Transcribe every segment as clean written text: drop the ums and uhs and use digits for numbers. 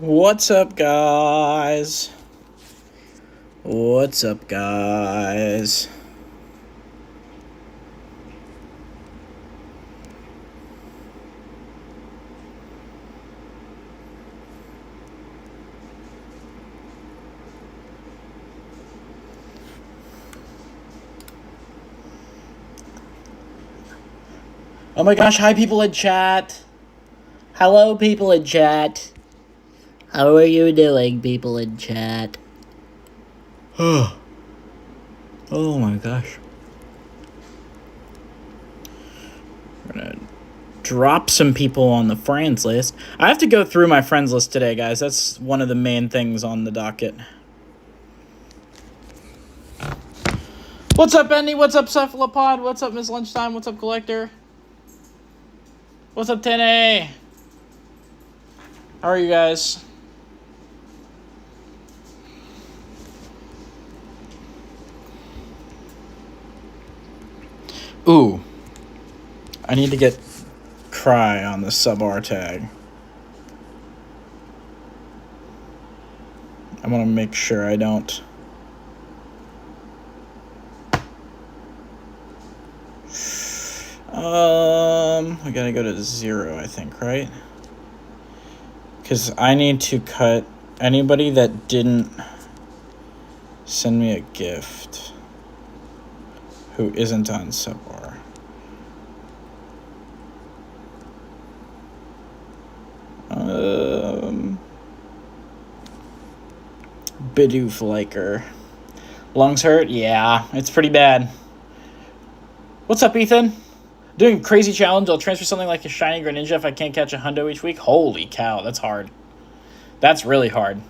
What's up, guys? What's up, guys? Oh my gosh, hi people in chat. Hello people in chat. How are you doing, people in chat? Oh my gosh. We're gonna drop some people on the friends list. I have to go through my friends list today, guys. That's one of the main things on the docket. What's up, Andy? What's up, Cephalopod? What's up, Miss Lunchtime? What's up, Collector? What's up, Tene? How are you guys? Ooh. I need to get Cry on the sub-R tag. I want to make sure I don't... I gotta go to 0, I think, right? Because I need to cut anybody that didn't send me a gift who isn't on sub-R. Bidoof liker. Lungs hurt? Yeah, it's pretty bad. What's up, Ethan? Doing a crazy challenge. I'll transfer something like a shiny Greninja if I can't catch a hundo each week. Holy cow, that's hard. That's really hard.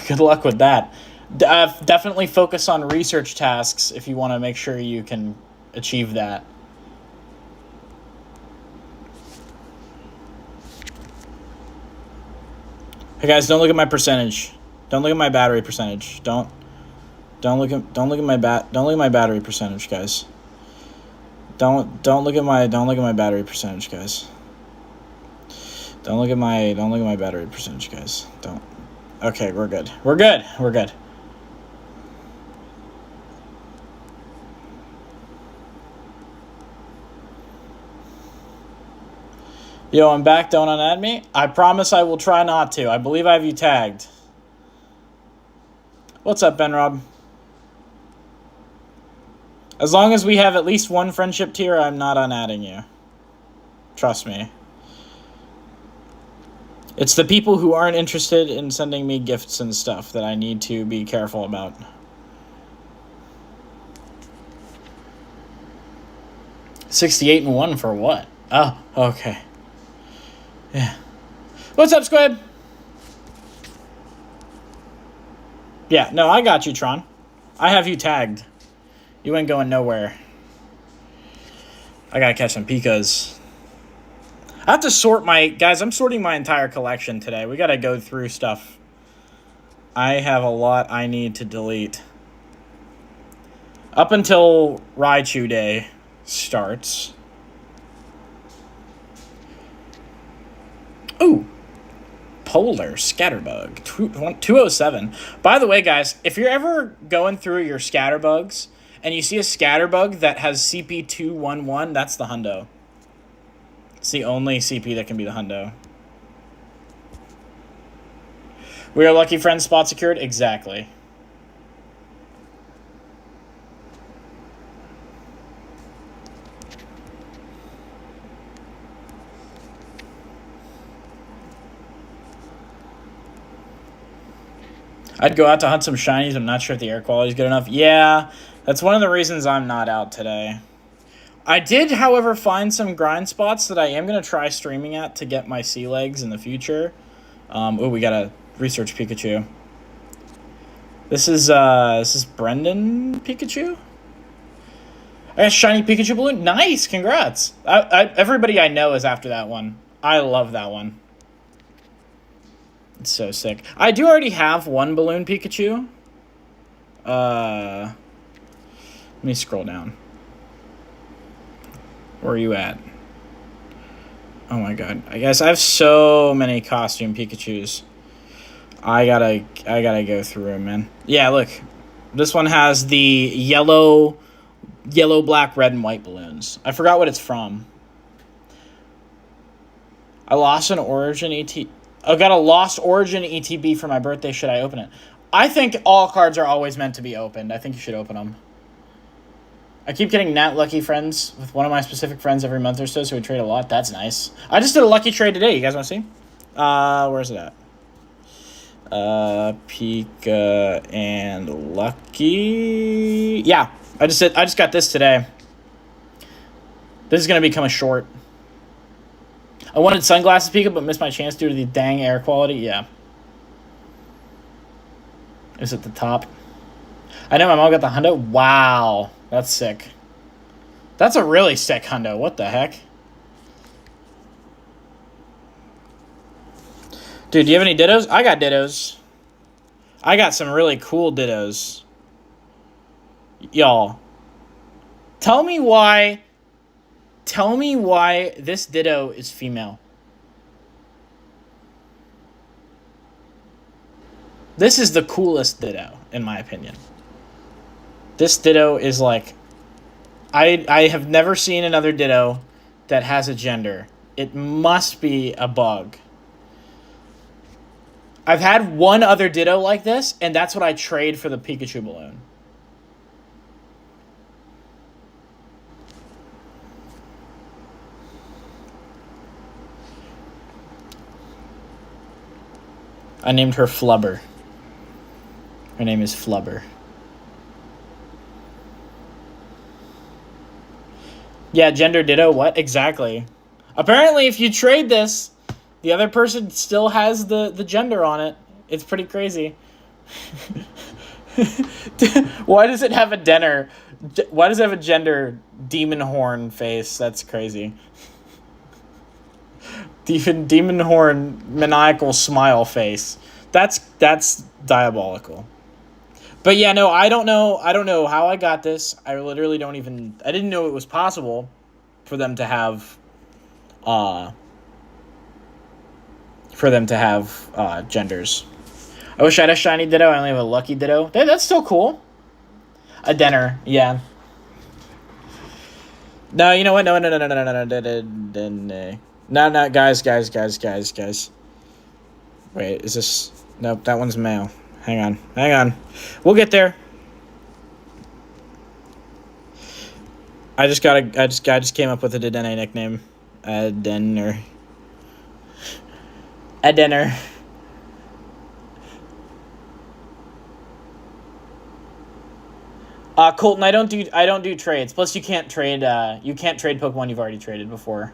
Good luck with that. Definitely focus on research tasks if you want to make sure you can achieve that. Hey guys, don't look at my percentage. Don't look at my battery percentage. Don't look at my battery percentage, guys. Don't look at my battery percentage, guys. Don't look at my battery percentage, guys. Don't. Okay, we're good. We're good. Yo, I'm back. Don't unadd me. I promise I will try not to. I believe I have you tagged. What's up, Ben Rob? As long as we have at least one friendship tier, I'm not unadding you. Trust me. It's the people who aren't interested in sending me gifts and stuff that I need to be careful about. $68-1 for what? Oh, okay. Yeah. What's up, Squib? Yeah, no, I got you, Tron. I have you tagged. You ain't going nowhere. I gotta catch some Pikas. I have to sort my... Guys, I'm sorting my entire collection today. We gotta go through stuff. I have a lot I need to delete. Up until Raichu Day starts. Ooh. Polar Scatterbug. 207. By the way, guys, if you're ever going through your Scatterbugs and you see a Scatterbug that has CP211, that's the hundo. It's the only CP that can be the hundo. We are lucky friends, spot secured? Exactly. I'd go out to hunt some shinies. I'm not sure if the air quality is good enough. Yeah, that's one of the reasons I'm not out today. I did, however, find some grind spots that I am going to try streaming at to get my sea legs in the future. Oh, we got a research Pikachu. This is Brendan Pikachu? I got a shiny Pikachu balloon. Nice, congrats. Everybody I know is after that one. I love that one. It's so sick. I do already have one balloon Pikachu. Let me scroll down. Where are you at? Oh my god. I guess I have so many costume Pikachus. I gotta go through them, man. Yeah, look. This one has the yellow, black, red, and white balloons. I forgot what it's from. I lost an Origin I got a Lost Origin ETB for my birthday. Should I open it? I think all cards are always meant to be opened. I think you should open them. I keep getting Nat Lucky friends with one of my specific friends every month or so we trade a lot. That's nice. I just did a lucky trade today. You guys want to see? Where's it at? Pika and Lucky. Yeah, I just got this today. This is gonna become a short. I wanted sunglasses Pika, but missed my chance due to the dang air quality. Yeah. Is it the top? I know my mom got the hundo. Wow, that's sick. That's a really sick hundo. What the heck? Dude, do you have any dittos? I got dittos. I got some really cool dittos. Y'all. Tell me why this ditto is female. This is the coolest ditto, in my opinion. This ditto is like... I have never seen another ditto that has a gender. It must be a bug. I've had one other ditto like this, and that's what I trade for the Pikachu balloon. I named her Flubber. Her name is Flubber. Yeah, gender ditto, what? Exactly. Apparently, if you trade this, the other person still has the gender on it. It's pretty crazy. Why does it have a denner? Why does it have a gender demon horn face? That's crazy. Demon horn maniacal smile face. That's diabolical. But yeah, no, I don't know how I got this. I literally I didn't know it was possible for them to have genders. I wish I had a shiny ditto. I only have a lucky ditto. That's still cool. A denner, yeah. No, you know what? No, guys. Wait, is this... Nope, that one's male. Hang on. We'll get there. I just came up with a Dedenne nickname. A denner. Colton, I don't do trades. Plus, you can't trade Pokemon you've already traded before.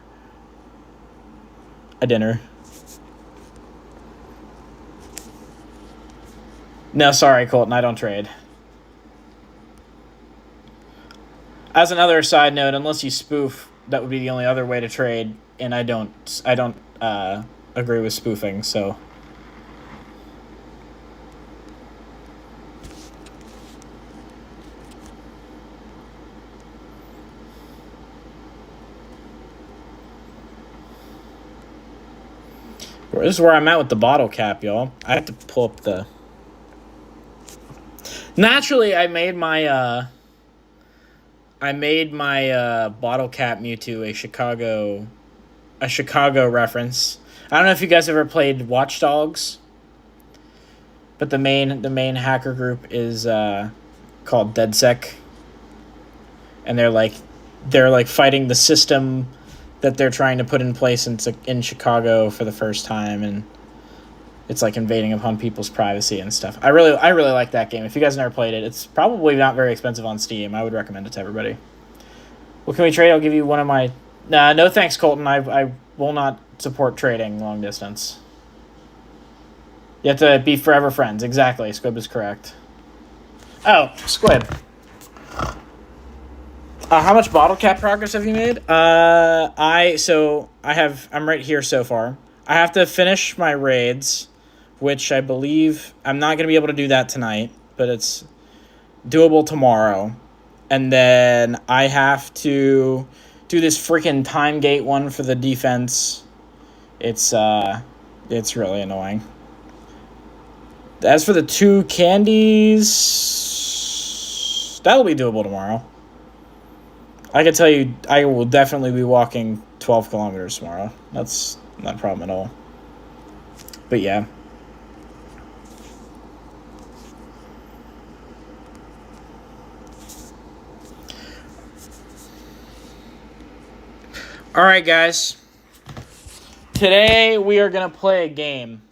A dinner. No, sorry, Colton, I don't trade. As another side note, unless you spoof, that would be the only other way to trade, and I don't agree with spoofing, so. This is where I'm at with the bottle cap, y'all. I have to pull up the... Naturally, I made my bottle cap Mewtwo a Chicago reference. I don't know if you guys ever played Watch Dogs, but the main hacker group is called DedSec, and they're like fighting the system that they're trying to put in place in Chicago for the first time, and it's like invading upon people's privacy and stuff. I really like that game. If you guys never played it, it's probably not very expensive on Steam. I would recommend it to everybody. What can we trade? I'll give you one of my... no thanks, Colton. I will not support trading long distance. You have to be forever friends. Exactly. Squib is correct. Oh, Squib. How much bottle cap progress have you made? I'm right here so far. I have to finish my raids, which I believe I'm not going to be able to do that tonight, but it's doable tomorrow. And then I have to do this freaking time gate one for the defense. It's really annoying. As for the 2 candies, that'll be doable tomorrow. I can tell you, I will definitely be walking 12 kilometers tomorrow. That's not a problem at all. But yeah. All right, guys. Today we are going to play a game.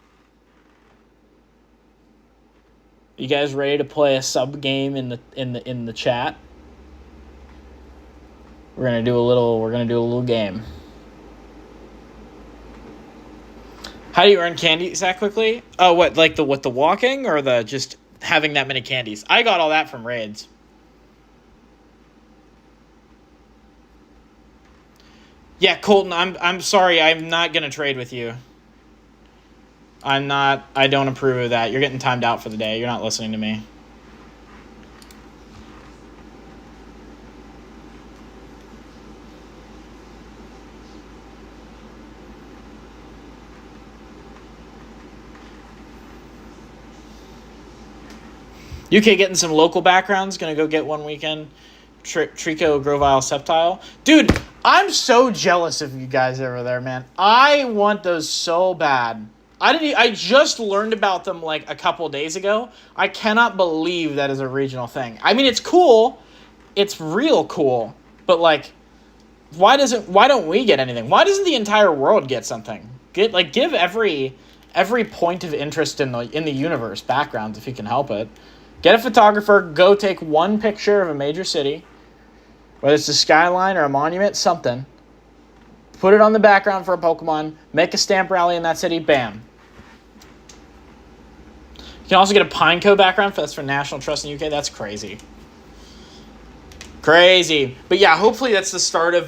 You guys ready to play a sub game in the chat? We're gonna do a little game. How do you earn candies that quickly? Oh, what, like the walking or the just having that many candies? I got all that from raids. Yeah, Colton, I'm sorry, I'm not gonna trade with you. I don't approve of that. You're getting timed out for the day. You're not listening to me. UK getting some local backgrounds. Gonna go get one weekend. Trico, Grovile, Septile. Dude, I'm so jealous of you guys over there, man. I want those so bad. I just learned about them like a couple days ago. I cannot believe that is a regional thing. I mean, it's cool. It's real cool. But like, why don't we get anything? Why doesn't the entire world get something? Give every point of interest in the universe backgrounds if you can help it. Get a photographer, go take one picture of a major city, whether it's a skyline or a monument, something. Put it on the background for a Pokemon, make a stamp rally in that city, bam. You can also get a Pineco background, that's for National Trust in the UK. That's crazy. Crazy. But yeah, hopefully that's the start of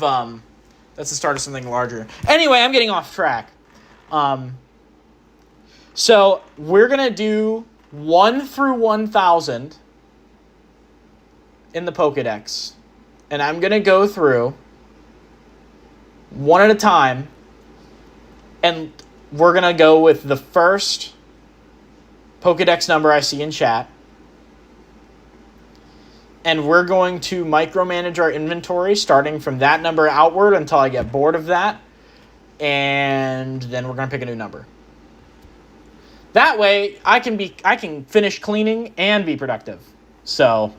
something larger. Anyway, I'm getting off track. So we're gonna do 1 through 1,000 in the Pokedex. And I'm going to go through one at a time. And we're going to go with the first Pokedex number I see in chat. And we're going to micromanage our inventory starting from that number outward until I get bored of that. And then we're going to pick a new number. That way, I can finish cleaning and be productive. So,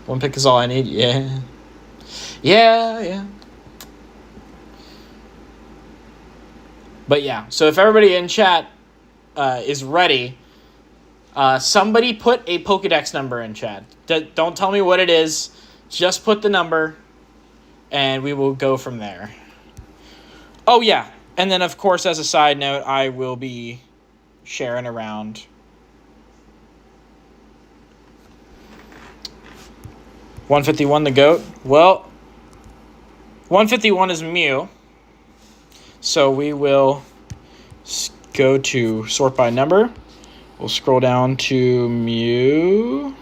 1 pick is all I need. Yeah. But yeah, so if everybody in chat is ready, somebody put a Pokedex number in chat. Don't tell me what it is. Just put the number, and we will go from there. Oh, yeah. And then, of course, as a side note, I will be sharing around 151 the GOAT. Well, 151 is Mew. So we will go to sort by number. We'll scroll down to Mew.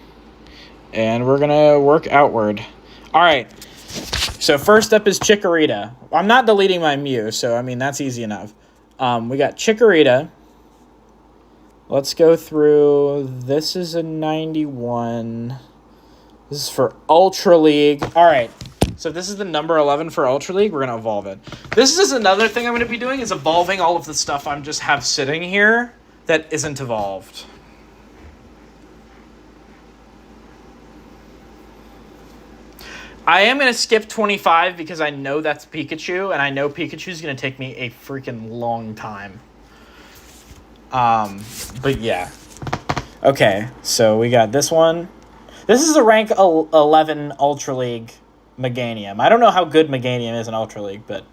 And we're going to work outward. All right. So first up is Chikorita. I'm not deleting my Mew, so, I mean, that's easy enough. We got Chikorita. Let's go through. This is a 91. This is for Ultra League. All right. So this is the number 11 for Ultra League. We're going to evolve it. This is another thing I'm going to be doing is evolving all of the stuff I'm just have sitting here that isn't evolved. I am going to skip 25 because I know that's Pikachu, and I know Pikachu's going to take me a freaking long time. But yeah. Okay, so we got this one. This is a rank 11 Ultra League Meganium. I don't know how good Meganium is in Ultra League, but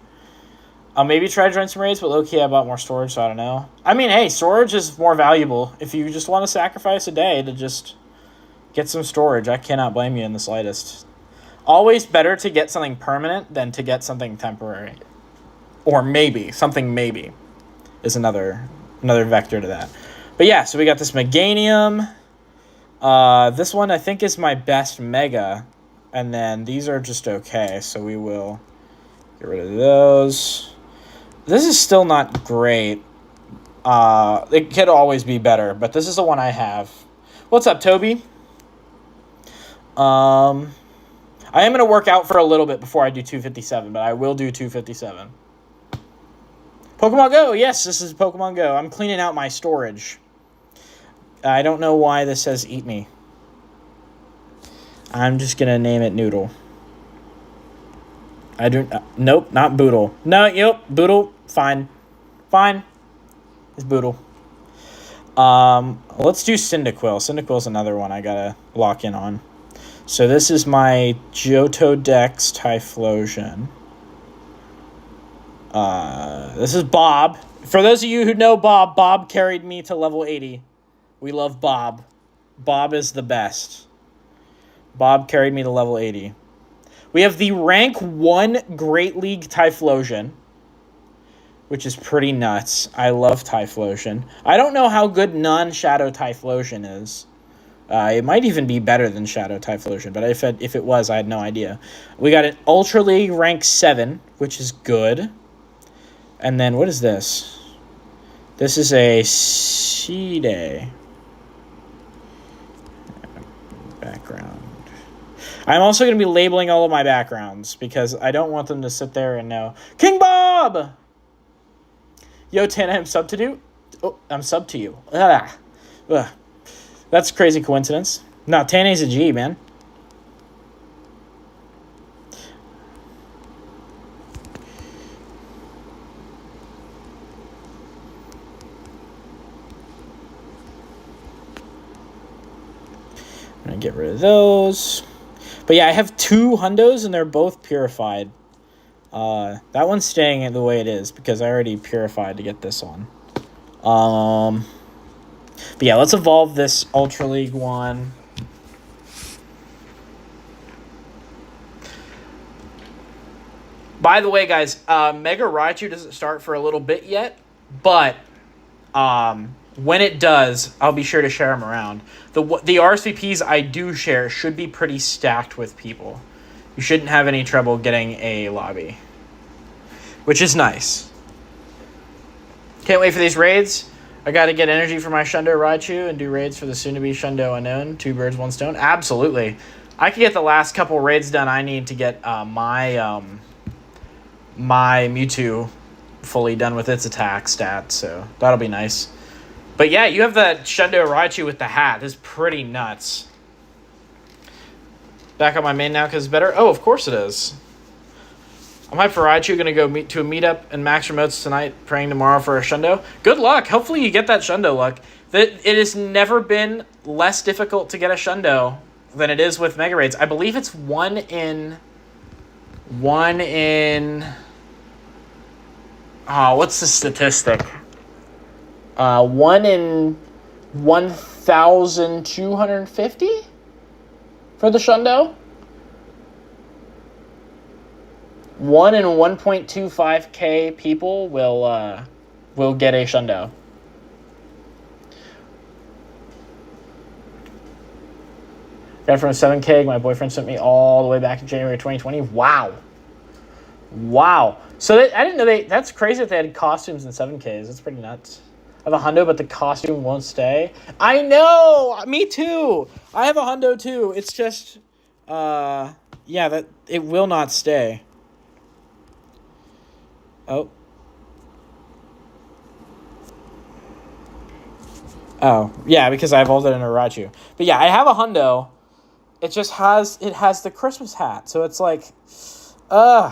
I'll maybe try to join some raids, but low-key I bought more storage, so I don't know. I mean, hey, storage is more valuable. If you just want to sacrifice a day to just get some storage, I cannot blame you in the slightest. Always better to get something permanent than to get something temporary. Or maybe. Something maybe is another vector to that. But yeah, so we got this Meganium. This one I think is my best Mega. And then these are just okay, so we will get rid of those. This is still not great. It could always be better, but this is the one I have. What's up, Toby? I am going to work out for a little bit before I do 257, but I will do 257. Pokemon Go! Yes, this is Pokemon Go. I'm cleaning out my storage. I don't know why this says Eat Me. I'm just going to name it Noodle. I don't... nope, not Boodle. No, yep, Boodle. Fine. Fine. It's Boodle. Let's do Cyndaquil. Cyndaquil's another one I got to lock in on. So this is my Johto Dex Typhlosion. This is Bob. For those of you who know Bob, Bob carried me to level 80. We love Bob. Bob is the best. Bob carried me to level 80. We have the rank 1 Great League Typhlosion, which is pretty nuts. I love Typhlosion. I don't know how good non-Shadow Typhlosion is. It might even be better than Shadow Typhlosion, but if it was, I had no idea. We got an Ultra League rank 7, which is good. And then, what is this? This is a Seedey. Background. I'm also going to be labeling all of my backgrounds, because I don't want them to sit there and know. King Bob! Yo, Tana, I'm sub to you. Oh, I'm sub to you. Ugh. That's a crazy coincidence. No, Tana's a G, man. I'm going to get rid of those. But yeah, I have 2 hundos, and they're both purified. That one's staying the way it is, because I already purified to get this on. But yeah, let's evolve this Ultra League one. By the way, guys, Mega Raichu doesn't start for a little bit yet, but when it does, I'll be sure to share them around. The RSVPs I do share should be pretty stacked with people. You shouldn't have any trouble getting a lobby, which is nice. Can't wait for these raids. I got to get energy for my Shundo Raichu and do raids for the soon-to-be Shundo Unknown. 2 birds, 1 stone. Absolutely. I can get the last couple raids done I need to get my Mewtwo fully done with its attack stat, so that'll be nice. But yeah, you have that Shundo Raichu with the hat. This is pretty nuts. Back on my main now because it's better? Oh, of course it is. I'm hyped for Raichu. Going to go to a meetup in Max Remotes tonight, praying tomorrow for a Shundo. Good luck. Hopefully you get that Shundo luck. It has never been less difficult to get a Shundo than it is with Mega Raids. I believe it's 1 in... Oh, what's the statistic? 1 in 1,250 for the Shundo? 1 in 1.25k people will get a Shundo. Got it from 7k. My boyfriend sent me all the way back in January 2020. Wow. So I didn't know that's crazy that they had costumes in 7Ks. That's pretty nuts. I have a hundo, but the costume won't stay. I know! Me too! I have a hundo too. It's just, yeah, that it will not stay. Oh. Oh, yeah, because I evolved it into Raichu. But yeah, I have a hundo. It just has the Christmas hat. So it's like, so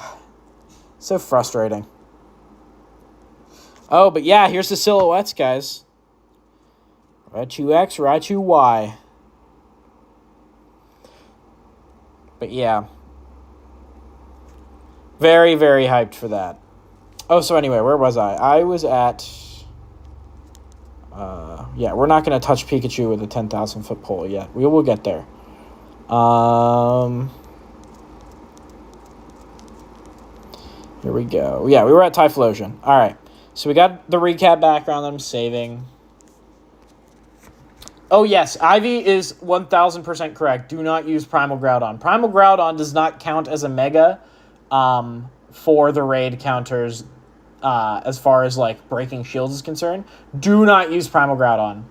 frustrating. Oh, but yeah, here's the silhouettes, guys. Raichu X, Raichu Y. But yeah. Very, very hyped for that. Oh, so anyway, where was I? I was at... yeah, we're not going to touch Pikachu with a 10,000-foot pole yet. We will get there. Here we go. Yeah, we were at Typhlosion. All right. So we got the recap background that I'm saving. Oh, yes. Ivy is 1,000% correct. Do not use Primal Groudon. Primal Groudon does not count as a Mega for the raid counters as far as, like, breaking shields is concerned. Do not use Primal Groudon.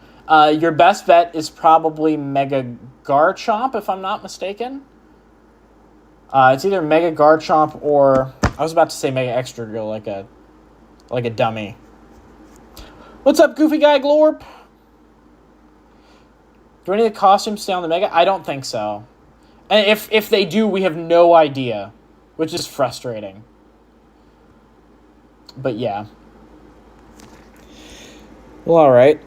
Your best bet is probably Mega Garchomp, if I'm not mistaken. It's either Mega Garchomp or... I was about to say Mega Excadrill like a dummy. What's up, Goofy Guy Glorp? Do any of the costumes stay on the Mega? I don't think so. And if they do, we have no idea, which is frustrating. But yeah. Well, all right.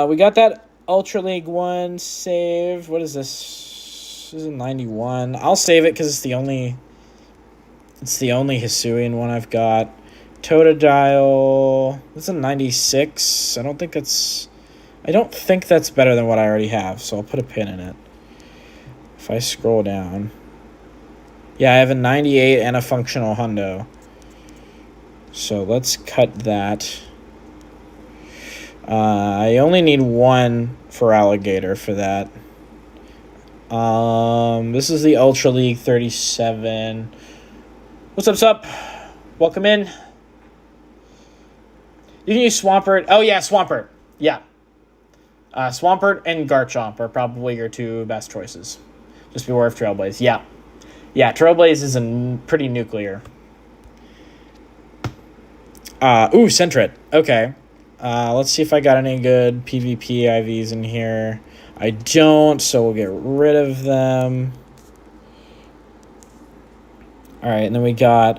We got that Ultra League one save. What is this? This is a 91. I'll save it because it's the only Hisuian one I've got. Totodile. That's a 96. I don't think that's better than what I already have, so I'll put a pin in it. If I scroll down. Yeah, I have a 98 and a functional hundo. So let's cut that. I only need one for alligator for that. This is the Ultra League 37. What's up, sup? Welcome in. You can use Swampert. Oh, yeah, Swampert. Yeah. Swampert and Garchomp are probably your two best choices. Just beware of Trailblaze. Yeah. Yeah, Trailblaze is pretty nuclear. Sentret. Okay. Let's see if I got any good PvP IVs in here. I don't, so we'll get rid of them. Alright, and then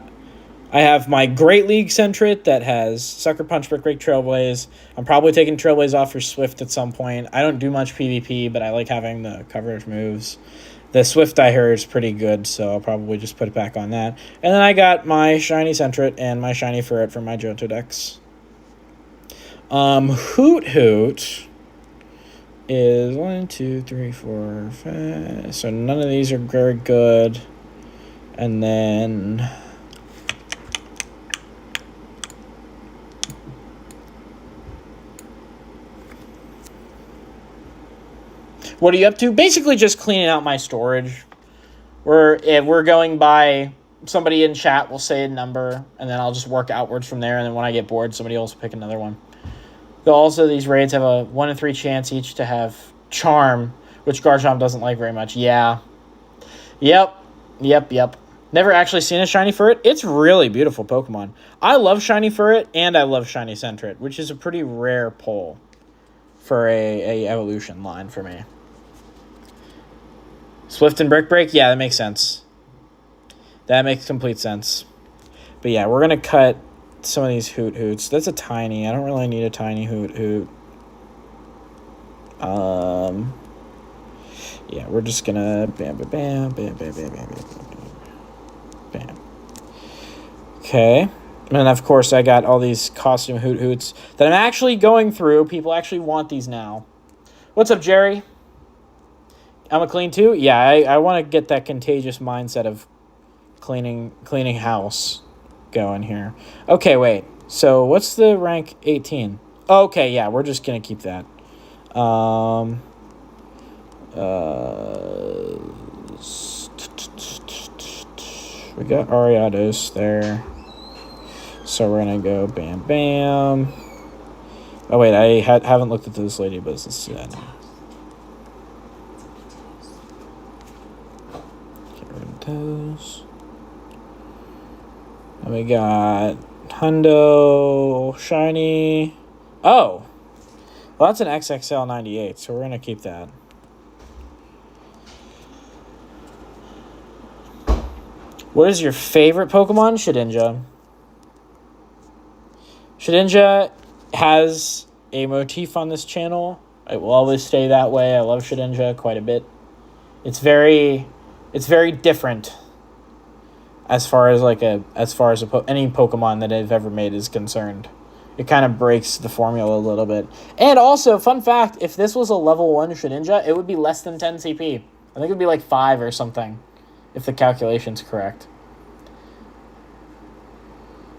I have my Great League Sentret that has Sucker Punch, Brick Break, Trailblaze. I'm probably taking Trailblaze off for Swift at some point. I don't do much PvP, but I like having the coverage moves. The Swift I heard is pretty good, so I'll probably just put it back on that. And then I got my Shiny Sentret and my Shiny Ferret for my Johto decks. Hoot Hoot is 1, 2, 3, 4, 5. So none of these are very good. And then... What are you up to? Basically just cleaning out my storage. If we're going by... Somebody in chat will say a number, and then I'll just work outwards from there, and then when I get bored, somebody else will pick another one. Also, these raids have a 1 in 3 chance each to have Charm, which Garchomp doesn't like very much. Yeah. Yep. Never actually seen a Shiny Ferret. It's really beautiful Pokemon. I love Shiny Ferret, and I love Shiny Sentret, which is a pretty rare pull for a evolution line for me. Swift and Brick Break? Yeah, that makes sense. That makes complete sense. But yeah, we're going to cut some of these Hoot Hoots. That's a tiny. I don't really need a tiny Hoot Hoot. Yeah, we're just going to bam, bam, bam, bam, bam, bam, bam, bam, bam. Okay. And of course, I got all these costume Hoot Hoots that I'm actually going through. People actually want these now. What's up, Jerry? I'm a clean too? Yeah, I want to get that contagious mindset of cleaning house going here. Okay, wait. So what's the rank 18? Okay, yeah, we're just going to keep that. We got Ariados there. So we're going to go bam, bam. Oh, wait, I haven't looked at this lady, but let's see that now. Get rid of those. And we got Hundo, Shiny. Oh! Well, that's an XXL 98, so we're going to keep that. What is your favorite Pokemon? Shedinja. Shedinja has a motif on this channel. It will always stay that way. I love Shedinja quite a bit. It's very different as far as any Pokemon that I've ever made is concerned. It kind of breaks the formula a little bit. And also, fun fact, if this was a level 1 Shedinja, it would be less than 10 CP. I think it would be like 5 or something, if the calculation's correct.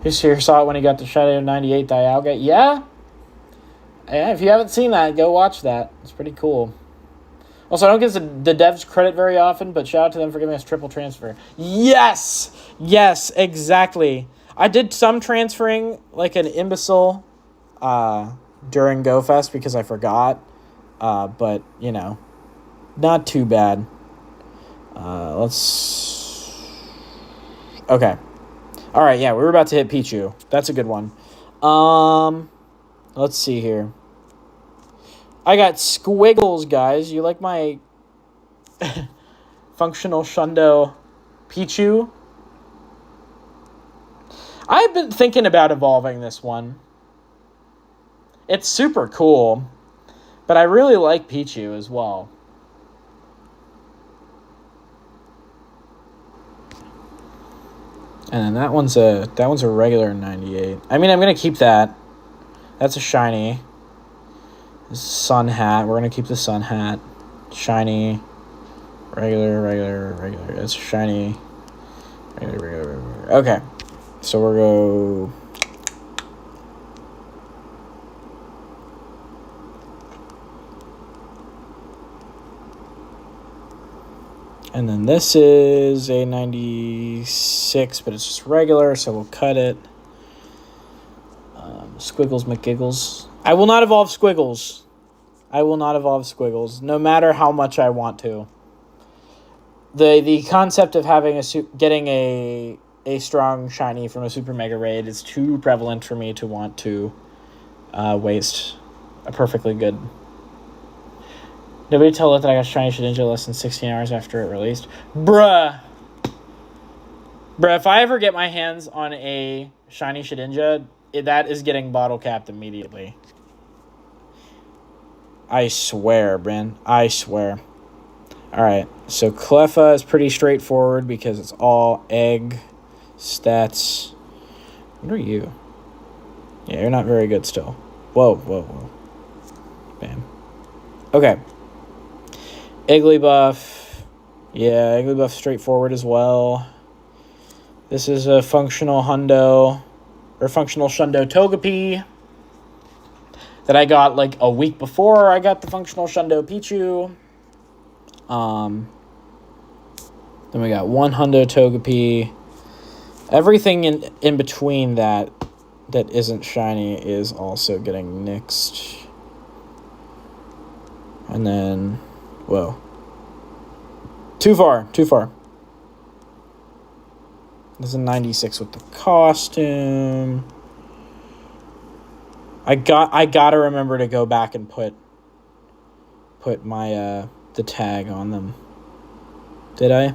Who's here saw it when he got the Shadow 98 Dialga? Yeah? Yeah, if you haven't seen that, go watch that. It's pretty cool. Also, I don't give the devs credit very often, but shout out to them for giving us triple transfer. Yes! Yes, exactly. I did some transferring like an imbecile during GoFest because I forgot. But, you know, not too bad. Let's... Okay. All right, yeah, we were about to hit Pichu. That's a good one. Let's see here. I got Squiggles, guys. You like my functional Shundo Pichu? I've been thinking about evolving this one. It's super cool, but I really like Pichu as well. And then that one's a regular 98. I mean, I'm gonna keep that. That's a shiny. Sun hat. We're gonna keep the sun hat. Shiny. Regular. That's shiny. Regular. Okay. So we'll go. And then this is a 96, but it's just regular, so we'll cut it. Squiggles McGiggles. I will not evolve Squiggles. No matter how much I want to. The concept of having getting a strong shiny from a super mega raid is too prevalent for me to want to waste a perfectly good. Nobody tell it that I got shiny Shedinja less than 16 hours after it released. Bruh, if I ever get my hands on a shiny Shedinja, that is getting bottle capped immediately. I swear, Ben. I swear. Alright, so Cleffa is pretty straightforward because it's all egg stats. What are you? Yeah, you're not very good still. Whoa. Bam. Okay. Igglybuff. Yeah, Igglybuff straightforward as well. This is a functional Hundo, or functional Shundo Togepi that I got like a week before I got the functional Shundo Pichu. Then we got one Hundo Togepi. Everything in between that isn't shiny is also getting nixed. And then, whoa. Too far. This is a 96 with the costume. I gotta remember to go back and put my the tag on them. Did I?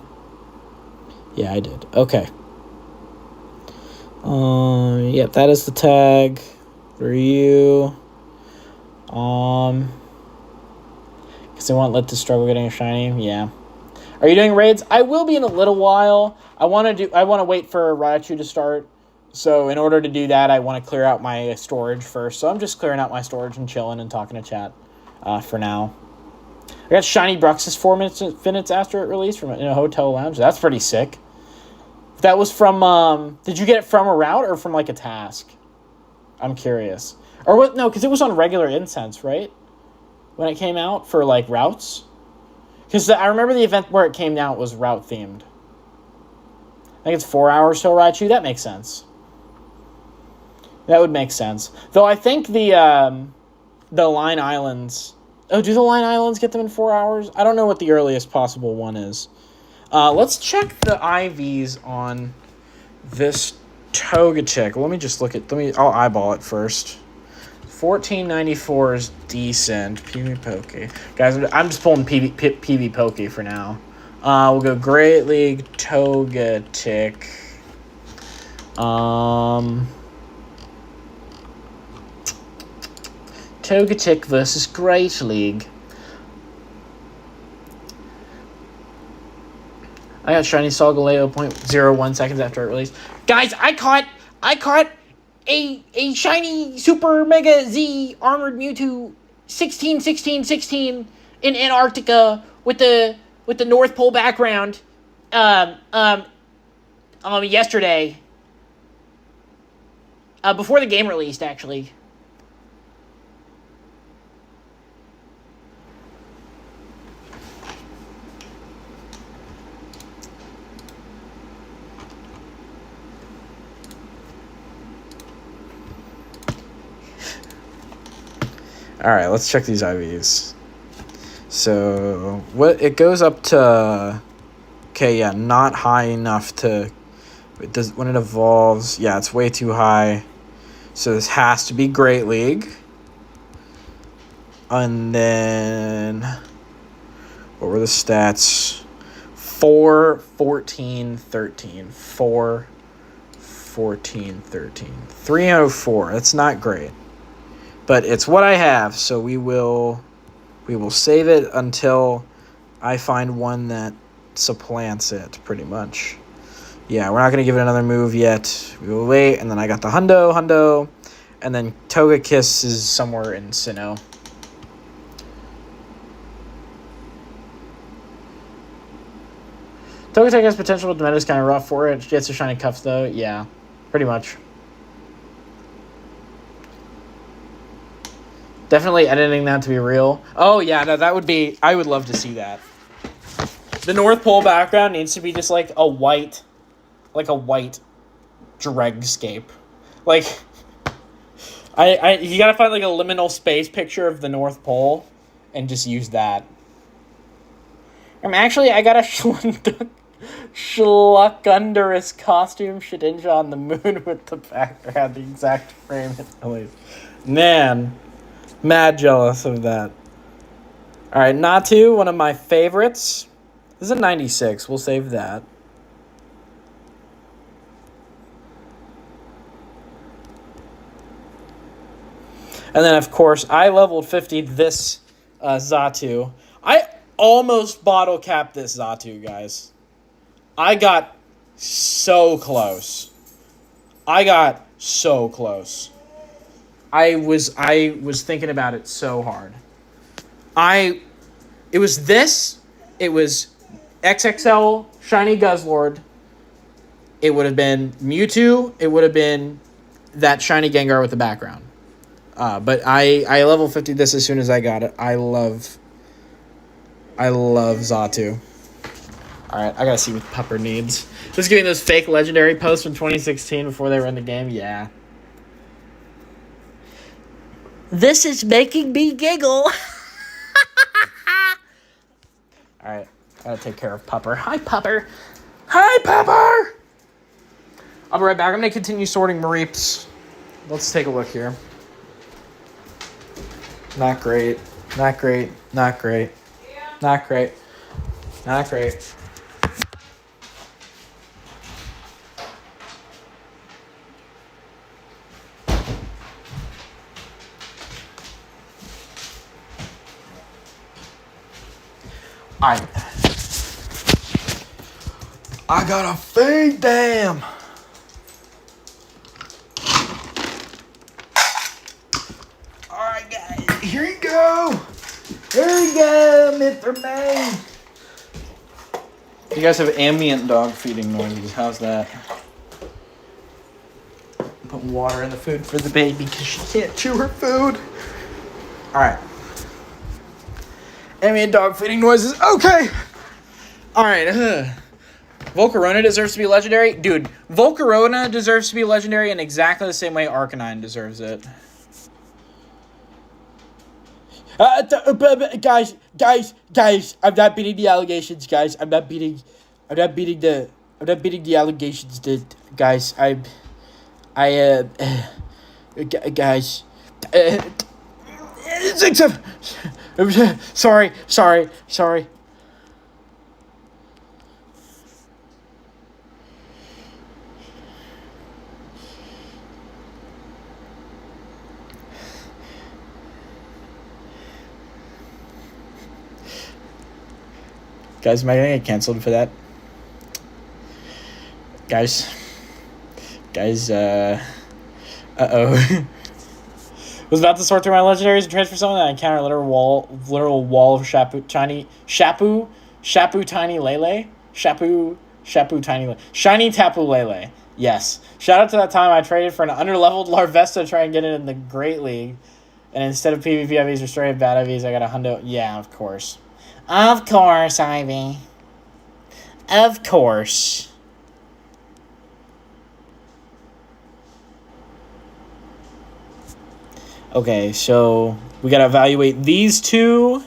Yeah, I did. Okay. Yep, that is the tag for you. Because they want Let the Struggle getting a shiny. Yeah. Are you doing raids? I will be in a little while. I want to wait for Raichu to start. So in order to do that, I want to clear out my storage first. So I'm just clearing out my storage and chilling and talking to chat for now. I got Shiny Bruxus 4 minutes after it released in a hotel lounge. That's pretty sick. That was from, did you get it from a route or from like a task? I'm curious. Or what? No, because it was on regular incense, right? When it came out for like routes. Because I remember the event where it came out was route themed. I think it's 4 hours till Raichu. That makes sense. That would make sense. Though I think the Line Islands... Oh, do the Line Islands get them in 4 hours? I don't know what the earliest possible one is. Let's check the IVs on this Togetic. Let me just look at... I'll eyeball it first. 1494 is decent. PV Poke. Guys, I'm just pulling PV Poke for now. We'll go Great League Togetic. Togetic versus Great League. I got Shiny Solgaleo 0.01 seconds after it released. Guys, I caught a shiny Super Mega Z Armored Mewtwo 16 in Antarctica with the North Pole background yesterday. Before the game released, actually. right, let's check these IVs. So, what it goes up to... Okay, yeah, not high enough to... It does, when it evolves, yeah, it's way too high. So this has to be Great League. And then... What were the stats? 4, 14, 13. 4, 14, 13. 304. That's not great. But it's what I have, so we will save it until I find one that supplants it, pretty much. Yeah, we're not going to give it another move yet. We will wait, and then I got the Hundo, and then Togekiss is somewhere in Sinnoh. Togetic has potential, but the meta's kind of rough for it. It gets a shiny cuffs, though. Yeah, pretty much. Definitely editing that to be real. Oh, yeah, no, that would be... I would love to see that. The North Pole background needs to be just like a white dregscape. Like, you gotta find like a liminal space picture of the North Pole and just use that. I got a Schluckundurus costume Shedinja on the moon with the background, the exact frame at least. Man, mad jealous of that. Alright, Natu, one of my favorites. This is a 96. We'll save that. And then, of course, I leveled 50 this Xatu. I almost bottle capped this Xatu, guys. I got so close. I was thinking about it so hard. It was this. It was XXL Shiny Guzzlord. It would have been Mewtwo. It would have been that Shiny Gengar with the background. But I level 50 this as soon as I got it. I love Xatu. Alright, I gotta see what Pupper needs. Just giving those fake legendary posts from 2016 before they were in the game, yeah. This is making me giggle. Alright, gotta take care of Pupper. Hi, Pupper. Hi, Pupper! I'll be right back. I'm gonna continue sorting Mareeps. Let's take a look here. Not great. Not great. Not great. Not great. Not great. I gotta feed them. Alright, guys. Here you go. Here you go, Mr. Main. You guys have ambient dog feeding noises. How's that? Putting water in the food for the baby because she can't chew her food. Alright. Ambient dog feeding noises. Okay. Alright. Volcarona deserves to be legendary. Dude, Volcarona deserves to be legendary in exactly the same way Arcanine deserves it. Guys, I'm not beating the allegations, guys. I'm not beating the allegations, guys. Guys. Sorry. Guys, am I gonna get canceled for that? Guys, uh-oh. Was about to sort through my legendaries and transfer something that I encountered a literal wall of Shapu Tiny Lele? Shapu Tiny Lele. Shiny Tapu Lele. Yes. Shout out to that time I traded for an underleveled Larvesta to try and get it in the Great League. And instead of PvP IVs or straight bad IVs, I got a hundo. Yeah, of course. Of course, Ivy. Of course. Okay, so we got to evaluate these two.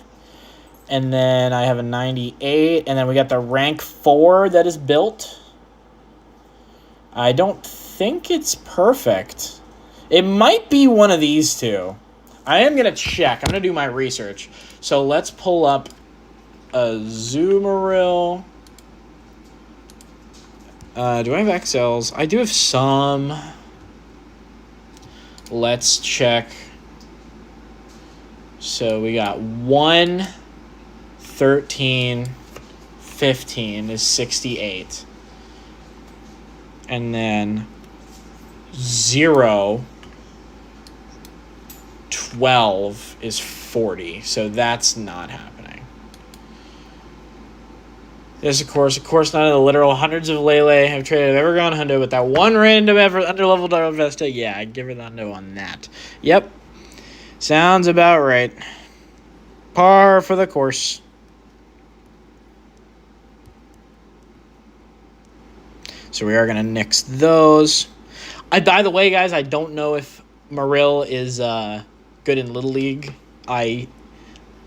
And then I have a 98. And then we got the rank 4 that is built. I don't think it's perfect. It might be one of these two. I am going to check. I'm going to do my research. So let's pull up a Zoomeril. Do I have XLs? I do have some. Let's check. So we got 1, 13, 15 is 68. And then 0, 12 is 40. So that's not happening. Yes, of course, not in the literal hundreds of Lele have traded ever gone hundo with that one random ever underleveled Vesta. Yeah, I'd give her the hundo on that. Yep. Sounds about right. Par for the course. So we are going to nix those. By the way, guys, I don't know if Marill is good in Little League. I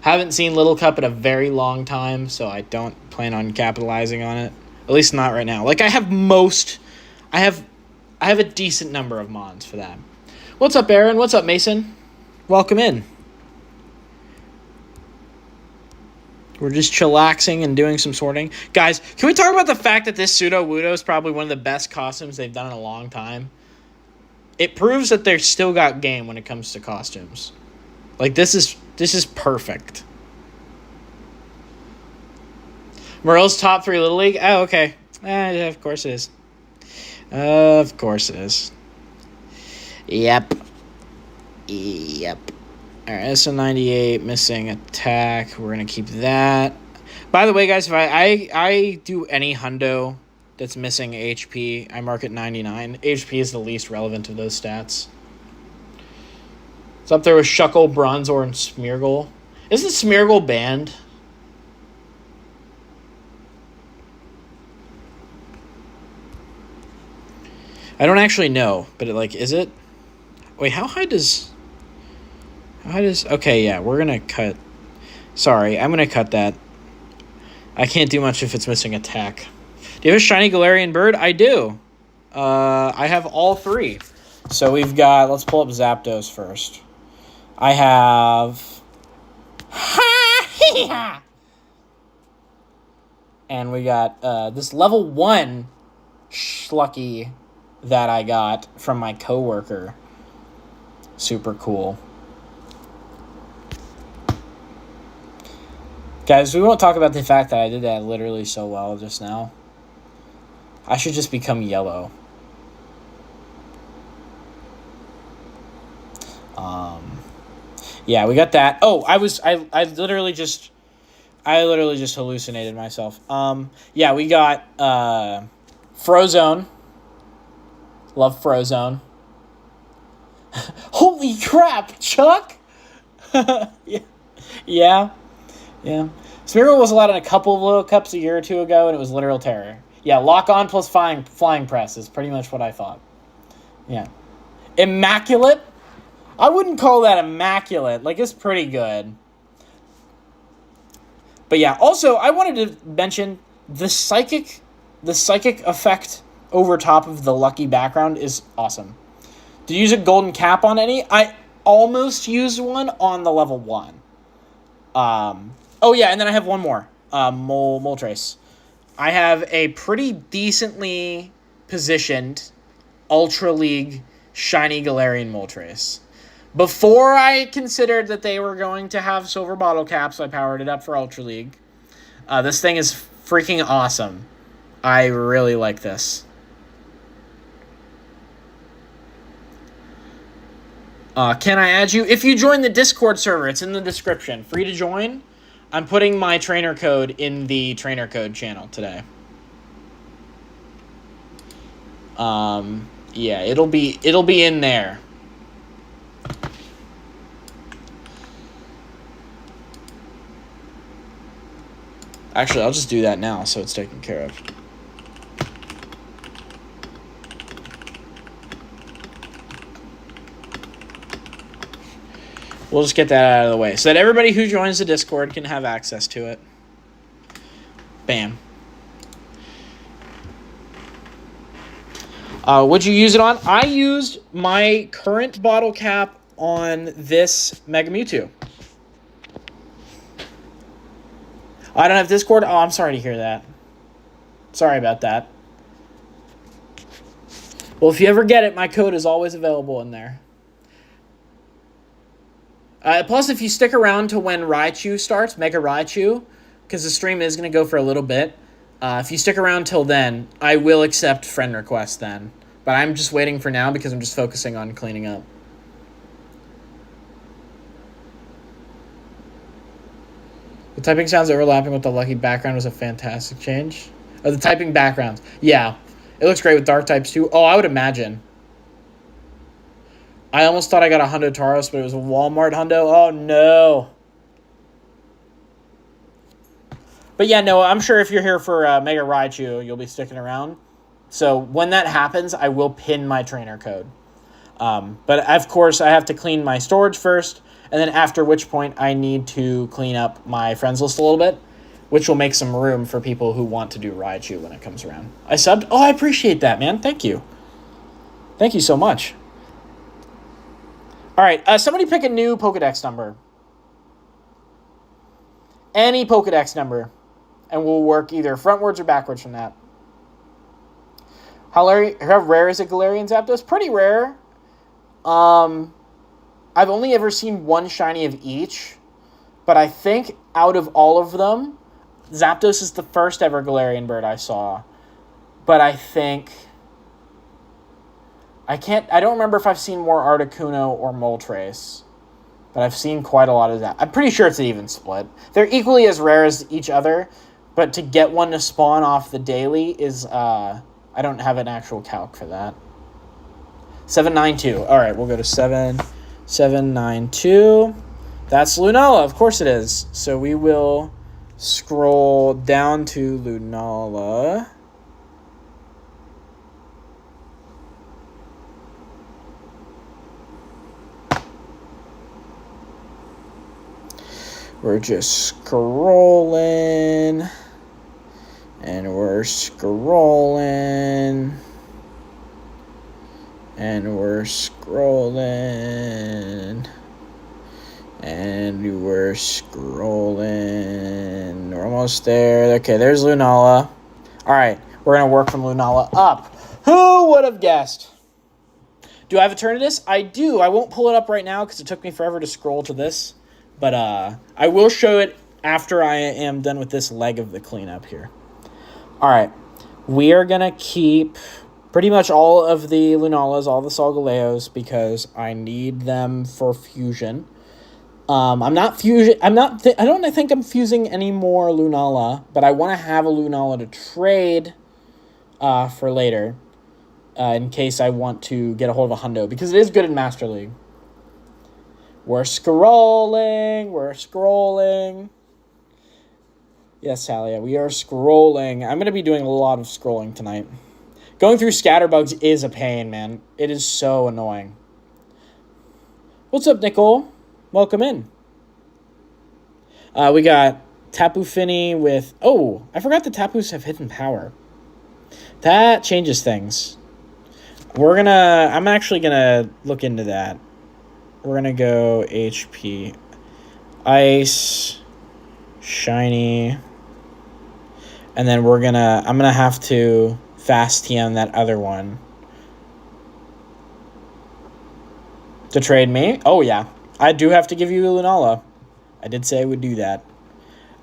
haven't seen Little Cup in a very long time, so I don't plan on capitalizing on it. At least not right now. Like, I have a decent number of mons for that. What's up, Aaron? What's up, Mason? Welcome in. We're just chillaxing and doing some sorting. Guys, can we talk about the fact that this Pseudo Wudo is probably one of the best costumes they've done in a long time? It proves that they're still got game when it comes to costumes. Like, this is perfect. Morel's top 3 Little League? Oh, okay. Yeah, of course it is. Of course it is. Yep. Alright, that's a 98, missing attack. We're going to keep that. By the way, guys, if I do any hundo that's missing HP, I mark it 99. HP is the least relevant of those stats. It's up there with Shuckle, Bronzor, and Smeargle. Isn't Smeargle banned? I don't actually know, but is it? Wait, how high does... Okay, yeah, we're going to cut... Sorry, I'm going to cut that. I can't do much if it's missing attack. Do you have a shiny Galarian bird? I do. I have all 3. So we've got... Let's pull up Zapdos first. I have... And we got this level 1 Schlucky that I got from my coworker. Super cool. Guys, we won't talk about the fact that I did that literally so well just now. I should just become yellow. Yeah, we got that. Oh, I literally just hallucinated myself. Yeah, we got Frozone. Love Frozone. Holy crap, Chuck! Yeah. Smeargle was allowed in a couple of Little Cups a year or two ago, and it was literal terror. Yeah, lock on plus flying press is pretty much what I thought. Yeah. Immaculate? I wouldn't call that immaculate. Like, it's pretty good. But yeah, also, I wanted to mention the psychic effect over top of the lucky background is awesome. Did you use a golden cap on any? I almost used one on the level 1. Oh yeah, and then I have one more. Moltres. I have a pretty decently positioned Ultra League shiny Galarian Moltres. Before I considered that they were going to have silver bottle caps, I powered it up for Ultra League. This thing is freaking awesome. I really like this. Can I add you? If you join the Discord server, it's in the description. Free to join. I'm putting my trainer code in the trainer code channel today. Yeah, it'll be in there. Actually, I'll just do that now so it's taken care of. We'll just get that out of the way so that everybody who joins the Discord can have access to it. Bam. What'd you use it on? I used my current bottle cap on this Mega Mewtwo. I don't have Discord. Oh, I'm sorry to hear that. Sorry about that. Well, if you ever get it, my code is always available in there. Plus, if you stick around to when Raichu starts, Mega Raichu, because the stream is going to go for a little bit, if you stick around till then, I will accept friend requests then. But I'm just waiting for now because I'm just focusing on cleaning up. The typing sounds overlapping with the lucky background was a fantastic change. Oh, the typing backgrounds. Yeah. It looks great with dark types too. Oh, I would imagine. I almost thought I got a Hundo Tauros, but it was a Walmart Hundo. Oh, no. But yeah, no, I'm sure if you're here for Mega Raichu, you'll be sticking around. So when that happens, I will pin my trainer code. But of course, I have to clean my storage first, and then after which point I need to clean up my friends list a little bit, which will make some room for people who want to do Raichu when it comes around. I subbed. Oh, I appreciate that, man. Thank you. Thank you so much. All right, somebody pick a new Pokedex number. Any Pokedex number. And we'll work either frontwards or backwards from that. How rare is a Galarian Zapdos? Pretty rare. I've only ever seen one shiny of each. But I think out of all of them, Zapdos is the first ever Galarian bird I saw. But I think... I don't remember if I've seen more Articuno or Moltres. But I've seen quite a lot of that. I'm pretty sure it's an even split. They're equally as rare as each other. But to get one to spawn off the daily is... I don't have an actual calc for that. 792. All right, we'll go to 792. That's Lunala. Of course it is. So we will scroll down to Lunala. We're just scrolling. And we're scrolling. And we're scrolling. And we're scrolling. We're almost there. Okay, there's Lunala. Alright, we're going to work from Lunala up. Who would have guessed? Do I have Eternatus? I do. I won't pull it up right now because it took me forever to scroll to this. But I will show it after I am done with this leg of the cleanup here. Alright, we are going to keep pretty much all of the Lunalas, all the Solgaleos, because I need them for fusion. I don't think I'm fusing any more Lunala, but I want to have a Lunala to trade for later, in case I want to get a hold of a Hundo, because it is good in Master League. We're scrolling. Yes, Talia, we are scrolling. I'm going to be doing a lot of scrolling tonight. Going through scatterbugs is a pain, man. It is so annoying. What's up, Nicole? Welcome in. We got Tapu Fini with... Oh, I forgot the Tapus have hidden power. That changes things. I'm actually going to look into that. We're going to go HP. Ice. Shiny. And then I'm going to have to fast TM that other one. To trade me? Oh, yeah. I do have to give you a Lunala. I did say I would do that.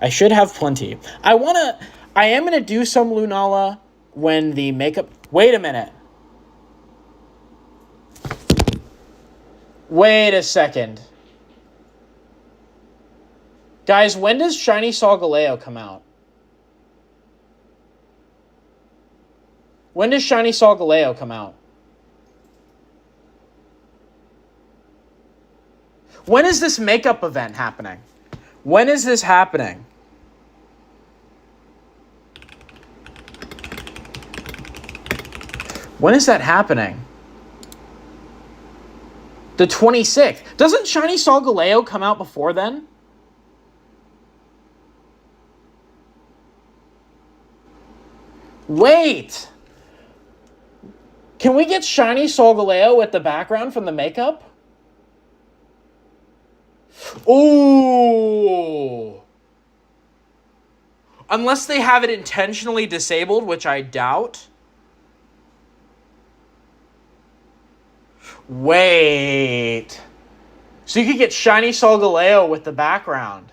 I should have plenty. I am going to do some Lunala when the makeup... Wait a minute. Wait a second. Guys, when does Shiny Solgaleo come out? When does Shiny Solgaleo come out? When is this makeup event happening? When is this happening? When is that happening? The 26th. Doesn't Shiny Solgaleo come out before then? Wait. Can we get Shiny Solgaleo with the background from the makeup? Ooh. Unless they have it intentionally disabled, which I doubt. Wait. So you could get Shiny Solgaleo with the background.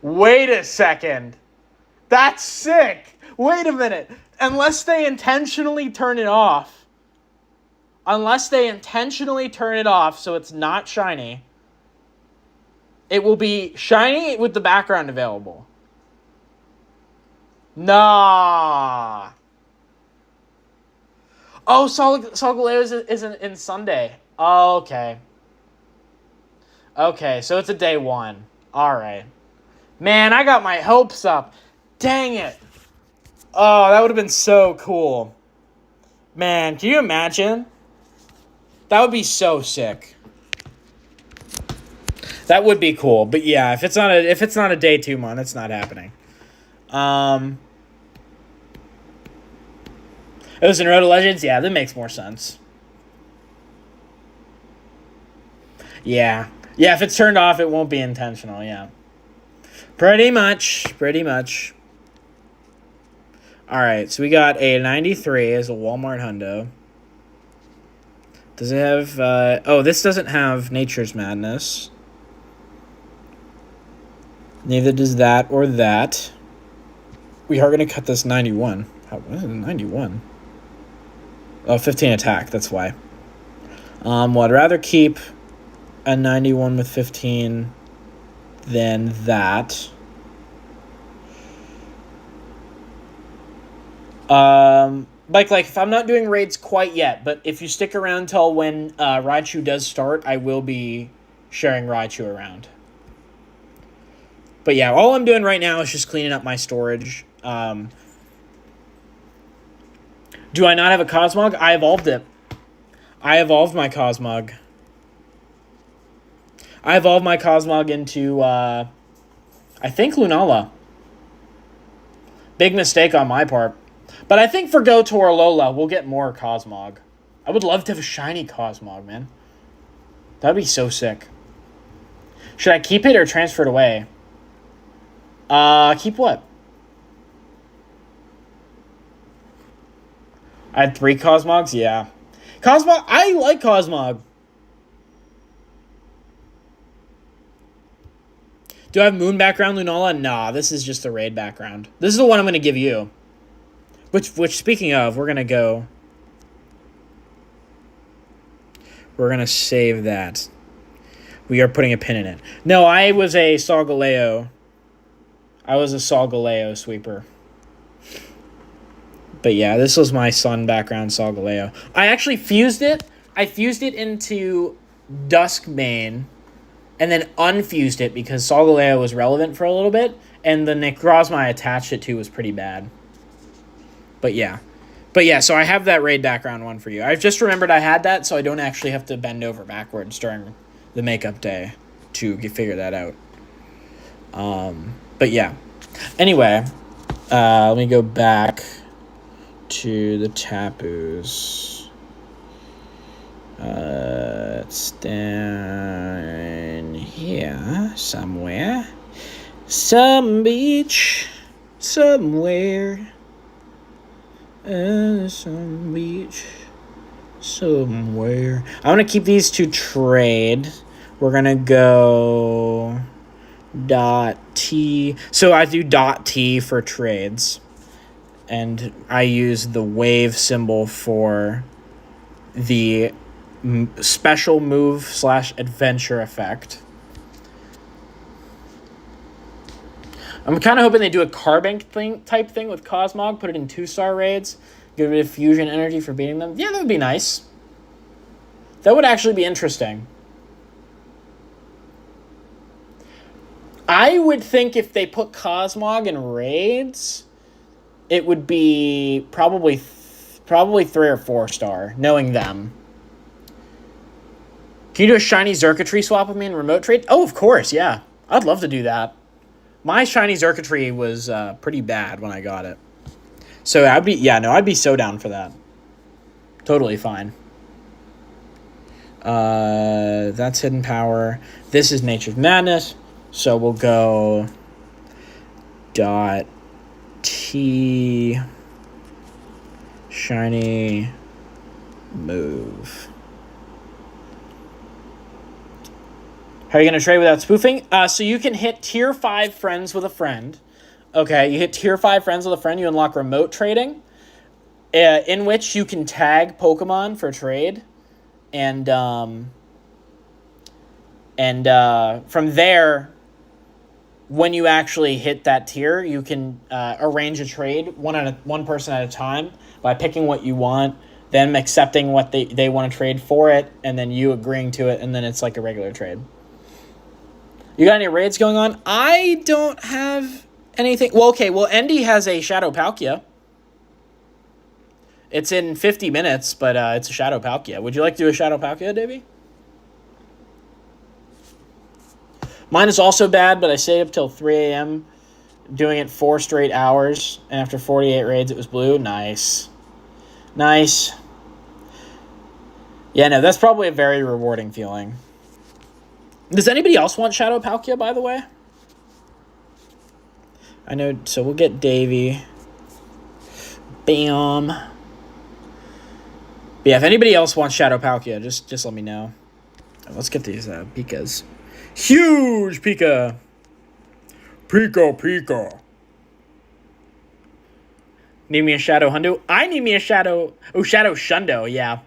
Wait a second. That's sick. Wait a minute. Unless they intentionally turn it off. Unless they intentionally turn it off so it's not shiny. It will be shiny with the background available. Nah. Oh, Solgaleo is in Sunday. Oh, okay. Okay, so it's a day one. Alright. Man, I got my hopes up. Dang it. Oh, that would have been so cool. Man, can you imagine? That would be so sick. That would be cool. But yeah, if it's not a day 2 month, it's not happening. It was in Road to Legends? Yeah, that makes more sense. Yeah. Yeah, if it's turned off, it won't be intentional, yeah. Pretty much. Alright, so we got a 93 as a Walmart hundo. Does it have... oh, this doesn't have Nature's Madness. Neither does that or that. We are going to cut this 91. What is it, 91? Oh, 15 attack, that's why. Well, I'd rather keep a 91 with 15 than that. Like, if I'm not doing raids quite yet, but if you stick around till when Raichu does start, I will be sharing Raichu around. But yeah, all I'm doing right now is just cleaning up my storage. Do I not have a Cosmog? I evolved it. I evolved my Cosmog. I evolved my Cosmog into, I think Lunala. Big mistake on my part. But I think for Go to Lola, we'll get more Cosmog. I would love to have a shiny Cosmog, man. That would be so sick. Should I keep it or transfer it away? Keep what? I had 3 Cosmogs? Yeah. Cosmog, I like Cosmog. Do I have Moon background, Lunala? Nah, this is just the raid background. This is the one I'm going to give you. Which, speaking of, we're going to go... We're going to save that. We are putting a pin in it. No, I was a Solgaleo. I was a Solgaleo sweeper. But yeah, this was my sun background Solgaleo. I actually fused it. I fused it into Duskmane and then unfused it because Solgaleo was relevant for a little bit. And the Necrozma I attached it to was pretty bad. But yeah. So I have that raid background one for you. I've just remembered I had that, so I don't actually have to bend over backwards during the makeup day to figure that out. But yeah. Anyway, let me go back to the Tapus. It's down here somewhere. Some beach somewhere. Some beach somewhere. I want to keep these to trade. We're going to go .t. So I do .t for trades. And I use the wave symbol for the special move / adventure effect. I'm kind of hoping they do a Carbink type thing with Cosmog, put it in 2-star raids, give it a fusion energy for beating them. Yeah, that would be nice. That would actually be interesting. I would think if they put Cosmog in raids, it would be probably 3 or 4 star, knowing them. Can you do a shiny Xurkitree swap with me in remote trade? Oh, of course, yeah. I'd love to do that. My shiny Xurkitree was pretty bad when I got it. So I'd be so down for that. Totally fine. That's Hidden Power. This is Nature's Madness. So we'll go .t shiny move. How are you going to trade without spoofing? So you can hit tier 5 friends with a friend. Okay, you hit tier 5 friends with a friend, you unlock remote trading, in which you can tag Pokemon for trade. And from there, when you actually hit that tier, you can arrange a trade one person at a time by picking what you want, them accepting what they want to trade for it, and then you agreeing to it, and then it's like a regular trade. You got any raids going on? I don't have anything. Well, okay. Well, Endy has a Shadow Palkia. It's in 50 minutes, but it's a Shadow Palkia. Would you like to do a Shadow Palkia, Davey? Mine is also bad, but I stayed up till 3 a.m. doing it 4 straight hours, and after 48 raids, it was blue. Nice. Nice. Yeah, no, that's probably a very rewarding feeling. Does anybody else want Shadow Palkia, by the way? I know, so we'll get Davey. Bam. But yeah, if anybody else wants Shadow Palkia, just let me know. Let's get these Pikas. Huge Pika! Pika. Need me a Shadow Hundo? I need me a Shadow... Oh, Shadow Shundo, yeah.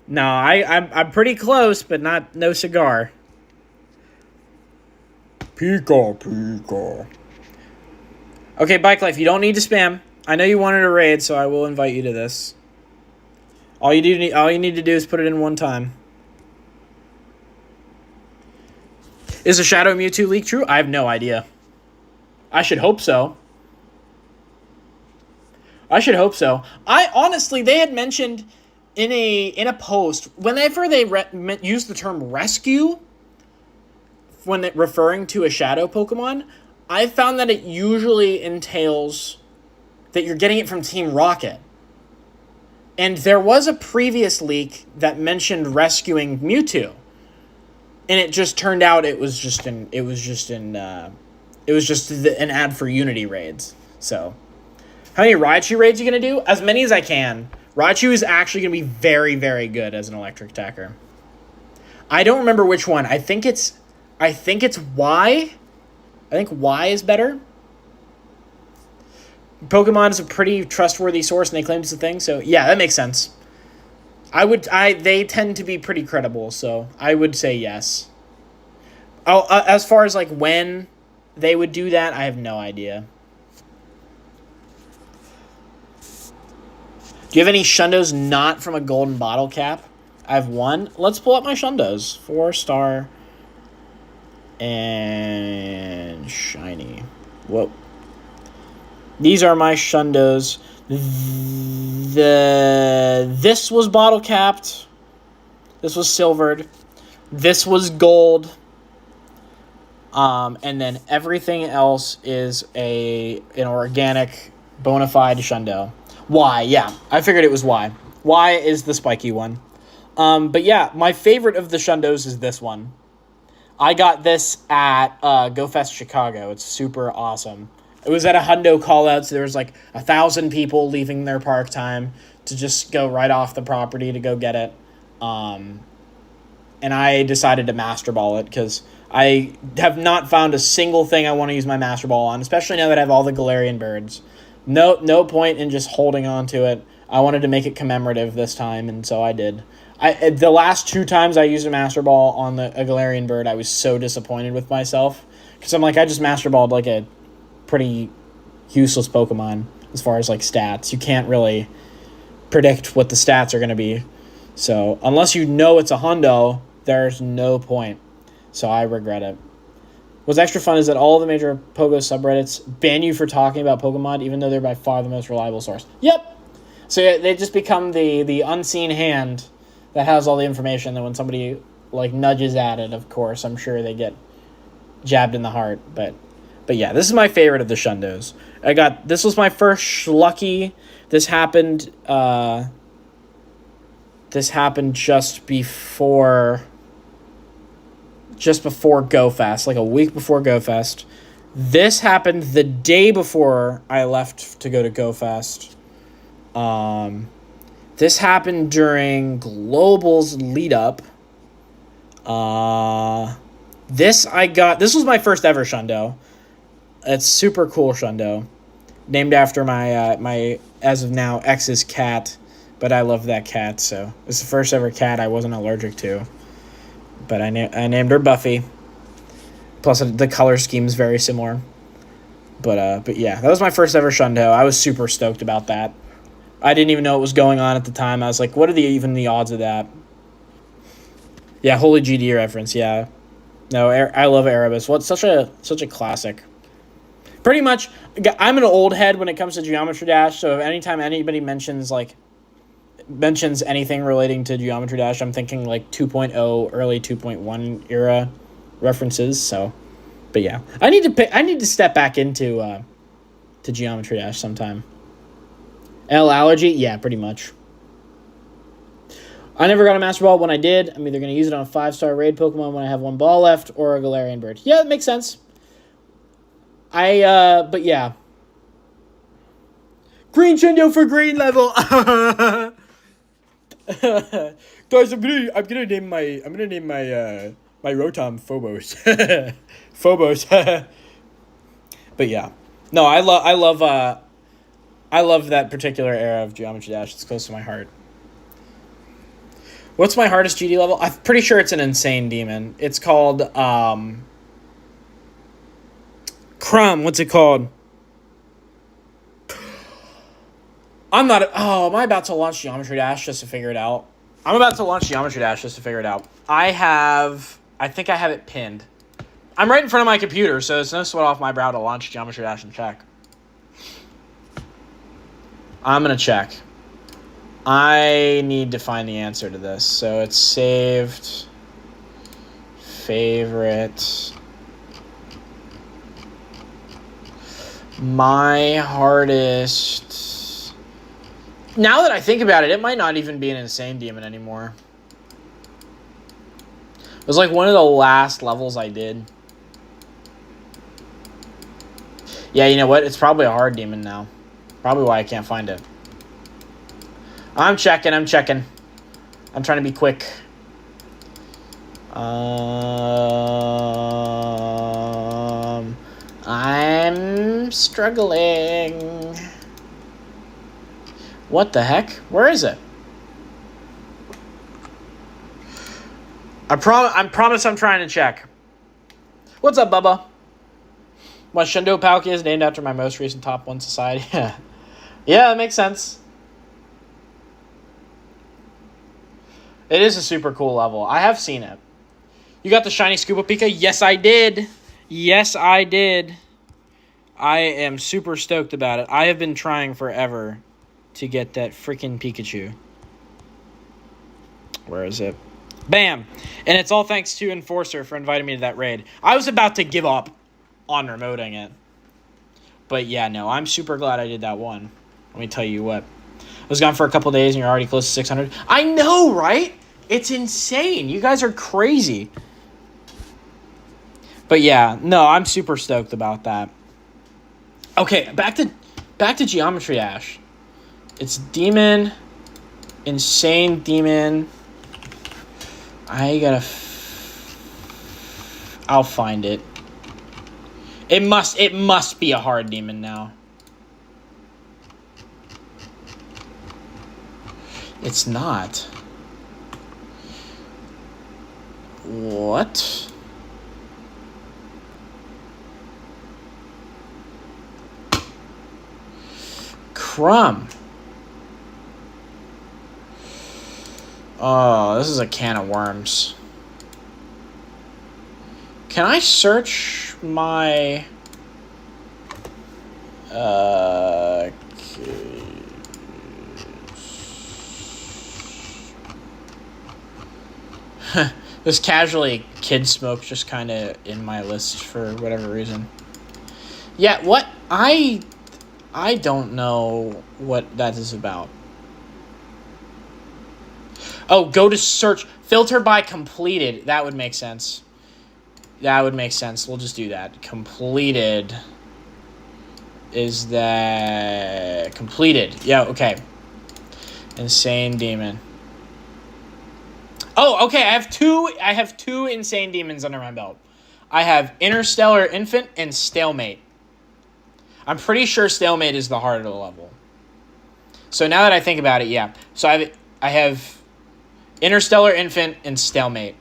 No, I'm pretty close, but no cigar. Pika. Okay, Bike Life, you don't need to spam. I know you wanted a raid, so I will invite you to this. All you need to do is put it in one time. Is the Shadow Mewtwo leak true? I have no idea. I should hope so. I honestly, they had mentioned in a post, whenever they used the term rescue when referring to a Shadow Pokemon, I found that it usually entails that you're getting it from Team Rocket. And there was a previous leak that mentioned rescuing Mewtwo. And it just turned out it was just an ad for Unity raids. So, how many Raichu raids are you going to do? As many as I can. Raichu is actually going to be very, very good as an electric attacker. I don't remember which one. I think it's Y. I think Y is better. Pokemon is a pretty trustworthy source, and they claim it's a thing. So yeah, that makes sense. They tend to be pretty credible, so I would say yes. As far as like when they would do that, I have no idea. Do you have any Shundos not from a golden bottle cap? I have one. Let's pull up my Shundos. 4-star and shiny. Whoa. These are my Shundos. This was bottle capped. This was silvered. This was gold. And then everything else is an organic bona fide Shundo. Y, yeah. I figured it was Y. Y is the spiky one. But yeah, my favorite of the Shundos is this one. I got this at GoFest Chicago. It's super awesome. It was at a hundo call-out, so there was like 1,000 people leaving their park time to just go right off the property to go get it. And I decided to Master Ball it because I have not found a single thing I want to use my Master Ball on, especially now that I have all the Galarian birds. No point in just holding on to it. I wanted to make it commemorative this time, and so I did. The last 2 times I used a Master Ball on a Galarian bird, I was so disappointed with myself because I'm like, I just Master Balled like a pretty useless Pokemon as far as like stats. You can't really predict what the stats are going to be. So unless you know it's a hundo, there's no point. So I regret it. What's extra fun is that all of the major Pogo subreddits ban you for talking about Pokemon, even though they're by far the most reliable source. Yep. So they just become the unseen hand that has all the information that when somebody like nudges at it, of course. I'm sure they get jabbed in the heart, but yeah, this is my favorite of the Shundos. This was my first Schlucky. This happened just before GoFest, like a week before GoFest. This happened the day before I left to go to GoFest. This happened during Global's lead up. This was my first ever Shundo. It's super cool Shundo, named after my as of now ex's cat, but I love that cat, so it's the first ever cat I wasn't allergic to. But I named her Buffy. Plus the color scheme is very similar. But yeah, that was my first ever Shundo. I was super stoked about that. I didn't even know what was going on at the time. I was like, what are even the odds of that? Yeah, Holy GD reference. Yeah, no, I love Rsvps. Well, it's such a classic. Pretty much, I'm an old head when it comes to Geometry Dash. So if anytime anybody mentions anything relating to Geometry Dash, I'm thinking like 2.0, early 2.1 era references. So, but yeah, I need to step back into to Geometry Dash sometime. L allergy, yeah, pretty much. I never got a Master Ball. When I did, I'm either going to use it on a 5-star raid Pokemon when I have 1 ball left, or a Galarian Bird. Yeah, that makes sense. But yeah. Green Shundo for green level. Guys, I'm gonna name my Rotom Phobos. Phobos. But yeah. No, I love that particular era of Geometry Dash. It's close to my heart. What's my hardest GD level? I'm pretty sure it's an insane demon. It's called Crumb. What's it called? Am I about to launch Geometry Dash just to figure it out? I'm about to launch Geometry Dash just to figure it out. I think I have it pinned. I'm right in front of my computer, so it's no sweat off my brow to launch Geometry Dash and check. I'm going to check. I need to find the answer to this. So it's saved. Favorite. My hardest. Now that I think about it, it might not even be an insane demon anymore. It was like one of the last levels I did. Yeah, you know what? It's probably a hard demon now. Probably why I can't find it. I'm checking. I'm trying to be quick. I'm struggling. What the heck? Where is it? I promise I'm trying to check. What's up, Bubba? My Shundo Palkia is named after my most recent top 1 society. Yeah, that makes sense. It is a super cool level. I have seen it. You got the shiny Scuba Pika? Yes, I did. I am super stoked about it. I have been trying forever to get that freaking Pikachu. Where is it? Bam! And it's all thanks to Enforcer for inviting me to that raid. I was about to give up on remoting it. But yeah, no, I'm super glad I did that one. Let me tell you what. I was gone for a couple days and you're already close to 600. I know, right? It's insane. You guys are crazy. But yeah, no, I'm super stoked about that. Okay, back to Geometry Dash. It's Demon, Insane Demon. I'll find it. It must be a hard demon now. It's not. What? Crumb. Oh, this is a can of worms. Can I search my... This casually kid smoke just kind of in my list for whatever reason. Yeah, what? I don't know what that is about. Oh, go to search. Filter by completed. That would make sense. That would make sense. We'll just do that. Completed. Is that... Completed. Yeah, okay. Insane demon. Oh, okay. I have two insane demons under my belt. I have Interstellar Infant and Stalemate. I'm pretty sure Stalemate is the harder level. So now that I think about it, yeah. So I have Interstellar Infant and Stalemate.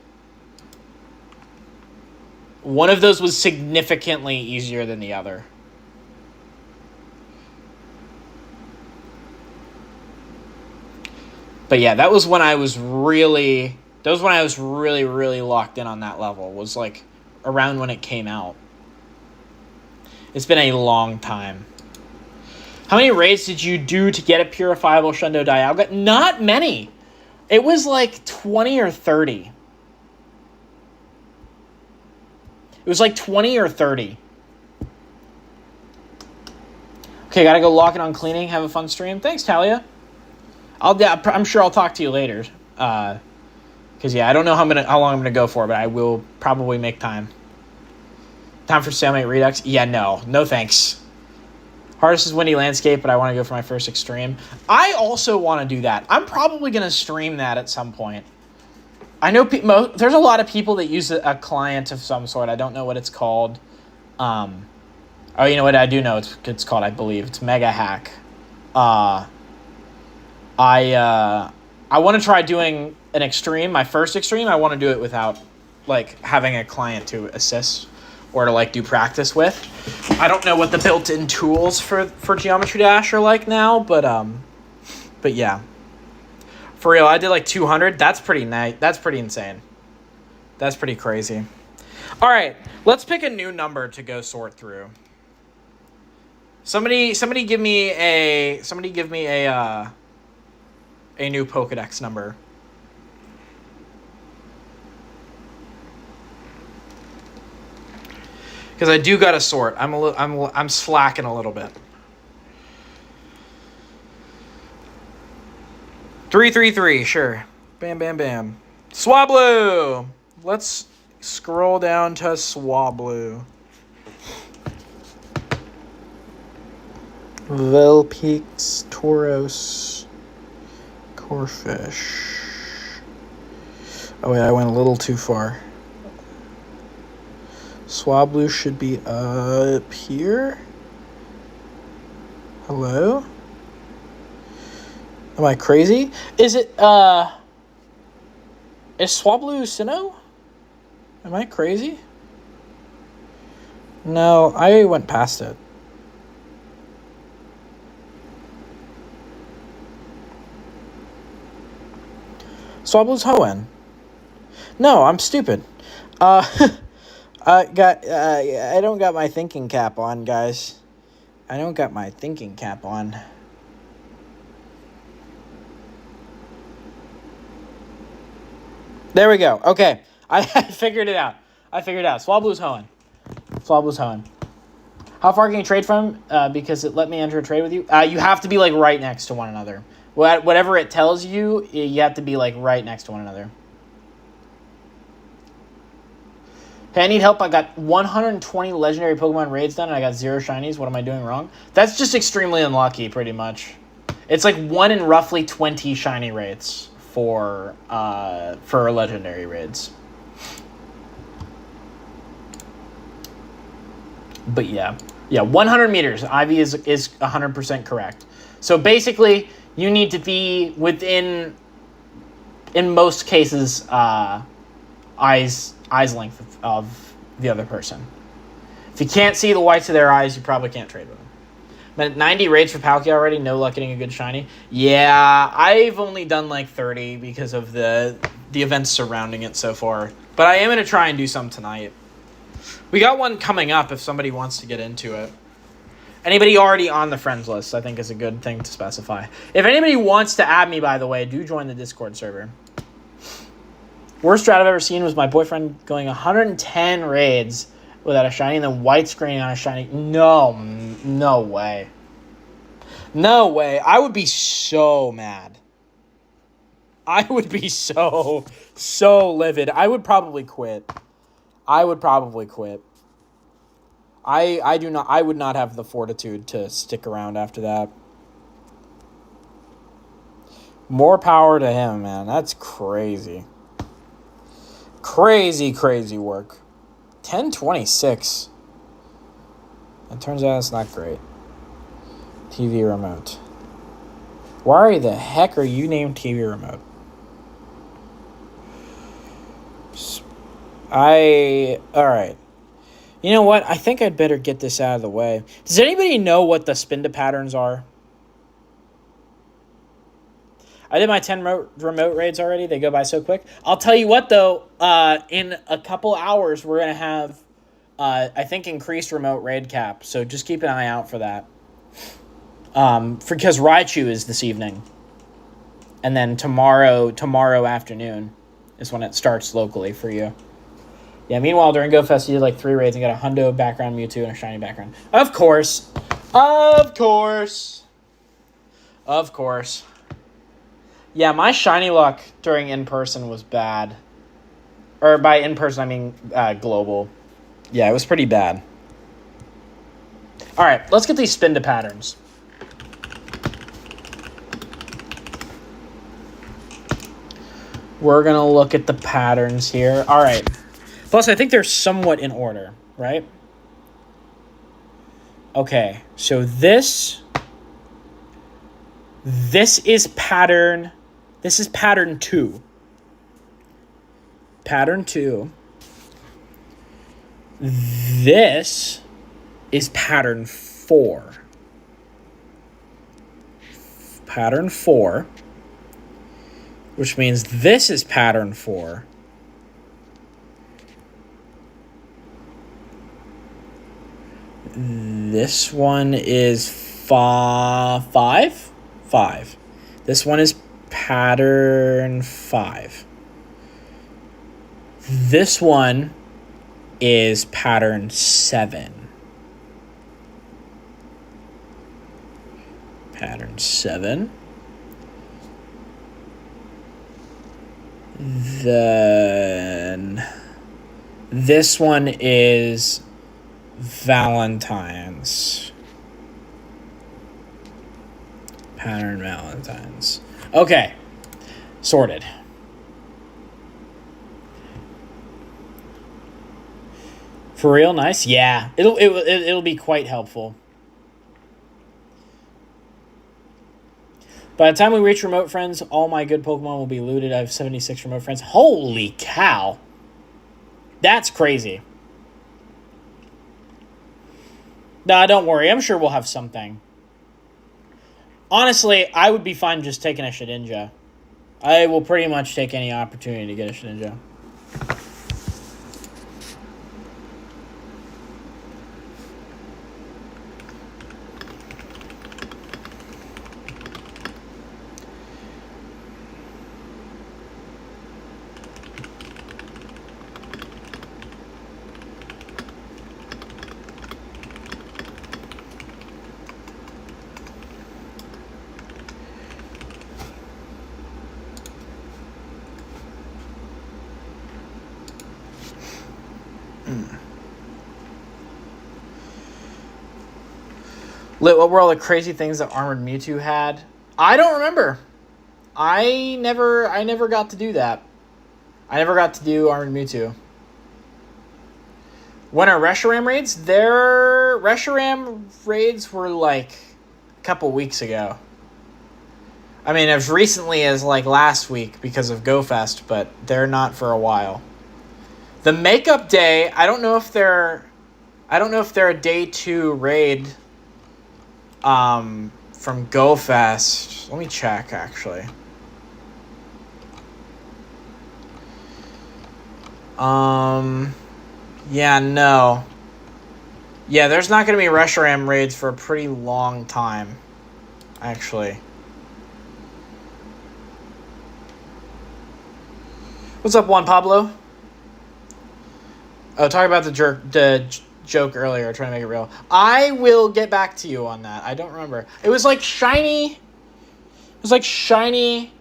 One of those was significantly easier than the other. But yeah, that was when I was really locked in on that level. Was like around when it came out. It's been a long time. How many raids did you do to get a purifiable Shundo Dialga? Not many. It was like 20 or 30. It was like 20 or 30. Okay, gotta go lock it on cleaning. Have a fun stream. Thanks, Talia. I'm sure I'll talk to you later. Because yeah, I don't know how long I'm gonna go for, but I will probably make time. Time for Stalemate Redux? Yeah, no thanks. Hardest is Windy Landscape, but I want to go for my first extreme. I also want to do that. I'm probably gonna stream that at some point. I know there's a lot of people that use a client of some sort. I don't know what it's called. Oh, you know what? I do know it's called. I believe it's Mega Hack. I want to try doing an extreme. My first extreme. I want to do it without like having a client to assist or to like do practice with. I don't know what the built-in tools for Geometry Dash are like now, but yeah. For real, I did like 200. That's pretty nice. That's pretty insane. That's pretty crazy. All right, let's pick a new number to go sort through. Somebody give me a new Pokédex number. Because I do gotta sort. I'm slacking a little bit. 333, sure. Bam, bam, bam. Swablu! Let's scroll down to Swablu. Velpeaks, Tauros, Corfish. Oh wait, I went a little too far. Swablu should be up here. Hello? Am I crazy? Is it, is Swablu Sinnoh? Am I crazy? No, I went past it. Swablu's Hoenn. No, I'm stupid. I don't got my thinking cap on, guys. I don't got my thinking cap on. There we go. Okay. I figured it out. Swablu's Hoenn. Swablu's Hoenn. How far can you trade from? Because it let me enter a trade with you. You have to be like right next to one another. Whatever it tells you, you have to be like right next to one another. Hey, I need help. I got 120 legendary Pokemon raids done and I got 0 shinies. What am I doing wrong? That's just extremely unlucky, pretty much. It's like 1 in roughly 20 shiny raids for legendary raids. But yeah. Yeah, 100 meters. Ivy is 100% correct. So basically, you need to be within, in most cases, eyes length of the other person. If you can't see the whites of their eyes, you probably can't trade with them. But 90 raids for Palkia already, no luck getting a good shiny. Yeah, I've only done like 30 because of the events surrounding it so far. But I am going to try and do some tonight. We got one coming up if somebody wants to get into it. Anybody already on the friends list, I think is a good thing to specify. If anybody wants to add me, by the way, do join the Discord server. Worst strat I've ever seen was my boyfriend going 110 raids without a shiny and then white screen on a shiny. No way. No way. I would be so mad. I would be so livid. I would probably quit. I would not have the fortitude to stick around after that. More power to him, man. That's crazy. Crazy work. 1026. It turns out it's not great. TV remote. Why the heck are you named TV remote? Alright. You know what? I think I'd better get this out of the way. Does anybody know what the spin to patterns are? I did my 10 remote raids already. They go by so quick. I'll tell you what, though. In a couple hours, we're going to have, I think, increased remote raid cap. So just keep an eye out for that. Because Raichu is this evening. And then tomorrow afternoon is when it starts locally for you. Yeah, meanwhile, during GoFest, you did like 3 raids and got a hundo background Mewtwo and a shiny background. Of course. Yeah, my shiny luck during in-person was bad. Or by in-person, I mean global. Yeah, it was pretty bad. All right, let's get these spin to patterns. We're going to look at the patterns here. All right. Plus, I think they're somewhat in order, right? Okay, so this is pattern 2. Pattern 2. This is pattern 4. Pattern 4. Which means this is pattern 4. This one is 5. This one is pattern 5. This one is pattern 7. Pattern 7. Then this one is Valentine's. Pattern Valentine's. Okay. Sorted. For real? Nice? Yeah. It'll be quite helpful. By the time we reach remote friends, all my good Pokemon will be looted. I have 76 remote friends. Holy cow. That's crazy. Nah, don't worry. I'm sure we'll have something. Honestly, I would be fine just taking a Shedinja. I will pretty much take any opportunity to get a Shedinja. Lit, what were all the crazy things that Armored Mewtwo had? I don't remember. I never got to do that. I never got to do Armored Mewtwo. When are Reshiram raids? Their Reshiram raids were like a couple weeks ago. I mean, as recently as like last week because of GoFest, but they're not for a while. The Makeup Day, I don't know if they're a day 2 raid from GoFest. Let me check, actually. Yeah, no. Yeah, there's not going to be Reshiram raids for a pretty long time, actually. What's up, Juan Pablo? Oh, talk about the joke earlier, trying to make it real. I will get back to you on that. I don't remember. It was like shiny. It was like shiny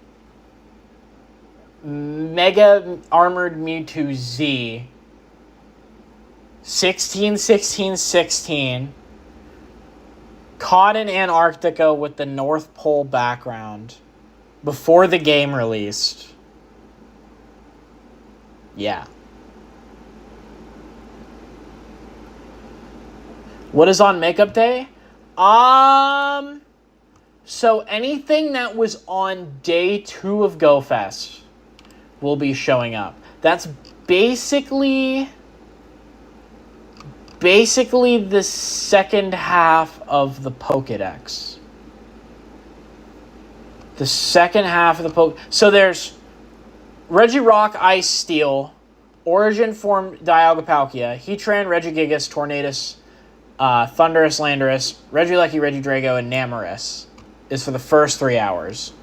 Mega Armored Mewtwo Z. 16, 16, 16. Caught in Antarctica with the North Pole background before the game released. Yeah. What is on Makeup Day? So anything that was on day 2 of GoFest will be showing up. That's basically the second half of the Pokédex. The second half of the Pokédex. So there's Regirock, Ice, Steel, Origin Form, Dialga-Palkia, Heatran, Regigigas, Tornadus, Thundurus, Landorus, Regieleki, Regidrago, and Namarus is for the first 3 hours.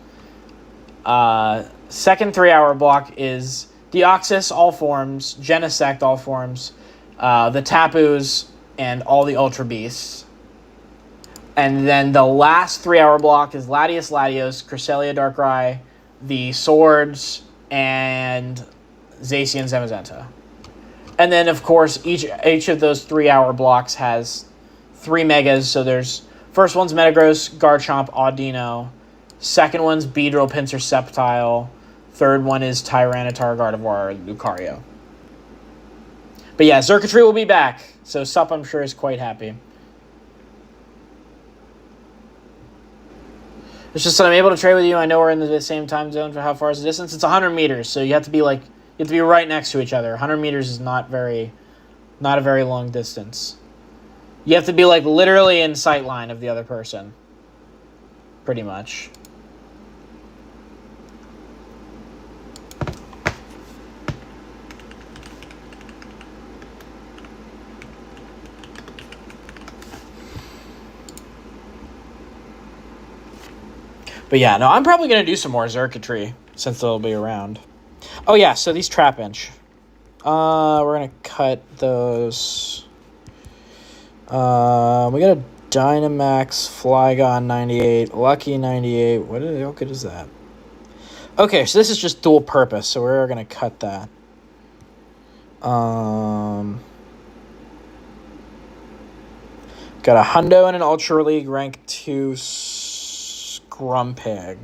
Second 3 hour block is Deoxys, all forms, Genesect, all forms, the Tapus, and all the Ultra Beasts. And then the last 3 hour block is Latios, Cresselia, Darkrai, the Swords, and Zacian, Zamazenta. And then, of course, each of those 3 hour blocks has 3 megas. So there's first one's Metagross, Garchomp, Audino. Second one's Beedrill, Pinsir, Sceptile. Third one is Tyranitar, Gardevoir, Lucario. But yeah, Xurkitree will be back. So Sup, I'm sure, is quite happy. It's just that I'm able to trade with you. I know we're in the same time zone. For how far is the distance? It's 100 meters. So you have to be right next to each other. 100 meters is not a very long distance. You have to be literally in sight line of the other person. Pretty much. But yeah, no, I'm probably going to do some more Xurkitree since they'll be around. Oh yeah, so these Trapinch. We're going to cut those. We got a Dynamax, Flygon 98, Lucky 98. How good is that? Okay, so this is just dual purpose, so we're going to cut that. Got a Hundo and an Ultra League rank 2 Grumpig.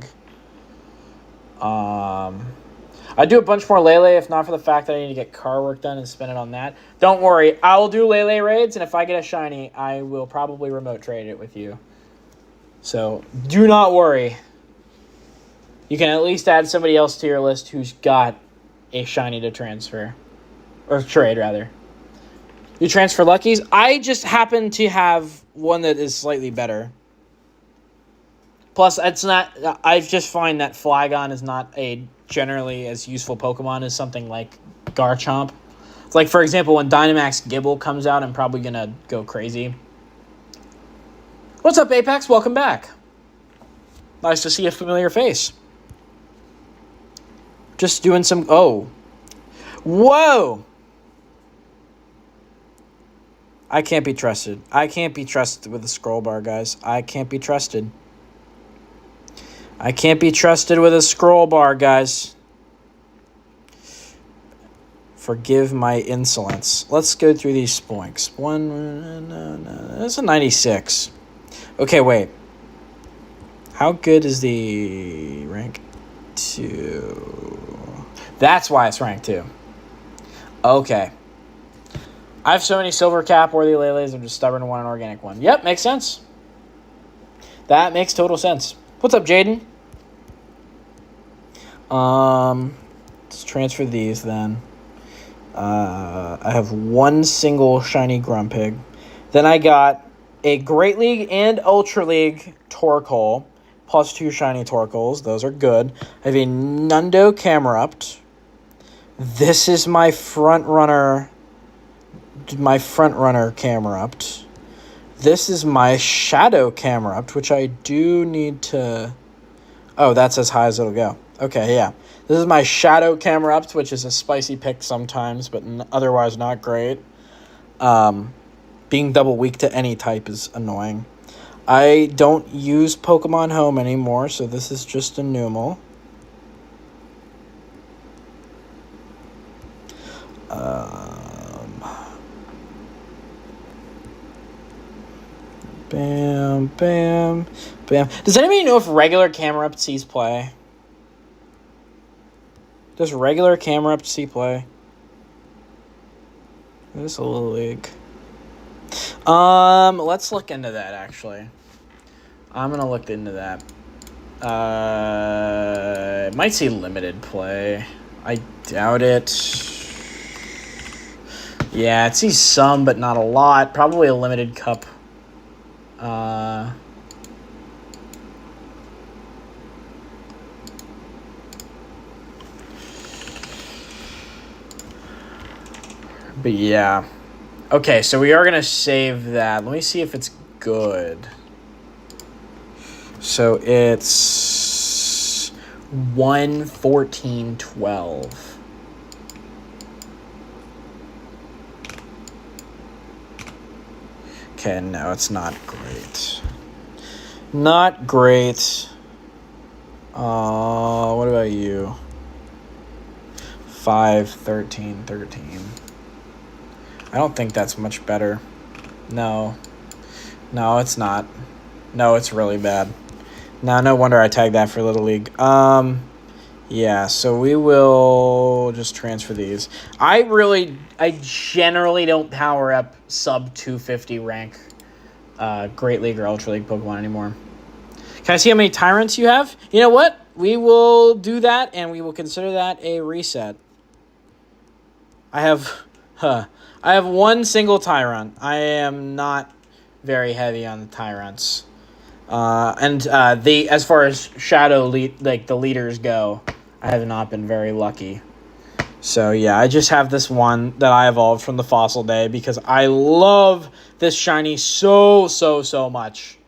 I'd do a bunch more Lele if not for the fact that I need to get car work done and spend it on that. Don't worry, I will do Lele raids, and if I get a shiny, I will probably remote trade it with you. So do not worry. You can at least add somebody else to your list who's got a shiny to transfer. Or trade, rather. You transfer Luckies? I just happen to have one that is slightly better. Plus, it's not. I just find that Flygon is not a generally as useful Pokemon as something like Garchomp. Like, for example, when Dynamax Gibble comes out, I'm probably going to go crazy. What's up, Apex? Welcome back. Nice to see a familiar face. Just doing some... Oh. Whoa! I can't be trusted. I can't be trusted with a scroll bar, guys. I can't be trusted. I can't be trusted with a scroll bar, guys. Forgive my insolence. Let's go through these spoinks. That's a 96. Okay, wait. How good is the rank 2? That's why it's rank 2. Okay. I have so many silver cap worthy Leles, I'm just stubborn to want an organic one. Yep, makes sense. That makes total sense. What's up, Jaden? Let's transfer these then. I have one single shiny Grumpig. Then I got a Great League and Ultra League Torkoal, plus 2 shiny Torkoals. Those are good. I have a Nundo Camerupt. This is my front runner Camerupt. This is my Shadow Camerupt, which I do need to Oh, that's as high as it'll go. Okay, yeah. This is my Shadow Camerupt, which is a spicy pick sometimes, but otherwise not great. Being double weak to any type is annoying. I don't use Pokemon Home anymore, so this is just a Numel. Bam, bam, bam. Does anybody know if regular Camerupt sees play? Does regular Camerupt see play? This is a little league. Let's look into that, actually. I'm gonna look into that. Might see limited play. I doubt it. Yeah, it sees some, but not a lot. Probably a limited cup. But yeah. Okay, so we are going to save that. Let me see if it's good. So it's 1:14:12. Okay, no, it's not great. Not great. What about you? 5:13:13. I don't think that's much better. No. No, it's not. No, it's really bad. No wonder I tagged that for Little League. Yeah, so we will just transfer these. I generally don't power up sub 250 rank Great League or Ultra League Pokemon anymore. Can I see how many Tyrants you have? You know what? We will do that, and we will consider that a reset. I have one single Tyrant. I am not very heavy on the Tyrants. As far as Shadow the leaders go, I have not been very lucky. So yeah, I just have this one that I evolved from the Fossil Day because I love this shiny so much.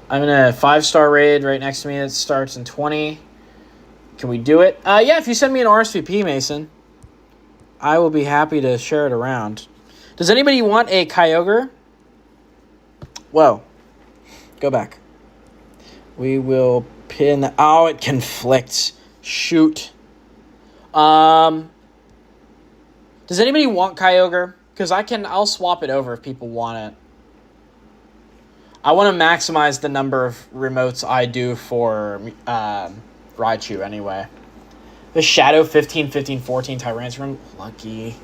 I'm in a 5-star raid right next to me that starts in 20. Can we do it? Yeah, if you send me an Rsvp, Mason, I will be happy to share it around. Does anybody want a Kyogre? Whoa. Go back. We will pin... Oh, it conflicts. Shoot. Does anybody want Kyogre? Because I'll swap it over if people want it. I want to maximize the number of remotes I do for Raichu anyway. The Shadow 15, 15, 14 Tyrannosaurus. Lucky.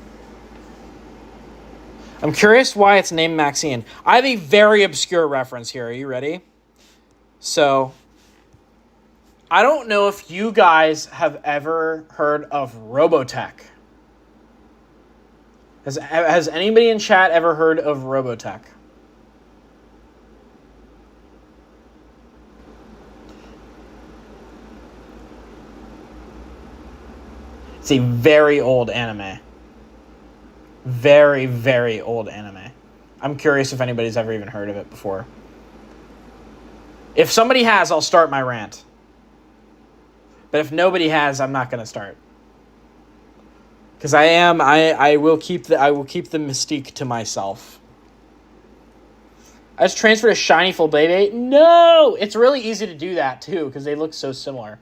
I'm curious why it's named Maxine. I have a very obscure reference here. Are you ready? So, I don't know if you guys have ever heard of Robotech. Has anybody in chat ever heard of Robotech? It's a very old anime. Very, very old anime. I'm curious if anybody's ever even heard of it before. If somebody has, I'll start my rant. But if nobody has, I'm not going to start. Because I will keep the mystique to myself. I just transferred a shiny full Beyblade. No! It's really easy to do that too, because they look so similar.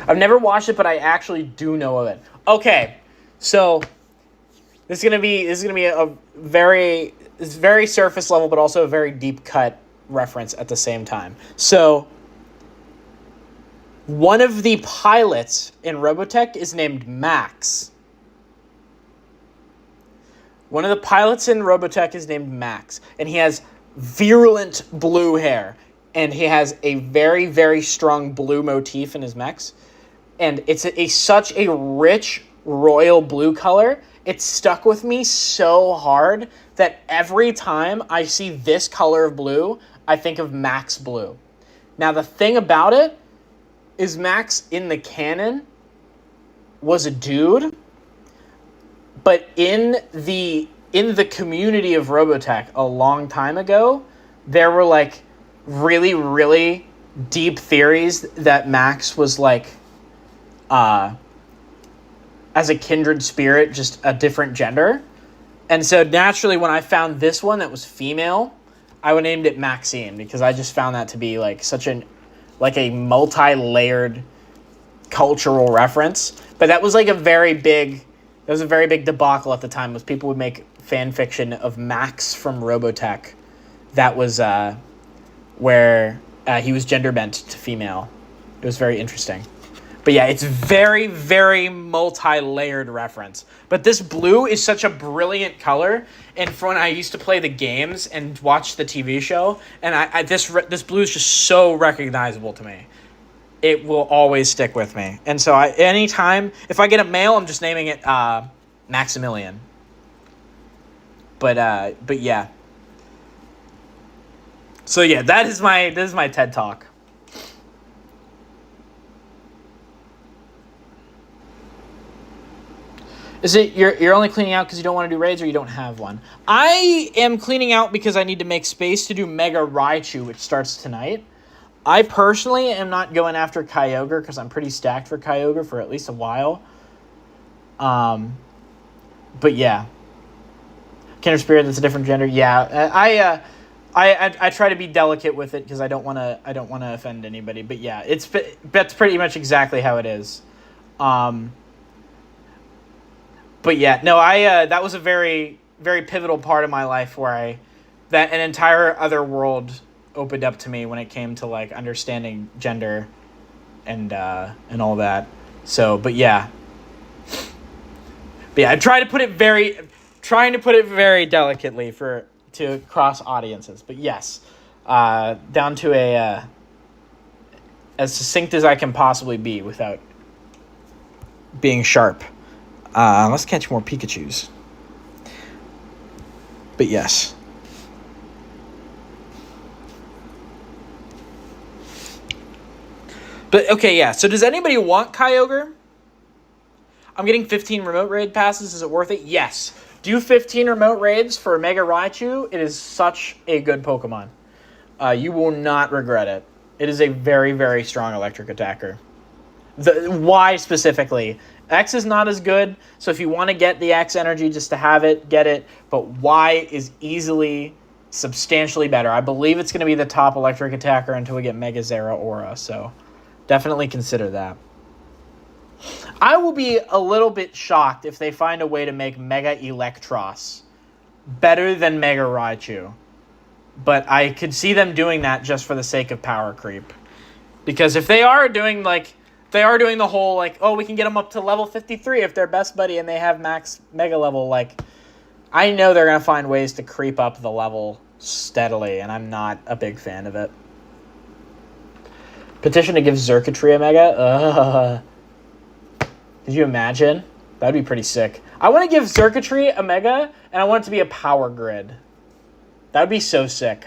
I've never watched it, but I actually do know of it. Okay, so this is gonna be a very surface level, but also a very deep cut reference at the same time. So one of the pilots in Robotech is named Max. One of the pilots in Robotech is named Max, and he has virulent blue hair, and he has a very, very strong blue motif in his mechs. and it's such a rich royal blue color. It stuck with me so hard that every time I see this color of blue, I think of Max Blue. Now, the thing about it is Max in the canon was a dude, but in the community of Robotech a long time ago, there were like really, really deep theories that Max was like, as a kindred spirit, just a different gender. And so naturally, when I found this one that was female, I would named it Maxine, because I just found that to be like such a multi-layered cultural reference. But that was like a very big debacle at the time, was people would make fan fiction of Max from Robotech that was where he was gender bent to female. It was very interesting. But yeah, it's very, very multi-layered reference. But this blue is such a brilliant color. And from when I used to play the games and watch the TV show, and this blue is just so recognizable to me. It will always stick with me. And so anytime, if I get a male, I'm just naming it Maximilian. But yeah. So yeah, this is my TED Talk. Is it you're only cleaning out because you don't want to do raids, or you don't have one? I am cleaning out because I need to make space to do Mega Raichu, which starts tonight. I personally am not going after Kyogre because I'm pretty stacked for Kyogre for at least a while. But yeah, Kindred Spirit, that's a different gender. Yeah, I try to be delicate with it because I don't want to offend anybody. But yeah, that's pretty much exactly how it is. But yeah, no, that was a very, very pivotal part of my life where that an entire other world opened up to me when it came to like understanding gender and all that. So, but yeah, I trying to put it very delicately to cross audiences. But yes, down to as succinct as I can possibly be without being sharp. Let's catch more Pikachus. But yes. But okay, yeah. So does anybody want Kyogre? I'm getting 15 remote raid passes. Is it worth it? Yes. Do 15 remote raids for Mega Raichu. It is such a good Pokemon. You will not regret it. It is a very, very strong electric attacker. Why specifically? X is not as good, so if you want to get the X energy just to have it, get it. But Y is easily, substantially better. I believe it's going to be the top electric attacker until we get Mega Zera Aura, so definitely consider that. I will be a little bit shocked if they find a way to make Mega Electros better than Mega Raichu. But I could see them doing that just for the sake of power creep. Because if they are doing the whole, like, oh, we can get them up to level 53 if they're best buddy and they have max mega level, like, I know they're going to find ways to creep up the level steadily, and I'm not a big fan of it. Petition to give Xurkitree a mega? Could you imagine? That'd be pretty sick. I want to give Xurkitree a mega, and I want it to be a power grid. That'd be so sick.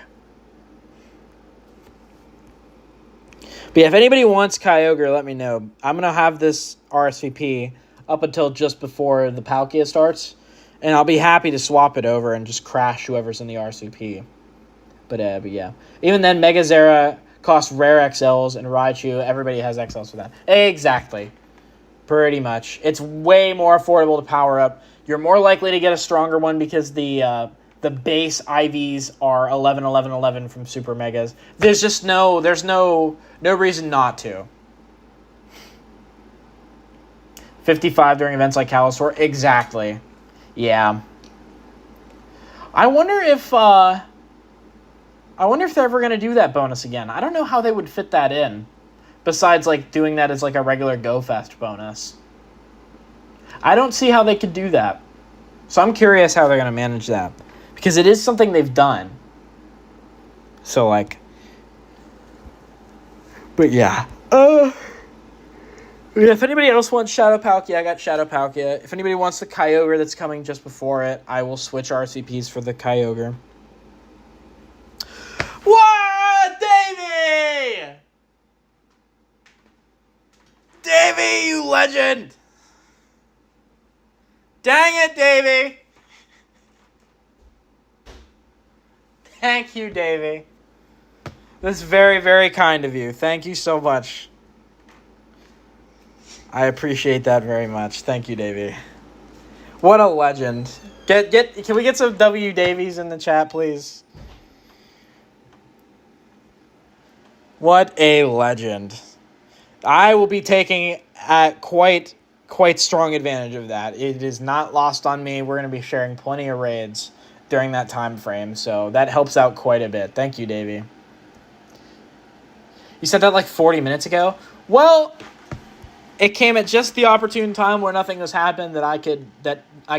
But yeah, if anybody wants Kyogre, let me know. I'm going to have this RSVP up until just before the Palkia starts. And I'll be happy to swap it over and just crash whoever's in the RSVP. But yeah. Even then, Mega Zera costs rare XLs, and Raichu, everybody has XLs for that. Exactly. Pretty much. It's way more affordable to power up. You're more likely to get a stronger one because the base IVs are 11, 11, 11 from Super Megas. There's no reason not to. 55 during events like Calisaur. Exactly. Yeah. I wonder if they're ever going to do that bonus again. I don't know how they would fit that in. Besides, like, doing that as, like, a regular GoFest bonus. I don't see how they could do that. So I'm curious how they're going to manage that. Because it is something they've done. So, like... But, yeah. Yeah, if anybody else wants Shadow Palkia, I got Shadow Palkia. If anybody wants the Kyogre that's coming just before it, I will switch Rsvps for the Kyogre. What, Davey? Davey, you legend! Dang it, Davey! Thank you, Davey. That's very, very kind of you. Thank you so much. I appreciate that very much. Thank you, Davey. What a legend. Can we get some W Davies in the chat, please? What a legend. I will be taking quite strong advantage of that. It is not lost on me. We're going to be sharing plenty of raids during that time frame, so that helps out quite a bit. Thank you, Davey. You said that like 40 minutes ago? Well, it came at just the opportune time where nothing has happened that I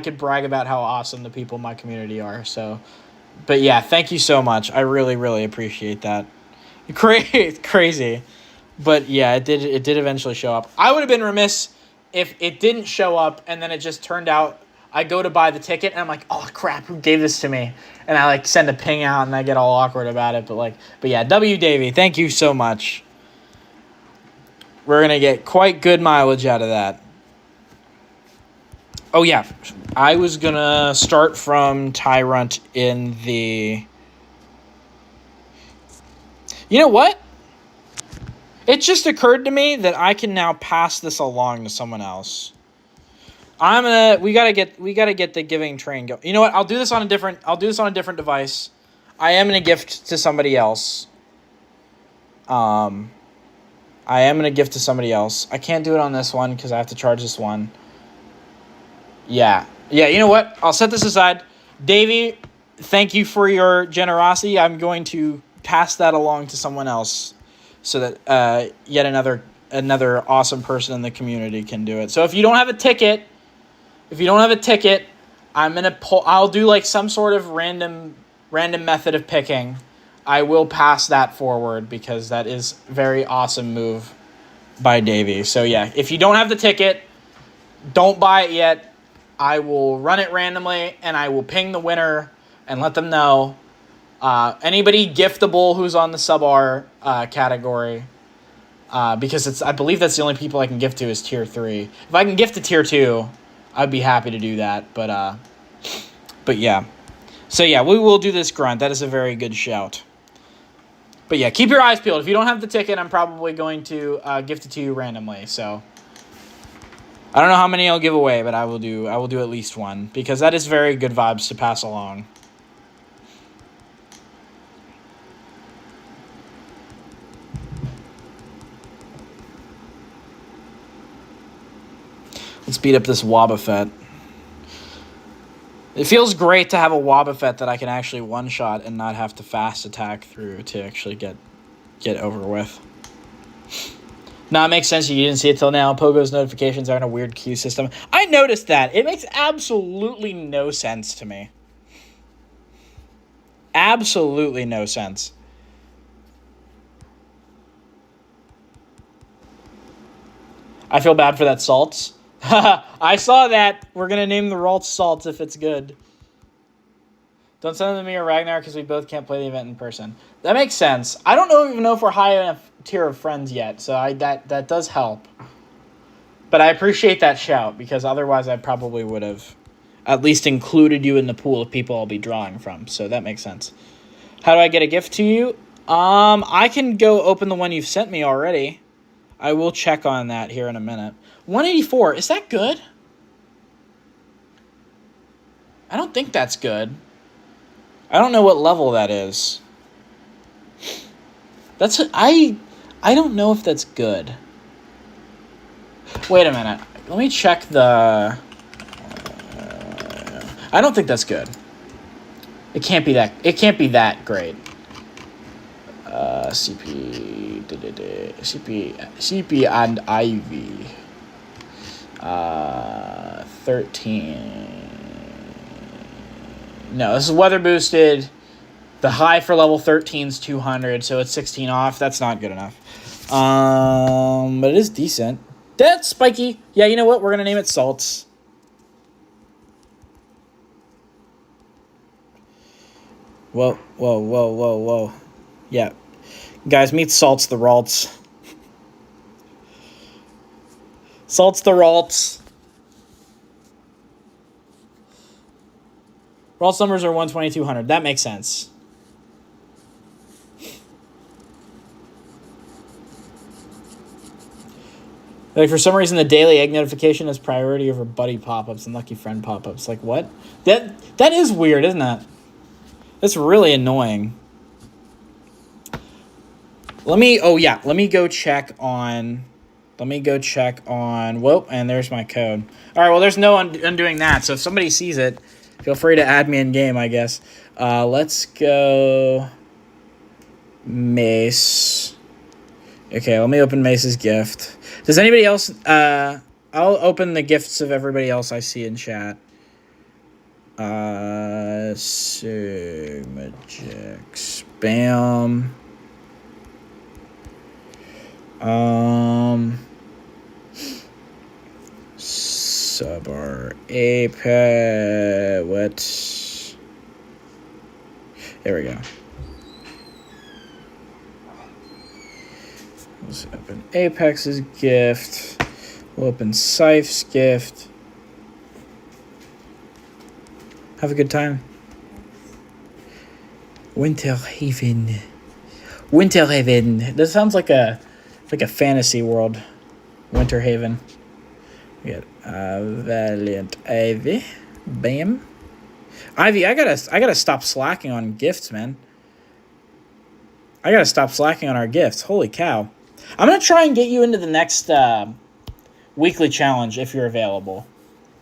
could brag about how awesome the people in my community are. So, but yeah, thank you so much. I really, really appreciate that. Crazy. But yeah, it did eventually show up. I would have been remiss if it didn't show up and then it just turned out I go to buy the ticket and I'm like, oh crap, who gave this to me? And I like send a ping out and I get all awkward about it. But yeah, W Davey, thank you so much. We're going to get quite good mileage out of that. Oh yeah, I was going to start from Tyrunt in the... You know what? It just occurred to me that I can now pass this along to someone else. We gotta get the giving train going. You know what? I'll do this on a different device. I am gonna gift to somebody else. I can't do it on this one because I have to charge this one. Yeah. You know what? I'll set this aside. Davey, thank you for your generosity. I'm going to pass that along to someone else, so that yet another awesome person in the community can do it. So if you don't have a ticket, I'll do like some sort of random method of picking. I will pass that forward because that is a very awesome move by Davey. So yeah, if you don't have the ticket, don't buy it yet. I will run it randomly and I will ping the winner and let them know. Anybody giftable who's on the sub-R category, because I believe that's the only people I can gift to is tier 3. If I can gift to tier 2, I'd be happy to do that. But yeah. So yeah, we will do this grunt. That is a very good shout. But yeah, keep your eyes peeled. If you don't have the ticket, I'm probably going to gift it to you randomly. So I don't know how many I'll give away, but I will do at least one because that is very good vibes to pass along. Let's beat up this Wobbuffet. It feels great to have a Wobbuffet that I can actually one-shot and not have to fast attack through to actually get over with. No, it makes sense. You didn't see it till now. Pogo's notifications are in a weird queue system. I noticed that. It makes absolutely no sense to me. Absolutely no sense. I feel bad for that Salts. I saw that. We're going to name the Ralts Salts if it's good. Don't send them to me or Ragnar because we both can't play the event in person. That makes sense. I don't even know if we're high enough tier of friends yet, so that does help. But I appreciate that shout because otherwise I probably would have at least included you in the pool of people I'll be drawing from, so that makes sense. How do I get a gift to you? I can go open the one you've sent me already. I will check on that here in a minute. 184, is that good? I don't think that's good. I don't know what level that is. I don't know if that's good. Wait a minute. Let me check the... I don't think that's good. It can't be that great. CP and Ivy. 13. No, this is weather boosted. The high for level 13 is 200, so it's 16 off. That's not good enough. But it is decent. That's spiky. Yeah, you know what? We're going to name it Salts. Whoa, whoa, whoa, whoa, whoa. Yeah. Guys, meet Salts the Ralts. Salts the Ralts. Ralts numbers are 12200. That makes sense. Like, for some reason, the daily egg notification has priority over buddy pop-ups and lucky friend pop-ups. Like, what? That is weird, isn't that? That's really annoying. Let me go check on... Whoa, and there's my code. All right, well, there's no undoing that. So if somebody sees it, feel free to add me in game, I guess. Let's go... Mace. Okay, let me open Mace's gift. Does anybody else... I'll open the gifts of everybody else I see in chat. Sigmajix. Bam. Subar Apex. What? There we go. Let's open Apex's gift. We'll open Sife's gift. Have a good time. Winterhaven. Winterhaven. This sounds like a fantasy world. Winterhaven. We got Valiant Ivy. Bam. Ivy, I gotta stop slacking on gifts, man. I gotta stop slacking on our gifts. Holy cow. I'm gonna try and get you into the next weekly challenge if you're available.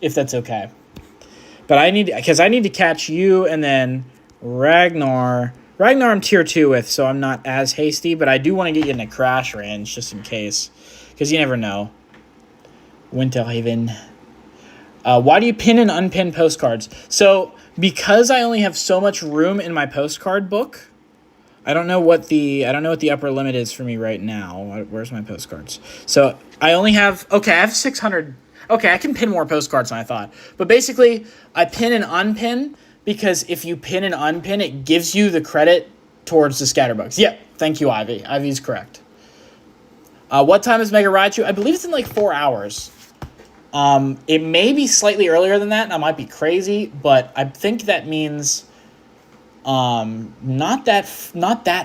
If that's okay. But I need to catch you and then Ragnar. Ragnar I'm tier 2 with, so I'm not as hasty, but I do want to get you in a crash range just in case. Because you never know. Winterhaven. Why do you pin and unpin postcards? So, because I only have so much room in my postcard book, I don't know what the upper limit is for me right now. Where's my postcards? So, I have 600. Okay, I can pin more postcards than I thought. But basically, I pin and unpin because if you pin and unpin, it gives you the credit towards the scatterbugs. Yep, thank you, Ivy. Ivy's correct. What time is Mega Raichu? I believe it's in like 4 hours. It may be slightly earlier than that, and I might be crazy, but I think that means not that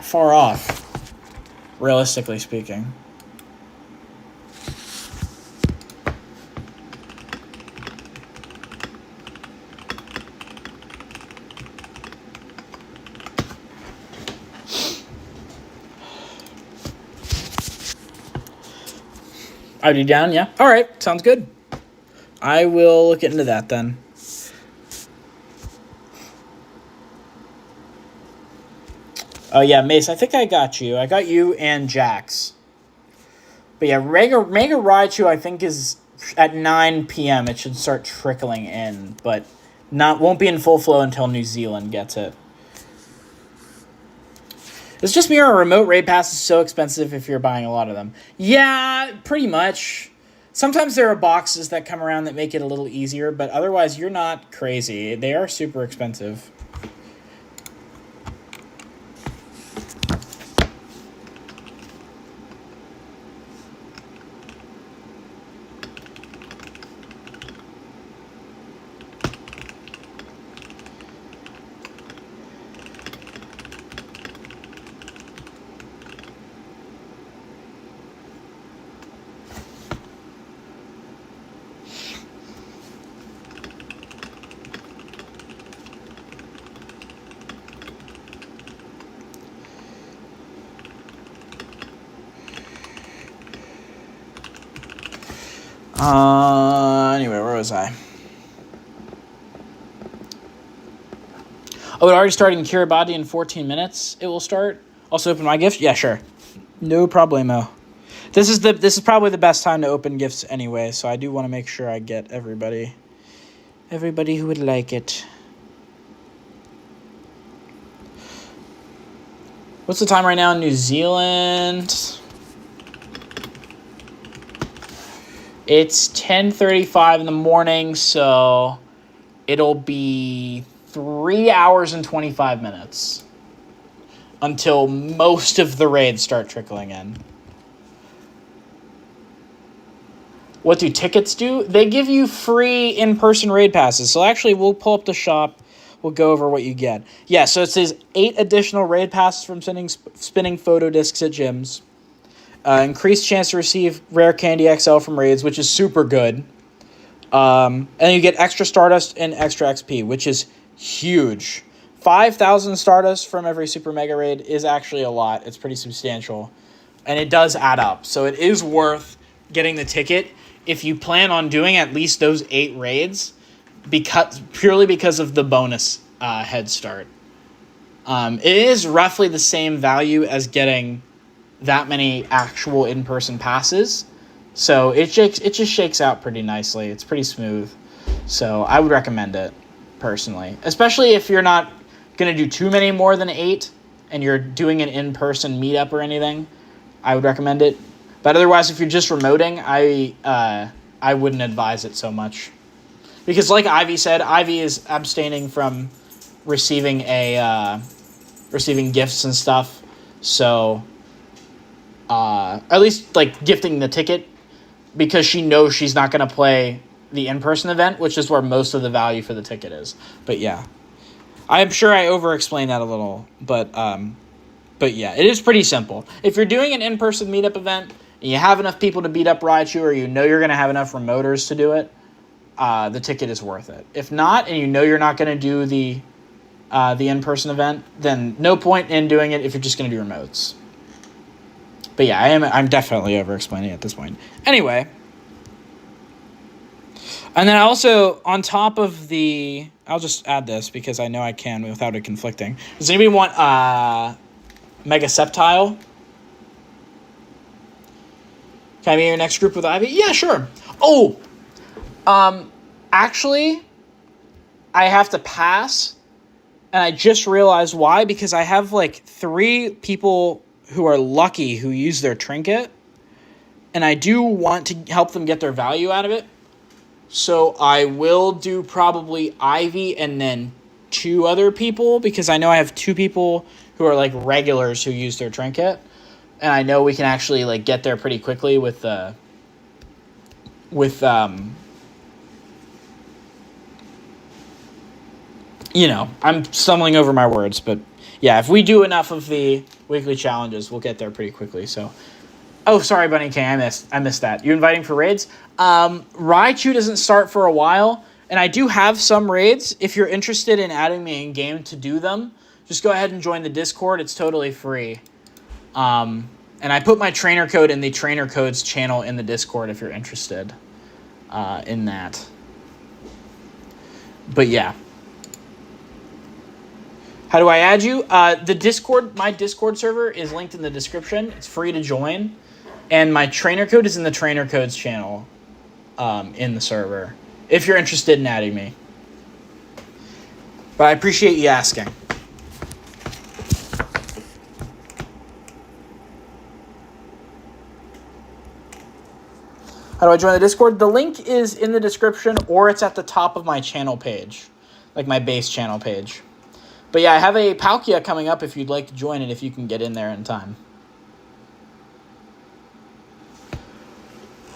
far off, realistically speaking. Are you down? Yeah. All right. Sounds good. I will look into that then. Oh, yeah, Mace, I think I got you. I got you and Jax. But yeah, Mega Raichu, I think, is at 9 p.m. It should start trickling in, but won't be in full flow until New Zealand gets it. It's just me or a remote raid pass is so expensive if you're buying a lot of them. Yeah, pretty much. Sometimes there are boxes that come around that make it a little easier, but otherwise you're not crazy. They are super expensive. Anyway, where was I? Oh, it already started in Kiribati in 14 minutes. It will start. Also open my gift? Yeah, sure. No problemo. This is probably the best time to open gifts anyway, so I do want to make sure I get everybody who would like it. What's the time right now in New Zealand? It's 10:35 in the morning, so it'll be 3 hours and 25 minutes until most of the raids start trickling in. What do tickets do? They give you free in-person raid passes. So actually, we'll pull up the shop. We'll go over what you get. Yeah, so it says 8 additional raid passes from spinning photo discs at gyms. Increased chance to receive rare candy XL from raids, which is super good. And you get extra Stardust and extra XP, which is huge. 5,000 Stardust from every Super Mega Raid is actually a lot. It's pretty substantial. And it does add up. So it is worth getting the ticket if you plan on doing at least those 8 raids, purely because of the bonus head start. It is roughly the same value as getting that many actual in-person passes. So it just shakes out pretty nicely. It's pretty smooth. So I would recommend it, personally. Especially if you're not going to do too many more than 8 and you're doing an in-person meetup or anything, I would recommend it. But otherwise, if you're just remoting, I wouldn't advise it so much. Because like Ivy said, Ivy is abstaining from receiving gifts and stuff. So at least like gifting the ticket, because she knows she's not going to play the in-person event, which is where most of the value for the ticket is. But yeah, I'm sure I over-explained that a little, but yeah, it is pretty simple. If you're doing an in-person meetup event and you have enough people to beat up Raichu, or you know you're going to have enough remoters to do it, the ticket is worth it. If not, and you know you're not going to do the in-person event, then no point in doing it if you're just going to do remotes. But yeah, I'm definitely over-explaining at this point. Anyway. And then also, on top of the... I'll just add this because I know I can without it conflicting. Does anybody want Mega Sceptile? Can I be in your next group with Ivy? Yeah, sure. Oh! Actually, I have to pass. And I just realized why. Because I have, like, 3 people who are lucky who use their trinket, and I do want to help them get their value out of it. So I will do probably Ivy and then 2 other people, because I know I have 2 people who are like regulars who use their trinket, and I know we can actually like get there pretty quickly with you know, I'm stumbling over my words, but yeah, if we do enough of the weekly challenges, we'll get there pretty quickly. So, oh, sorry, Bunny King, I missed that. You inviting for raids? Raichu doesn't start for a while, and I do have some raids. If you're interested in adding me in game to do them, just go ahead and join the Discord. It's totally free. And I put my trainer code in the trainer codes channel in the Discord if you're interested in that. But yeah. How do I add you? The Discord, my Discord server is linked in the description. It's free to join. And my trainer code is in the trainer codes channel in the server, if you're interested in adding me. But I appreciate you asking. How do I join the Discord? The link is in the description, or it's at the top of my channel page, like my base channel page. But yeah, I have a Palkia coming up if you'd like to join it, if you can get in there in time.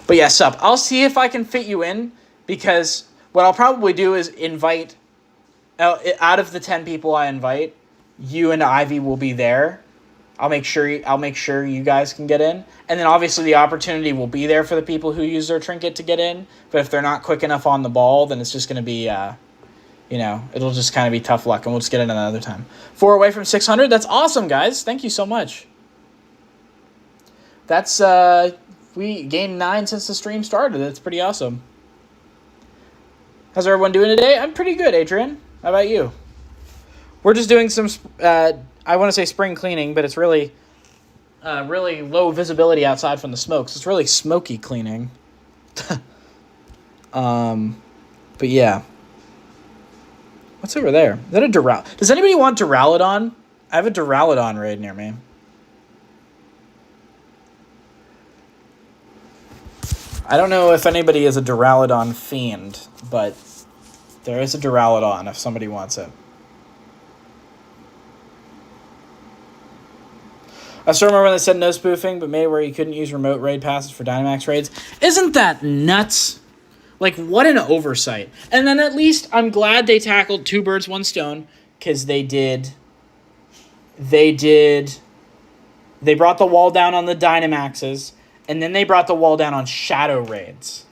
But yeah, sup. I'll see if I can fit you in, because what I'll probably do is invite, out of the 10 people I invite, you and Ivy will be there. I'll make sure you guys can get in. And then obviously the opportunity will be there for the people who use their trinket to get in. But if they're not quick enough on the ball, then it's just going to be... it'll just kind of be tough luck, and we'll just get it another time. 4 away from 600. That's awesome, guys. Thank you so much. That's, we gained 9 since the stream started. That's pretty awesome. How's everyone doing today? I'm pretty good, Adrian. How about you? We're just doing some, I want to say spring cleaning, but it's really, really low visibility outside from the smoke. So it's really smoky cleaning. But yeah. What's over there? Is that a Does anybody want Duraludon? I have a Duraludon raid near me. I don't know if anybody is a Duraludon fiend, but there is a Duraludon if somebody wants it. I still remember when they said no spoofing, but made where you couldn't use remote raid passes for Dynamax raids. Isn't that nuts? Like, what an oversight. And then at least I'm glad they tackled two birds, one stone, because they brought the wall down on the Dynamaxes, and then they brought the wall down on Shadow Raids.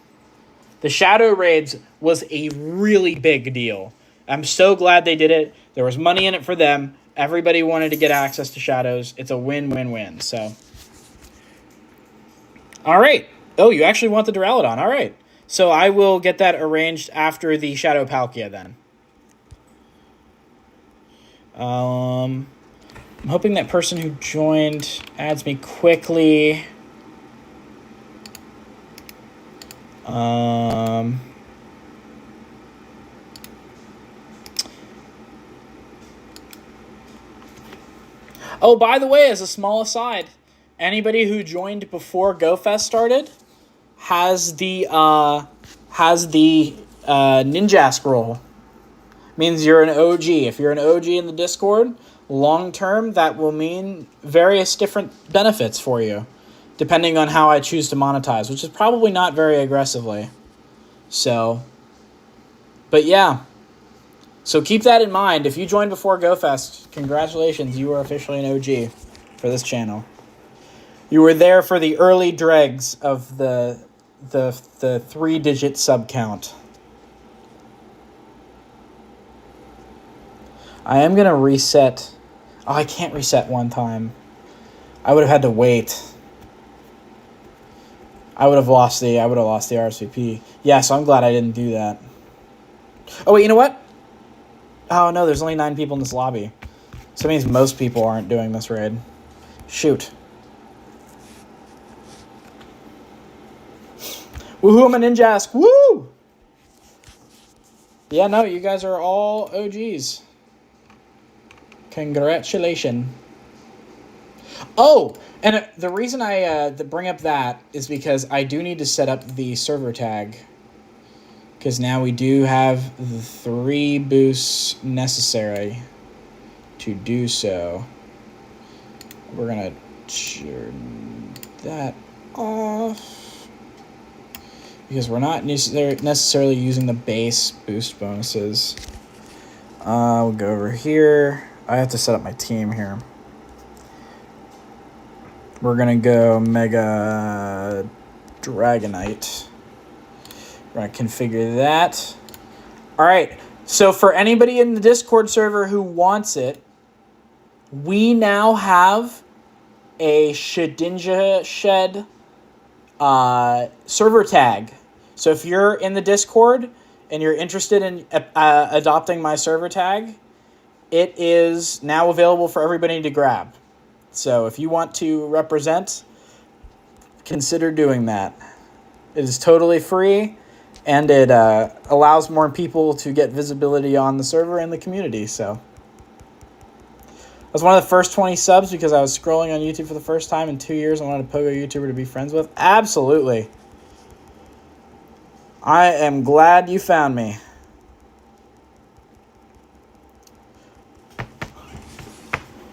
The Shadow Raids was a really big deal. I'm so glad they did it. There was money in it for them. Everybody wanted to get access to Shadows. It's a win-win-win, so. All right. Oh, you actually want the Duraludon. All right. So I will get that arranged after the Shadow Palkia then. I'm hoping that person who joined adds me quickly. Oh, by the way, as a small aside, anybody who joined before GoFest started has the Ninja scroll. Means you're an OG. If you're an OG in the Discord, long term, that will mean various different benefits for you, depending on how I choose to monetize, which is probably not very aggressively. So, but yeah. So keep that in mind. If you joined before GoFest, congratulations, you are officially an OG for this channel. You were there for the early dregs of the 3-digit sub count. I am going to reset. Oh, I can't reset one time. I would have had to wait. I would have lost the Rsvp. Yeah, so I'm glad I didn't do that. Oh, wait, you know what? Oh, no, there's only 9 people in this lobby. So that means most people aren't doing this raid. Shoot. Woohoo, I'm a Ninjask. Woo! Yeah, no, you guys are all OGs. Congratulations. Oh, and the reason I bring up that is because I do need to set up the server tag. Because now we do have the 3 boosts necessary to do so. We're going to turn that off. Because we're not necessarily using the base boost bonuses. We'll go over here. I have to set up my team here. We're going to go Mega Dragonite. We're going to configure that. All right. So for anybody in the Discord server who wants it, we now have a Shedinja Shed server tag. So if you're in the Discord and you're interested in adopting my server tag, it is now available for everybody to grab. So if you want to represent, consider doing that. It is totally free, and it allows more people to get visibility on the server and the community. So I was one of the first 20 subs because I was scrolling on YouTube for the first time in 2 years and wanted a Pogo YouTuber to be friends with. Absolutely. I am glad you found me.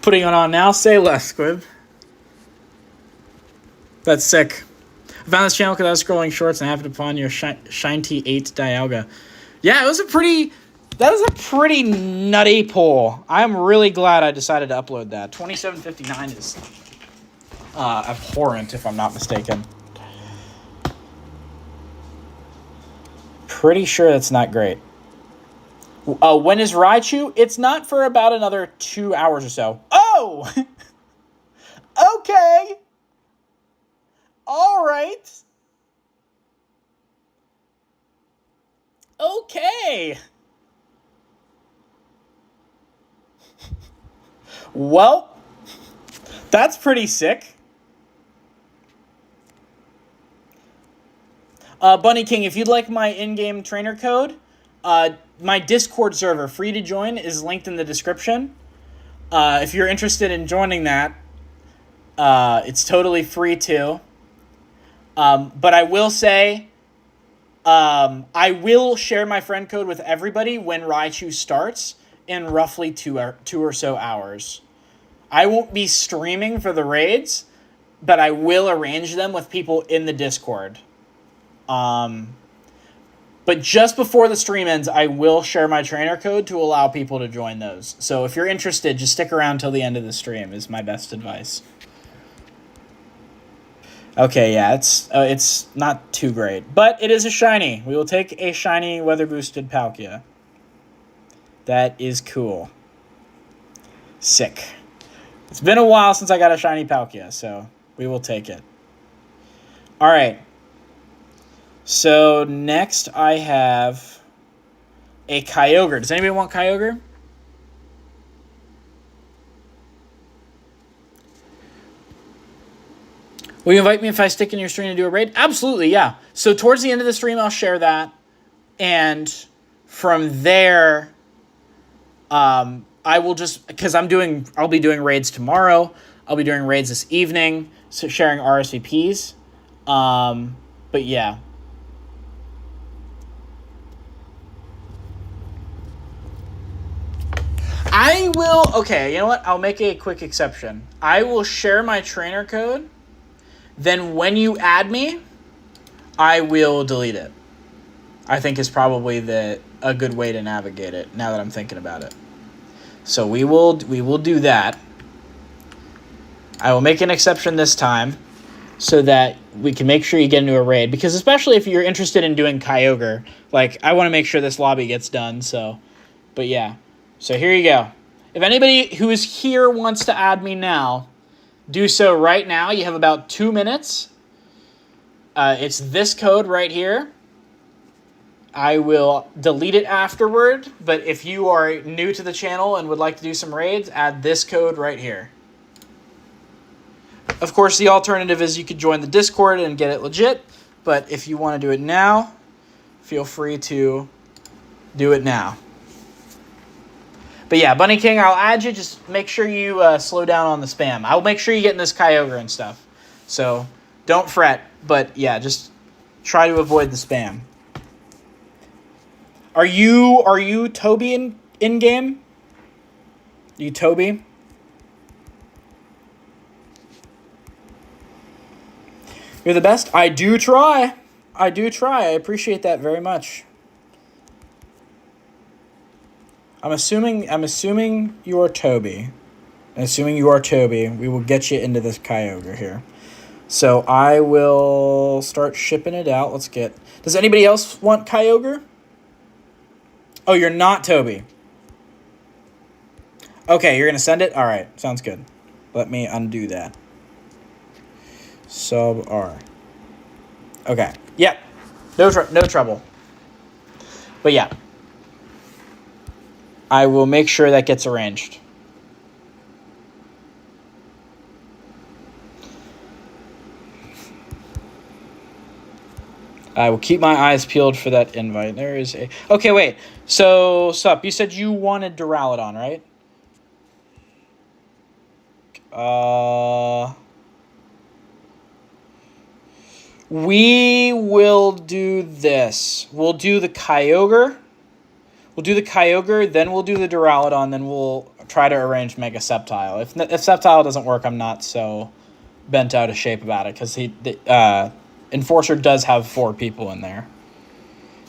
Putting it on now. Say less, Squib. That's sick. I found this channel because I was scrolling shorts and I happened upon your Shinty 8 Dialga. Yeah, that was a pretty nutty pull. I'm really glad I decided to upload that. 2759 is abhorrent, if I'm not mistaken. Pretty sure that's not great. When is Raichu? It's not for about another 2 hours or so. Oh! Okay. All right. Okay. Well, that's pretty sick. Bunny King, if you'd like my in-game trainer code, my Discord server, free to join, is linked in the description. If you're interested in joining that, it's totally free too. But I will say, I will share my friend code with everybody when Raichu starts in roughly 2 or so hours. I won't be streaming for the raids, but I will arrange them with people in the Discord. But just before the stream ends, I will share my trainer code to allow people to join those. So if you're interested, just stick around till the end of the stream is my best advice. Okay, yeah, it's not too great. But it is a shiny. We will take a shiny weather-boosted Palkia. That is cool. Sick. It's been a while since I got a shiny Palkia, so we will take it. All right. So next I have a Kyogre. Does anybody want Kyogre? Will you invite me if I stick in your stream to do a raid? Absolutely, yeah. So towards the end of the stream, I'll share that. And from there, I will just, because I'll be doing raids tomorrow. I'll be doing raids this evening, so sharing RSVPs. But yeah. I will, okay, you know what? I'll make a quick exception. I will share my trainer code. Then when you add me, I will delete it. I think is probably a good way to navigate it now that I'm thinking about it. So we will do that. I will make an exception this time so that we can make sure you get into a raid, because especially if you're interested in doing Kyogre, like I want to make sure this lobby gets done, so but yeah. So here you go. If anybody who is here wants to add me now, do so right now. You have about 2 minutes. It's this code right here. I will delete it afterward, but if you are new to the channel and would like to do some raids, add this code right here. Of course, the alternative is you could join the Discord and get it legit, but if you want to do it now, feel free to do it now. But yeah, Bunny King, I'll add you. Just make sure you slow down on the spam. I'll make sure you get in this Kyogre and stuff. So don't fret. But yeah, just try to avoid the spam. Are you Toby in game? You Toby? You're the best? I do try. I appreciate that very much. I'm assuming you are Toby. Assuming you are Toby, we will get you into this Kyogre here. So I will start shipping it out. Does anybody else want Kyogre? Oh, you're not Toby. Okay, you're going to send it? All right, sounds good. Let me undo that. Sub R. Okay, yep. No trouble. But yeah. I will make sure that gets arranged. I will keep my eyes peeled for that invite. There is a... Okay, wait. So, Sup, you said you wanted Duraludon, right? We will do this. We'll do the Kyogre. Then we'll do the Duraludon, then we'll try to arrange Mega Sceptile. If Sceptile doesn't work, I'm not so bent out of shape about it, because Enforcer does have 4 people in there.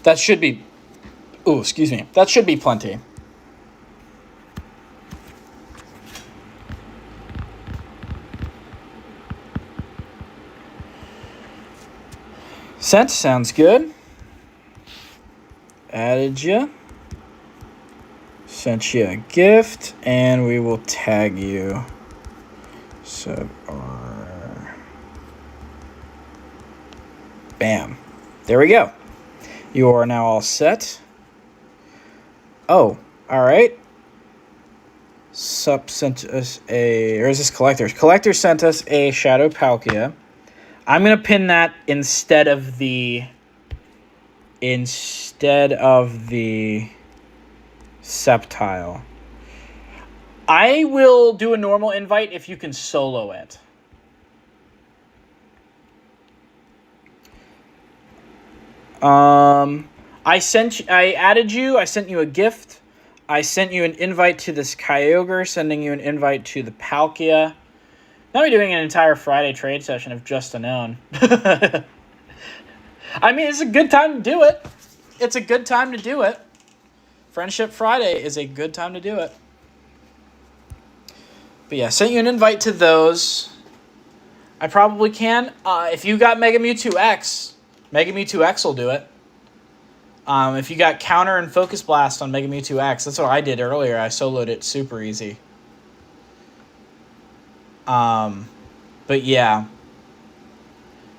That should be... Ooh, excuse me. That should be plenty. Sent, sounds good. Added you. Sent you a gift, and we will tag you. Sub R. Bam. There we go. You are now all set. Oh, all right. Sup sent us a... Or is this Collector? Collector sent us a Shadow Palkia. I'm going to pin that instead of the Sceptile. I will do a normal invite if you can solo it. I added you. I sent you a gift. I sent you an invite to this Kyogre, sending you an invite to the Palkia. Now we're doing an entire Friday trade session of Just a Known. I mean, it's a good time to do it. It's a good time to do it. Friendship Friday is a good time to do it. But yeah, sent you an invite to those. I probably can. If you got Mega Mewtwo X, Mega Mewtwo X will do it. If you got Counter and Focus Blast on Mega Mewtwo X, that's what I did earlier. I soloed it super easy. But yeah.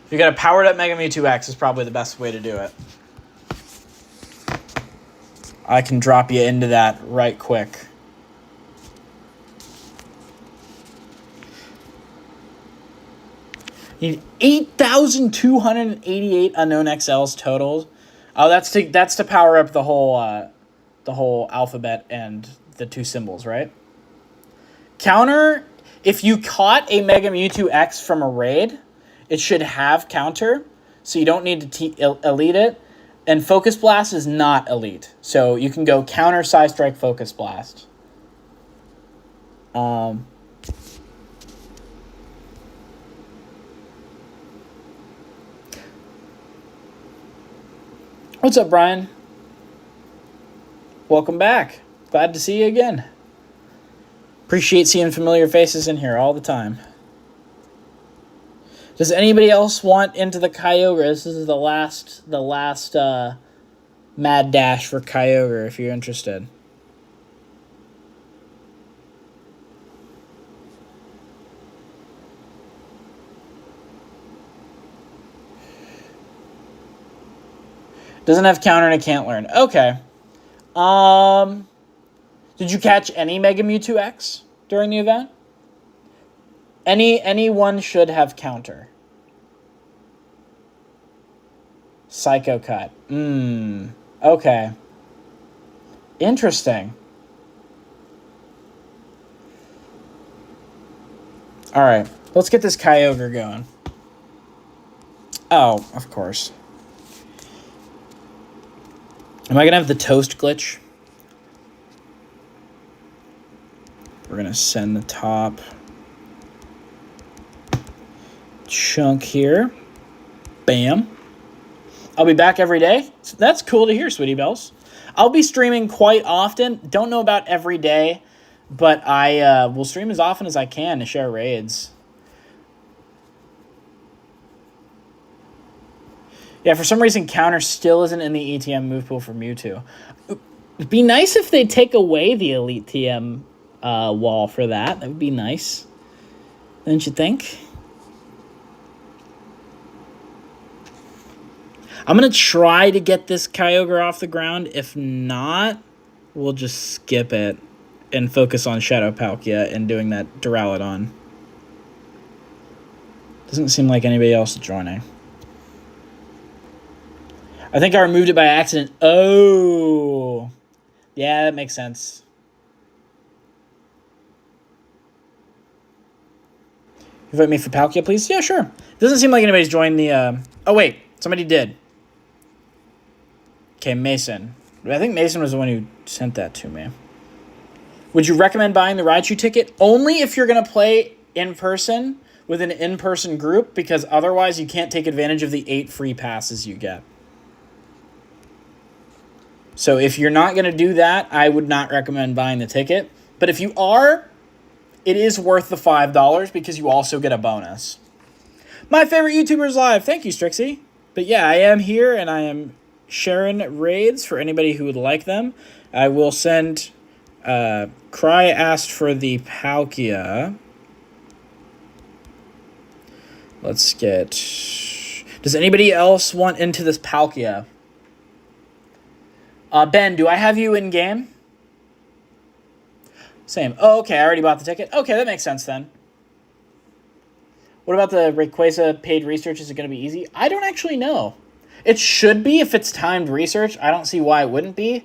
If you got a powered up Mega Mewtwo X, is probably the best way to do it. I can drop you into that right quick. You need 8,288 unknown XLs total. Oh, that's to power up the whole alphabet and the 2 symbols, right? Counter, if you caught a Mega Mewtwo X from a raid, it should have counter, so you don't need to elite it. And Focus Blast is not elite, so you can go counter, Side Strike, Focus Blast. What's up, Brian? Welcome back. Glad to see you again. Appreciate seeing familiar faces in here all the time. Does anybody else want into the Kyogre? This is the last mad dash for Kyogre if you're interested. Doesn't have counter and it can't learn. Okay. Did you catch any Mega Mewtwo X during the event? Anyone should have counter. Psycho Cut. Okay. Interesting. Alright. Let's get this Kyogre going. Oh, of course. Am I going to have the toast glitch? We're going to send the top chunk here. Bam. I'll be back every day. That's cool to hear, Sweetie Bells. I'll be streaming quite often. Don't know about every day, but I will stream as often as I can to share raids. Yeah, for some reason, counter still isn't in the ETM move pool for Mewtwo. It'd be nice if they take away the Elite TM wall for that. That would be nice. Don't you think? I'm going to try to get this Kyogre off the ground. If not, we'll just skip it and focus on Shadow Palkia and doing that Duraludon. Doesn't seem like anybody else is joining. I think I removed it by accident. Oh. Yeah, that makes sense. Invite me for Palkia, please? Yeah, sure. Doesn't seem like anybody's joined the... Oh, wait. Somebody did. Okay, Mason. I think Mason was the one who sent that to me. Would you recommend buying the Raichu ticket? Only if you're going to play in person with an in-person group, because otherwise you can't take advantage of the 8 free passes you get. So if you're not going to do that, I would not recommend buying the ticket. But if you are, it is worth the $5 because you also get a bonus. My favorite YouTubers live. Thank you, Strixie. But yeah, I am here and I am sharing raids for anybody who would like them. I will send... Cry asked for the Palkia. Let's get... Does anybody else want into this Palkia? Ben, do I have you in game? Same. Oh, okay, I already bought the ticket. Okay, that makes sense then. What about the Rayquaza paid research? Is it going to be easy? I don't actually know. It should be if it's timed research. I don't see why it wouldn't be.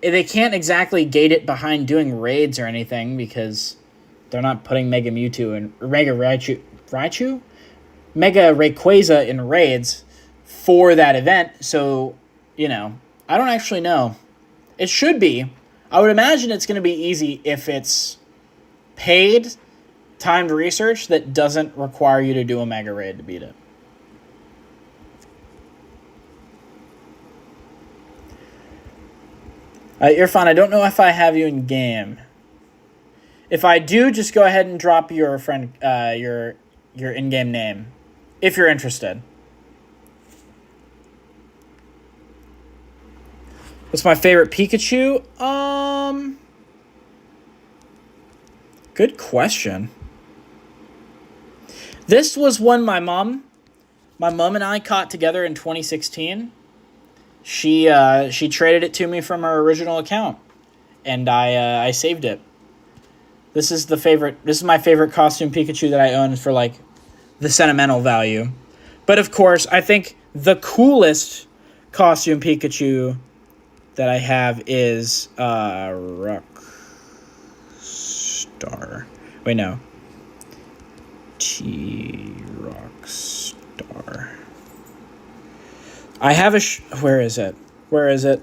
They can't exactly gate it behind doing raids or anything because they're not putting Mega Mewtwo and Mega Raichu? Mega Rayquaza in raids. for that event. So, you know, I don't actually know. It should be. I would imagine it's going to be easy if it's paid timed research that doesn't require you to do a mega raid to beat it. Irfan, I don't know if I have you in game. If I do, just go ahead and drop your friend your in-game name if you're interested. What's my favorite Pikachu? Good question. This was one my mom and I caught together in 2016. She traded it to me from her original account, and I saved it. This is my favorite costume Pikachu that I own for like the sentimental value. But of course, I think the coolest costume Pikachu that I have is Rockstar. Wait, no. Rockstar. I have where is it?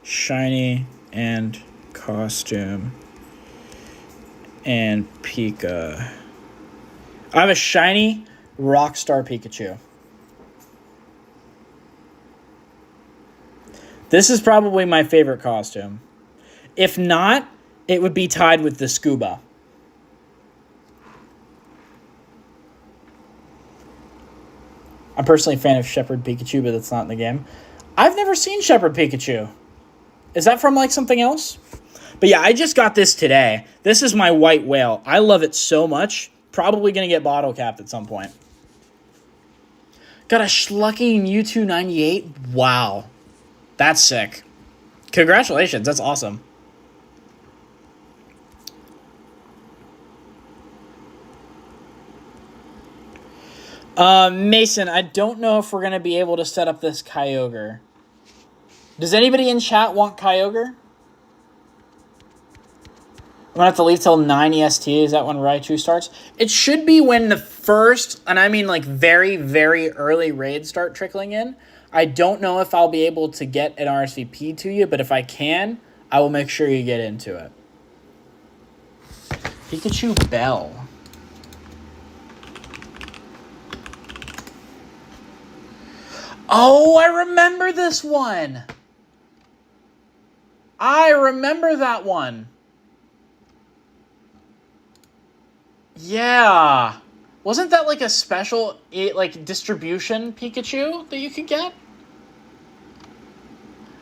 Shiny and costume and Pika. I have a shiny Rockstar Pikachu. This is probably my favorite costume. If not, it would be tied with the Scuba. I'm personally a fan of Shepherd Pikachu, but that's not in the game. I've never seen Shepherd Pikachu. Is that from like something else? But yeah, I just got this today. This is my white whale. I love it so much. Probably going to get bottle capped at some point. Got a Schlucky Mewtwo 98. Wow. That's sick. Congratulations. That's awesome. Mason, I don't know if we're going to be able to set up this Kyogre. Does anybody in chat want Kyogre? I'm going to have to leave till 9 EST. Is that when Raichu starts? It should be when the first, and I mean like very, very early raids start trickling in. I don't know if I'll be able to get an RSVP to you, but if I can, I will make sure you get into it. Pikachu Bell. Oh, I remember this one. I remember that one. Yeah. Wasn't that like a special like distribution Pikachu that you could get?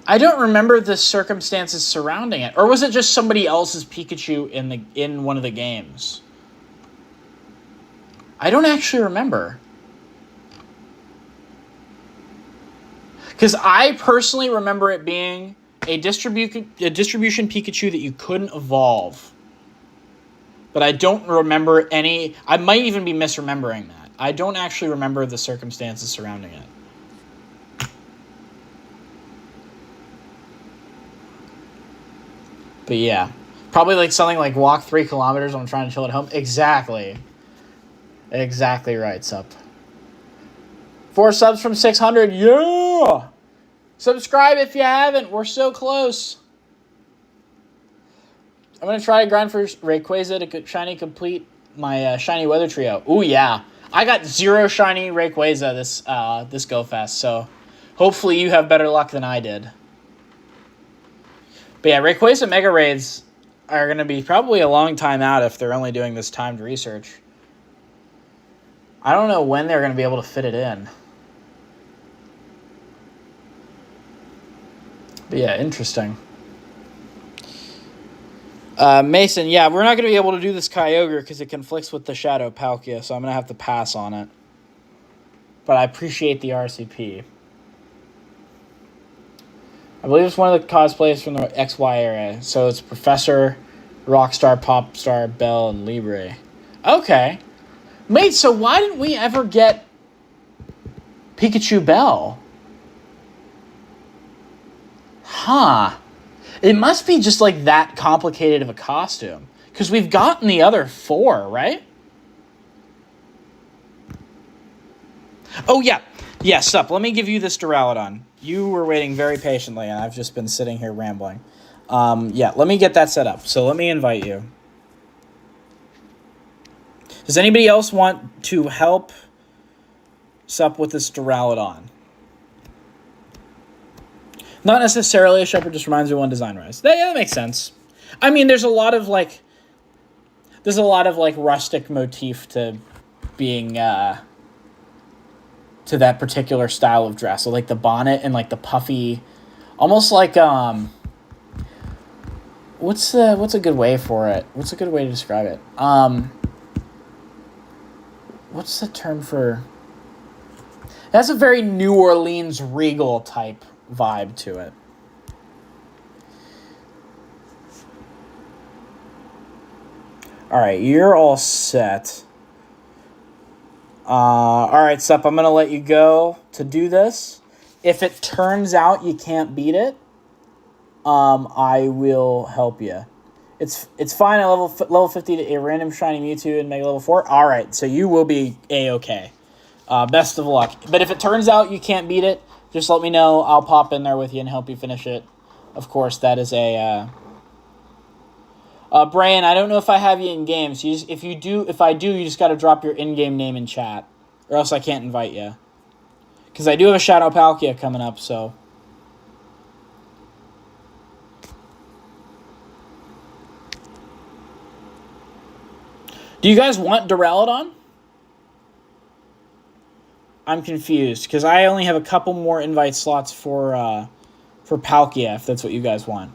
I don't remember the circumstances surrounding it. Or was it just somebody else's Pikachu in one of the games? I don't actually remember. Because I personally remember it being a distribution Pikachu that you couldn't evolve. But I don't remember any... I might even be misremembering that. I don't actually remember the circumstances surrounding it. But yeah. Probably like something like walk 3 kilometers when I'm trying to chill at home. Exactly. Exactly right, Sup. 4 subs from 600. Yeah! Subscribe if you haven't. We're so close. I'm going to try to grind for Rayquaza to shiny complete my shiny weather trio. Ooh, yeah. I got 0 shiny Rayquaza this Go Fest, so hopefully you have better luck than I did. But yeah, Rayquaza Mega Raids are going to be probably a long time out if they're only doing this timed research. I don't know when they're going to be able to fit it in. But yeah, interesting. Mason, yeah, we're not going to be able to do this Kyogre because it conflicts with the Shadow Palkia, so I'm going to have to pass on it. But I appreciate the RCP. I believe it's one of the cosplays from the XY era. So it's Professor, Rockstar, Popstar, Bell, and Libre. Okay. Mate, so why didn't we ever get Pikachu Bell? Huh. It must be just like that complicated of a costume. Because we've gotten the other 4, right? Oh, yeah. Yeah, sup, let me give you this Duraludon. You were waiting very patiently, and I've just been sitting here rambling. Yeah, let me get that set up. So let me invite you. Does anybody else want to help sup with this Duraludon? Not necessarily a shepherd, just reminds me of one design rise. That makes sense. I mean, there's a lot of rustic motif to being to that particular style of dress. So like the bonnet and like the puffy, almost like what's a good way for it? What's a good way to describe it? What's the term for? That's a very New Orleans regal type vibe to it. All right, you're all set. All right, Sup, I'm going to let you go to do this. If it turns out you can't beat it, I will help you. It's fine at level 50 to a random shiny Mewtwo and Mega level 4. All right, so you will be A-okay. Best of luck. But if it turns out you can't beat it, just let me know. I'll pop in there with you and help you finish it. Of course, that is a... Brian, I don't know if I have you in game. So if I do, you just got to drop your in-game name in chat. Or else I can't invite you. Because I do have a Shadow Palkia coming up, so... Do you guys want Duraludon? I'm confused, because I only have a couple more invite slots for Palkia, if that's what you guys want.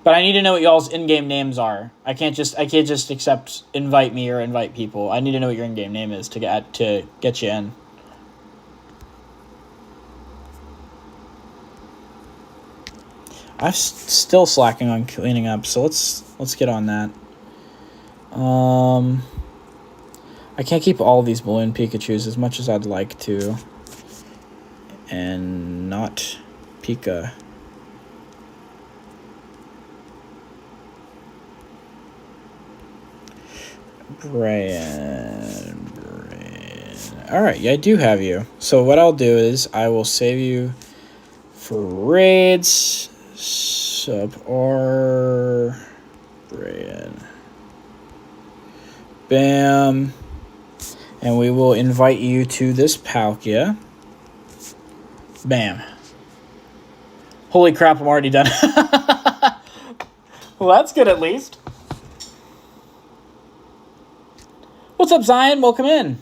But I need to know what y'all's in-game names are. I can't just accept invite me or invite people. I need to know what your in-game name is to get you in. I'm still slacking on cleaning up, so let's get on that. I can't keep all these balloon Pikachus as much as I'd like to. And not Pika. Brian. Alright, yeah, I do have you. So what I'll do is I will save you for raids. Sub-R. Brian. Bam. And we will invite you to this Palkia. Bam. Holy crap, I'm already done. Well, that's good at least. What's up, Zion? Welcome in.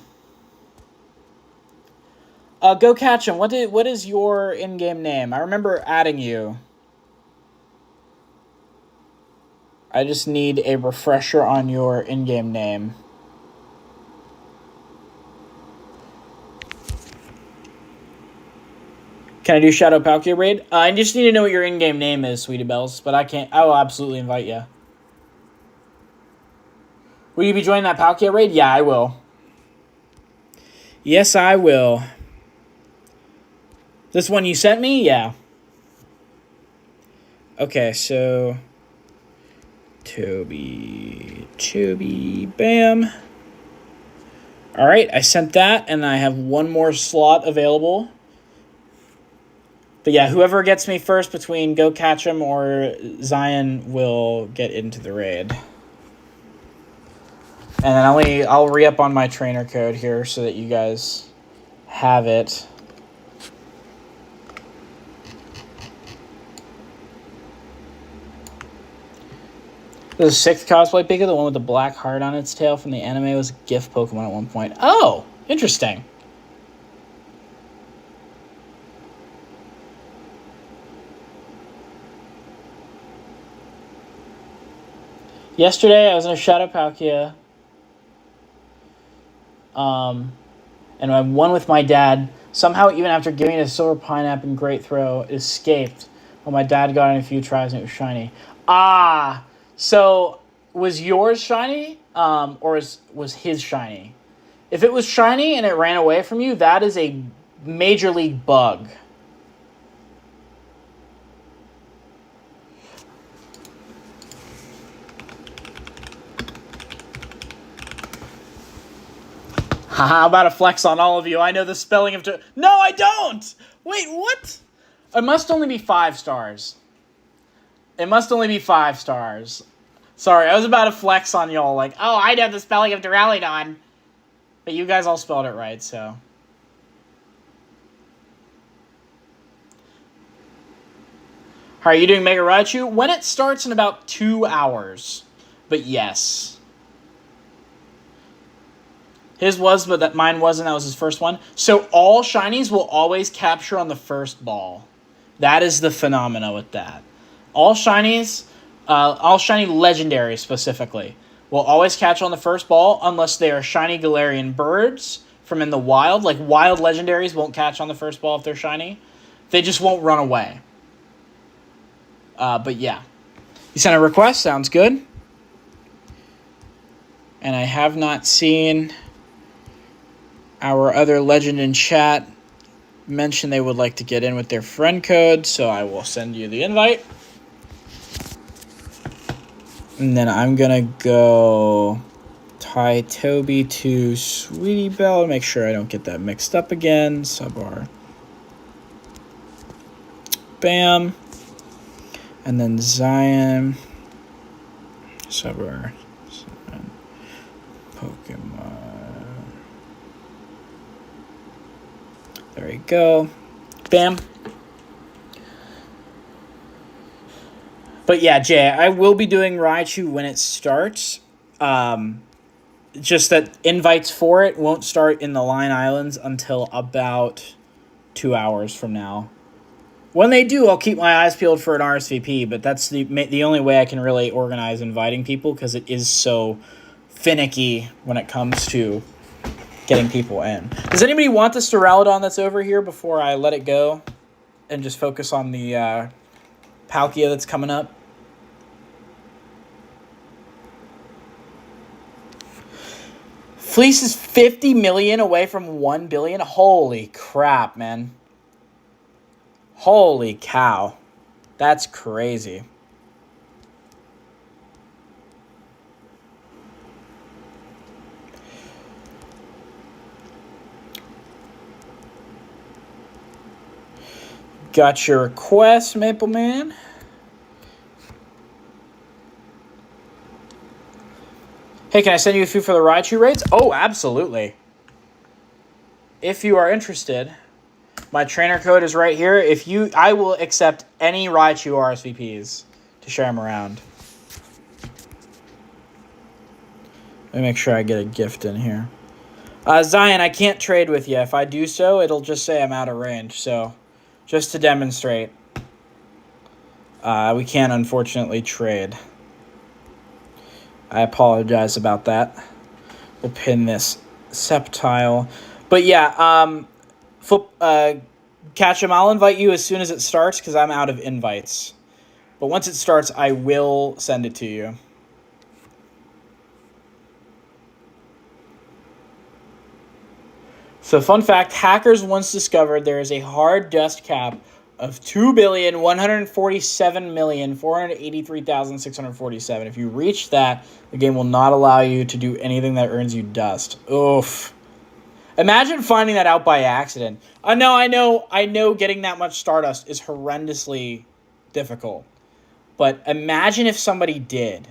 Go catch him. What is your in-game name? I remember adding you. I just need a refresher on your in-game name. Can I do Shadow Palkia raid? I just need to know what your in-game name is, Sweetie Bells, but I can't. I will absolutely invite you. Will you be joining that Palkia raid? Yeah, I will. Yes, I will. This one you sent me? Yeah. Okay, so... Toby, bam. Alright, I sent that, and I have one more slot available. But yeah, whoever gets me first between Go Catch 'em or Zion will get into the raid. And then I'll re-up on my trainer code here so that you guys have it. The 6th cosplay Pika, the one with the black heart on its tail from the anime, was a gift Pokemon at one point. Oh, interesting. Yesterday, I was in a Shadow Palkia. And I won with my dad. Somehow, even after giving it a silver pineapple and great throw, it escaped. Well, my dad got it in a few tries and it was shiny. Ah! So, was yours shiny? Or was his shiny? If it was shiny and it ran away from you, that is a major league bug. Haha, I'm about to flex on all of you. I know the spelling of... No, I don't! Wait, what? It must only be 5 stars. It must only be 5 stars. Sorry, I was about to flex on y'all like, oh, I know the spelling of Duraludon. But you guys all spelled it right, so... How are you doing, Mega Raichu? When it starts in about 2 hours. But yes. His was, but that mine wasn't. That was his first one. So all shinies will always capture on the first ball. That is the phenomena with that. All shinies, all shiny legendaries specifically, will always catch on the first ball unless they are shiny Galarian birds from in the wild. Like wild legendaries won't catch on the first ball if they're shiny. They just won't run away. But yeah. You sent a request. Sounds good. And I have not seen our other legend in chat mention they would like to get in with their friend code, so I will send you the invite. And then I'm going to go tie Toby to Sweetie Belle. Make sure I don't get that mixed up again. Subbar. Bam. And then Zion. Subbar. Pokemon. There we go. Bam. But yeah, Jay, I will be doing Raichu when it starts. Just that invites for it won't start in the Line Islands until about 2 hours from now. When they do, I'll keep my eyes peeled for an RSVP, but that's the only way I can really organize inviting people because it is so finicky when it comes to getting people in. Does anybody want this Duraludon that's over here before I let it go and just focus on the Palkia that's coming up? Fleece is 50 million away from 1 billion. Holy crap, man. Holy cow. That's crazy. Got your request, Maple Man. Hey, can I send you a few for the Raichu raids? Oh, absolutely. If you are interested, my trainer code is right here. I will accept any Raichu RSVPs to share them around. Let me make sure I get a gift in here. Zion, I can't trade with you. If I do so, it'll just say I'm out of range. So, just to demonstrate, we can't unfortunately trade. I apologize about that. We'll pin this Sceptile. But yeah, Catchem, I'll invite you as soon as it starts because I'm out of invites. But once it starts, I will send it to you. So fun fact, hackers once discovered there is a hard dust cap of 2,147,483,647. If you reach that, the game will not allow you to do anything that earns you dust. Oof. Imagine finding that out by accident. I know getting that much Stardust is horrendously difficult. But imagine if somebody did.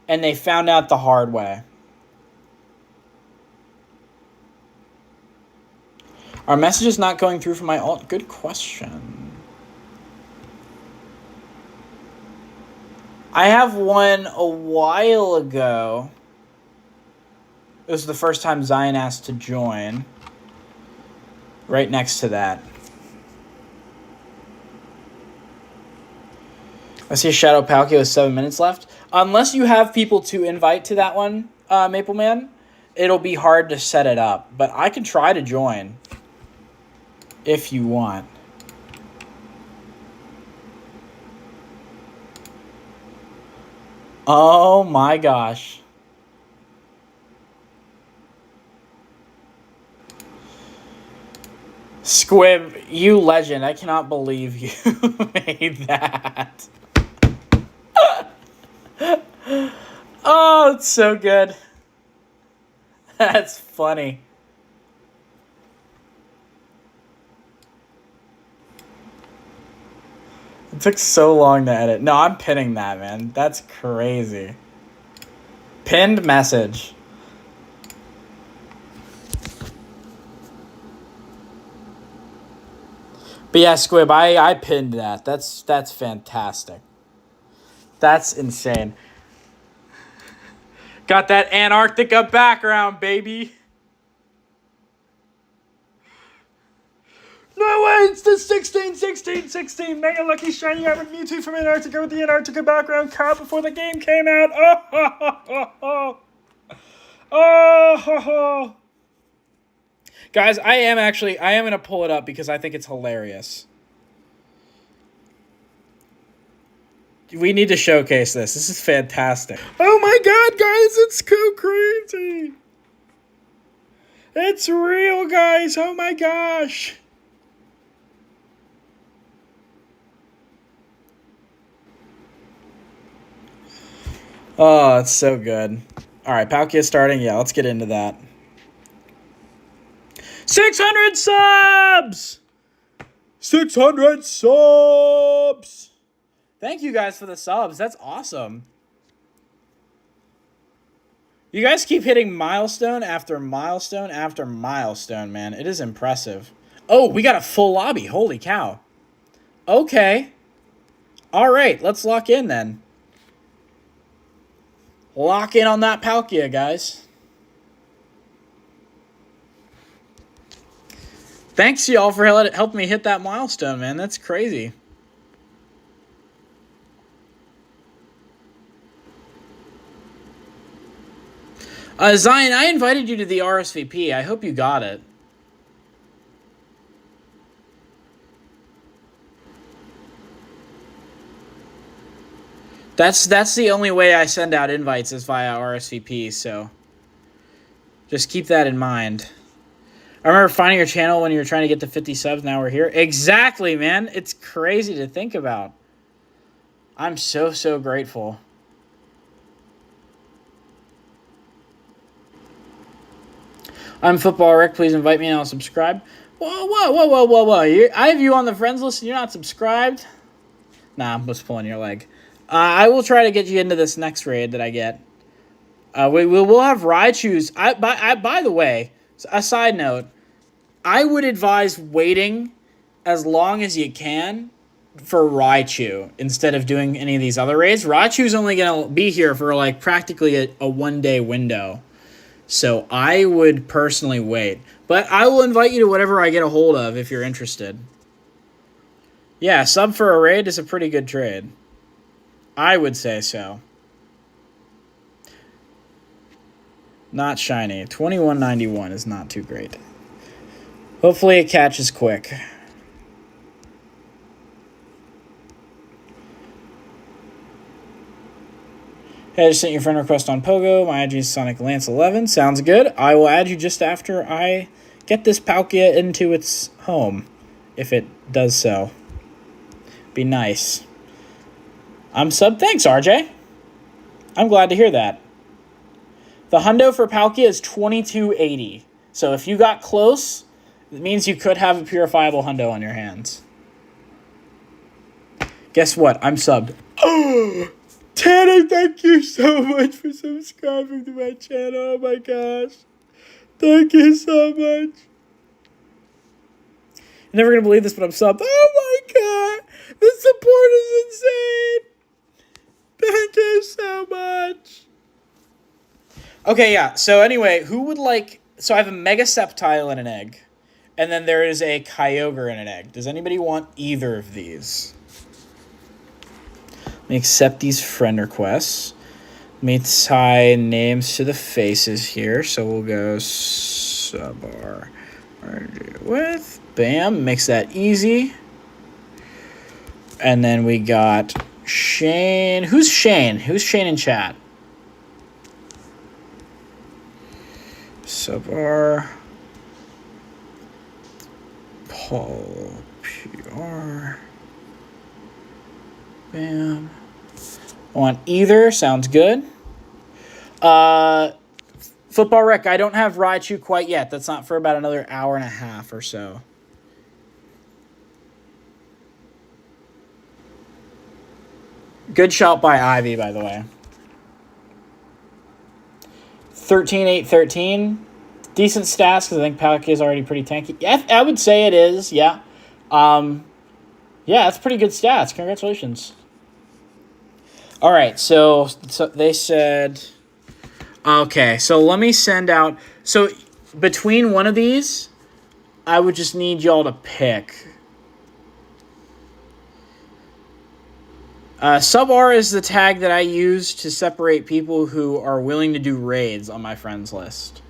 And they found out the hard way. Our message is not going through from my alt. Good question. I have one a while ago. It was the first time Zion asked to join. Right next to that. I see a Shadow Palkia with 7 minutes left. Unless you have people to invite to that one, Maple Man, it'll be hard to set it up. But I can try to join. If you want. Oh my gosh. Squib, you legend. I cannot believe you made that. Oh, it's so good. That's funny. It took so long to edit. No, I'm pinning that, man. That's crazy. Pinned message. But yeah, Squib, I pinned that. That's fantastic. That's insane. Got that Antarctica background, baby. No way, it's the 16 Mega Lucky Shiny Hybrid Mewtwo from Antarctica with the Antarctica background caught before the game came out. Oh, ho, ho, ho, ho. Oh, ho, ho. Guys, I am going to pull it up because I think it's hilarious. We need to showcase this. This is fantastic. Oh my god, guys, it's so crazy. It's real, guys. Oh my gosh. Oh, it's so good. All right, Palkia starting. Yeah, let's get into that. 600 subs! 600 subs! Thank you guys for the subs. That's awesome. You guys keep hitting milestone after milestone after milestone, man. It is impressive. Oh, we got a full lobby. Holy cow. Okay. All right, let's lock in then. Lock in on that Palkia, guys. Thanks, y'all, for helping me hit that milestone, man. That's crazy. Zion, I invited you to the RSVP. I hope you got it. That's the only way I send out invites is via RSVP, so just keep that in mind. I remember finding your channel when you were trying to get to 50 subs. Now we're here. Exactly, man. It's crazy to think about. I'm so, so grateful. I'm Football Rick. Please invite me and I'll subscribe. Whoa. I have you on the friends list and you're not subscribed? Nah, I'm just pulling your leg. I will try to get you into this next raid that I get. We'll have Raichus. By the way, a side note, I would advise waiting as long as you can for Raichu instead of doing any of these other raids. Raichu's only going to be here for like practically a one-day window. So I would personally wait. But I will invite you to whatever I get a hold of if you're interested. Yeah, sub for a raid is a pretty good trade. I would say so. Not shiny. 2191 is not too great. Hopefully it catches quick. Hey, I just sent your friend request on Pogo. My IG is Sonic Lance 11. Sounds good. I will add you just after I get this Palkia into its home. If it does so. Be nice. I'm sub. Thanks, RJ. I'm glad to hear that. The hundo for Palkia is 2280. So if you got close, it means you could have a purifiable hundo on your hands. Guess what? I'm subbed. Oh, Tanner, thank you so much for subscribing to my channel. Oh my gosh. Thank you so much. You're never going to believe this, but I'm subbed. Oh my god. The support is insane. Thank you so much. Okay, yeah. So anyway, who would like... So I have a Mega Sceptile and an egg. And then there is a Kyogre and an egg. Does anybody want either of these? Let me accept these friend requests. Let me tie names to the faces here. So we'll go Subar with... Bam. Makes that easy. And then we got Shane. Who's Shane? Who's Shane in chat? Subar. Paul PR. Bam. I want either. Sounds good. For Football Rec, I don't have Raichu quite yet. That's not for about another hour and a half or so. Good shout by Ivy, by the way. 13-8-13. Decent stats, because I think Palkia is already pretty tanky. Yeah, I would say it is, yeah. Yeah, that's pretty good stats. Congratulations. All right, so they said... Okay, so let me send out... So between one of these, I would just need y'all to pick. Sub-R is the tag that I use to separate people who are willing to do raids on my friends list.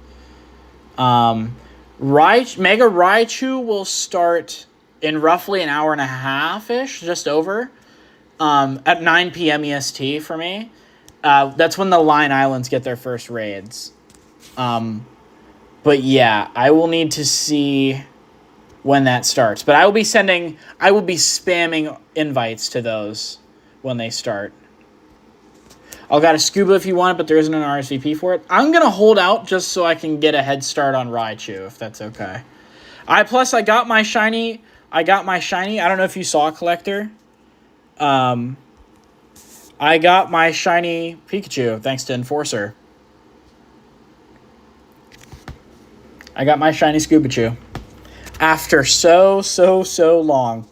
Mega Raichu will start in roughly an hour and a half-ish, just over, at 9 p.m. EST for me. That's when the Line Islands get their first raids. But yeah, I will need to see when that starts. But I will be spamming invites to those when they start. I'll got a Scuba if you want it, but there isn't an RSVP for it. I'm going to hold out just so I can get a head start on Raichu, if that's okay. I got my shiny. I don't know if you saw, Collector. I got my shiny Pikachu, thanks to Enforcer. I got my shiny Scubachu. After so long.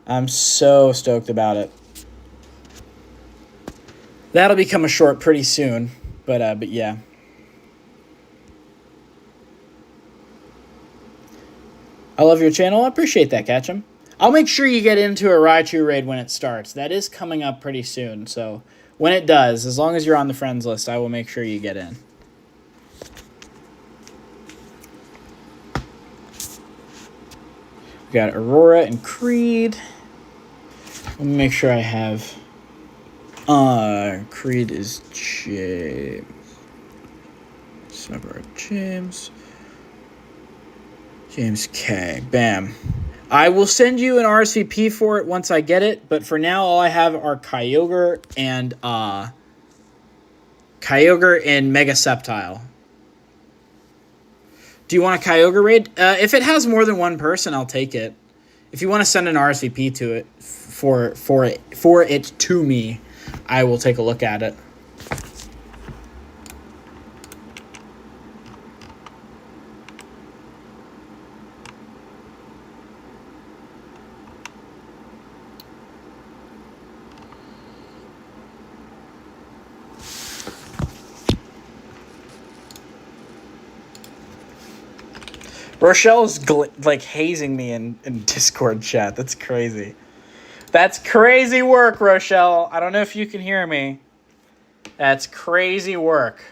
I'm so stoked about it. That'll become a short pretty soon, but yeah. I love your channel. I appreciate that, Ketchum. I'll make sure you get into a Raichu raid when it starts. That is coming up pretty soon, so when it does, as long as you're on the friends list, I will make sure you get in. We got Aurora and Creed. Let me make sure I have... Creed is James. Sub-R James. James K. Bam. I will send you an RSVP for it once I get it, but for now all I have are Kyogre and Mega Sceptile. Do you want a Kyogre raid? If it has more than one person, I'll take it. If you want to send an RSVP to it for it to me, I will take a look at it. Rochelle's hazing me in Discord chat. That's crazy. That's crazy work, Rochelle. I don't know if you can hear me. That's crazy work.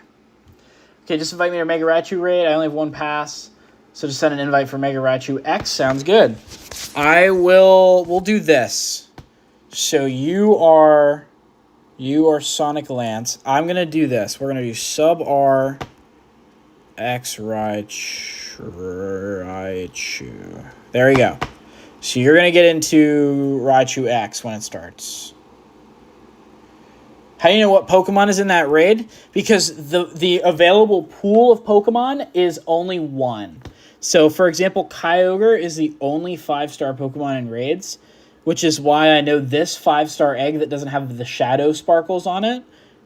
Okay, just invite me to Mega Raichu raid. I only have one pass, so just send an invite for Mega Raichu X. Sounds good. We'll do this. So you are Sonic Lance. I'm gonna do this. We're gonna do Sub-R X Raichu. There we go. So you're going to get into Raichu X when it starts. How do you know what Pokemon is in that raid? Because the available pool of Pokemon is only one. So, for example, Kyogre is the only 5-star Pokemon in raids, which is why I know this 5-star egg that doesn't have the shadow sparkles on it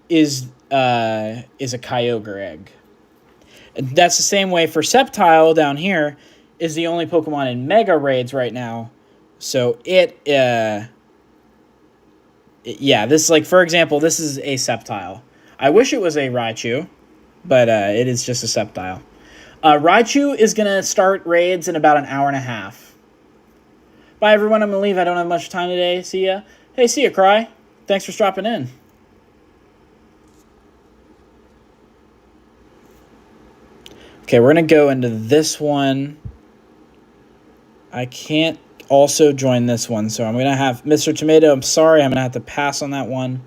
is a Kyogre egg. And that's the same way for Sceptile down here is the only Pokemon in Mega Raids right now. So yeah, this, for example, this is a Sceptile. I wish it was a Raichu, but it is just a Sceptile. Raichu is going to start raids in about an hour and a half. Bye, everyone. I'm going to leave. I don't have much time today. See ya. Hey, see ya, Cry. Thanks for dropping in. Okay, we're going to go into this one. I can't also join this one, so I'm going to have... Mr. Tomato, I'm sorry. I'm going to have to pass on that one.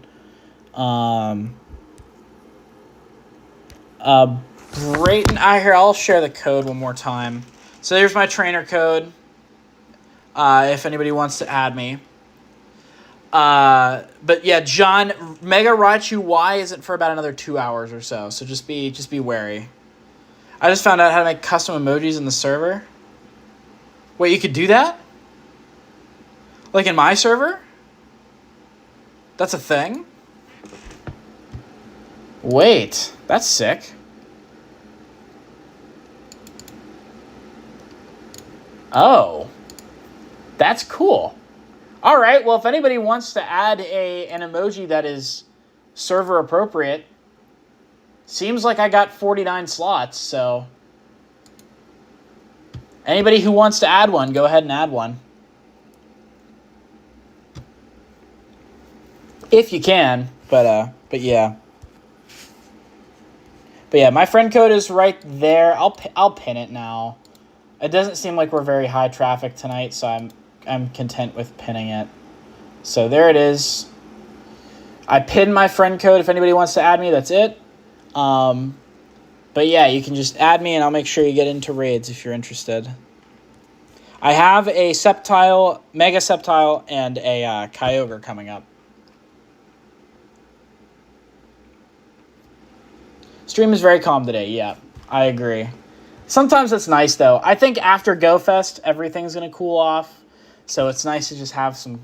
Brayton, I'll share the code one more time. So there's my trainer code, if anybody wants to add me. But yeah, John, Mega Raichu Y isn't for about another 2 hours or so. So just be wary. I just found out how to make custom emojis in the server. Wait, you could do that? Like in my server? That's a thing? Wait, that's sick. Oh, that's cool. All right, well, if anybody wants to add an emoji that is server appropriate, seems like I got 49 slots, so anybody who wants to add one, go ahead and add one. If you can, but yeah. But yeah, my friend code is right there. I'll pin it now. It doesn't seem like we're very high traffic tonight, so I'm content with pinning it. So there it is. I pinned my friend code. If anybody wants to add me, that's it. But yeah, you can just add me, and I'll make sure you get into raids if you're interested. I have a Sceptile, Mega Sceptile, and a Kyogre coming up. Stream is very calm today. Yeah, I agree. Sometimes it's nice, though. I think after GoFest, everything's going to cool off. So it's nice to just have some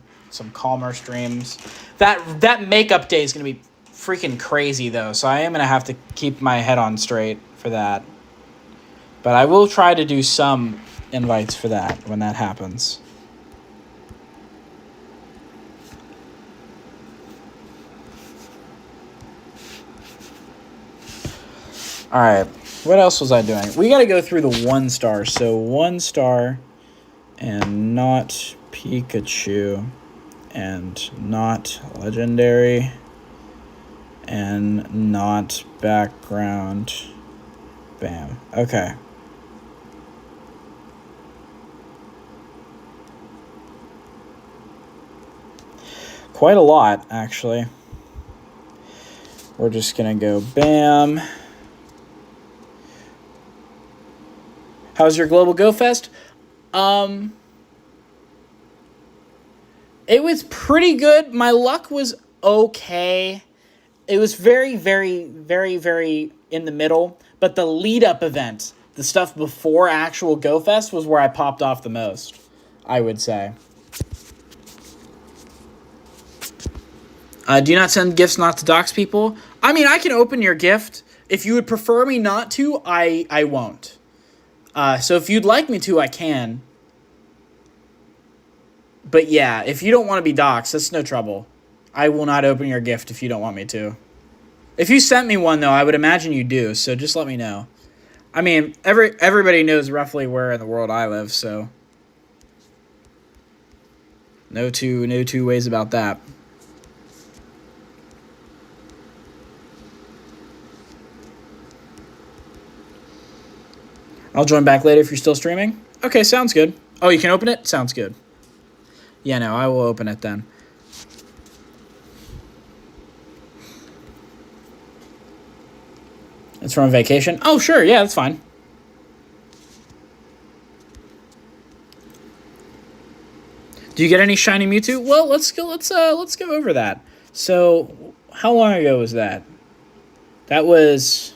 calmer streams. That makeup day is going to be freaking crazy, though. So I am going to have to keep my head on straight for that. But I will try to do some invites for that when that happens. All right. What else was I doing? We got to go through the 1 star. So 1 star and not Pikachu and not legendary and not background. Bam. Okay. Quite a lot, actually. We're just going to go bam. How's your Global Go Fest? It was pretty good. My luck was okay. It was very, very, very, very in the middle. But the lead-up event, the stuff before actual Go Fest, was where I popped off the most, I would say. Do not send gifts not to dox people. I mean, I can open your gift. If you would prefer me not to, I won't. So if you'd like me to, I can. But yeah, if you don't want to be doxxed, that's no trouble. I will not open your gift if you don't want me to. If you sent me one, though, I would imagine you do, so just let me know. I mean, everybody knows roughly where in the world I live, so no two ways about that. I'll join back later if you're still streaming. Okay, sounds good. Oh, you can open it? Sounds good. Yeah, no, I will open it then. It's from vacation? Oh, sure. Yeah, that's fine. Do you get any shiny Mewtwo? Well, let's go over that. So, how long ago was that? That was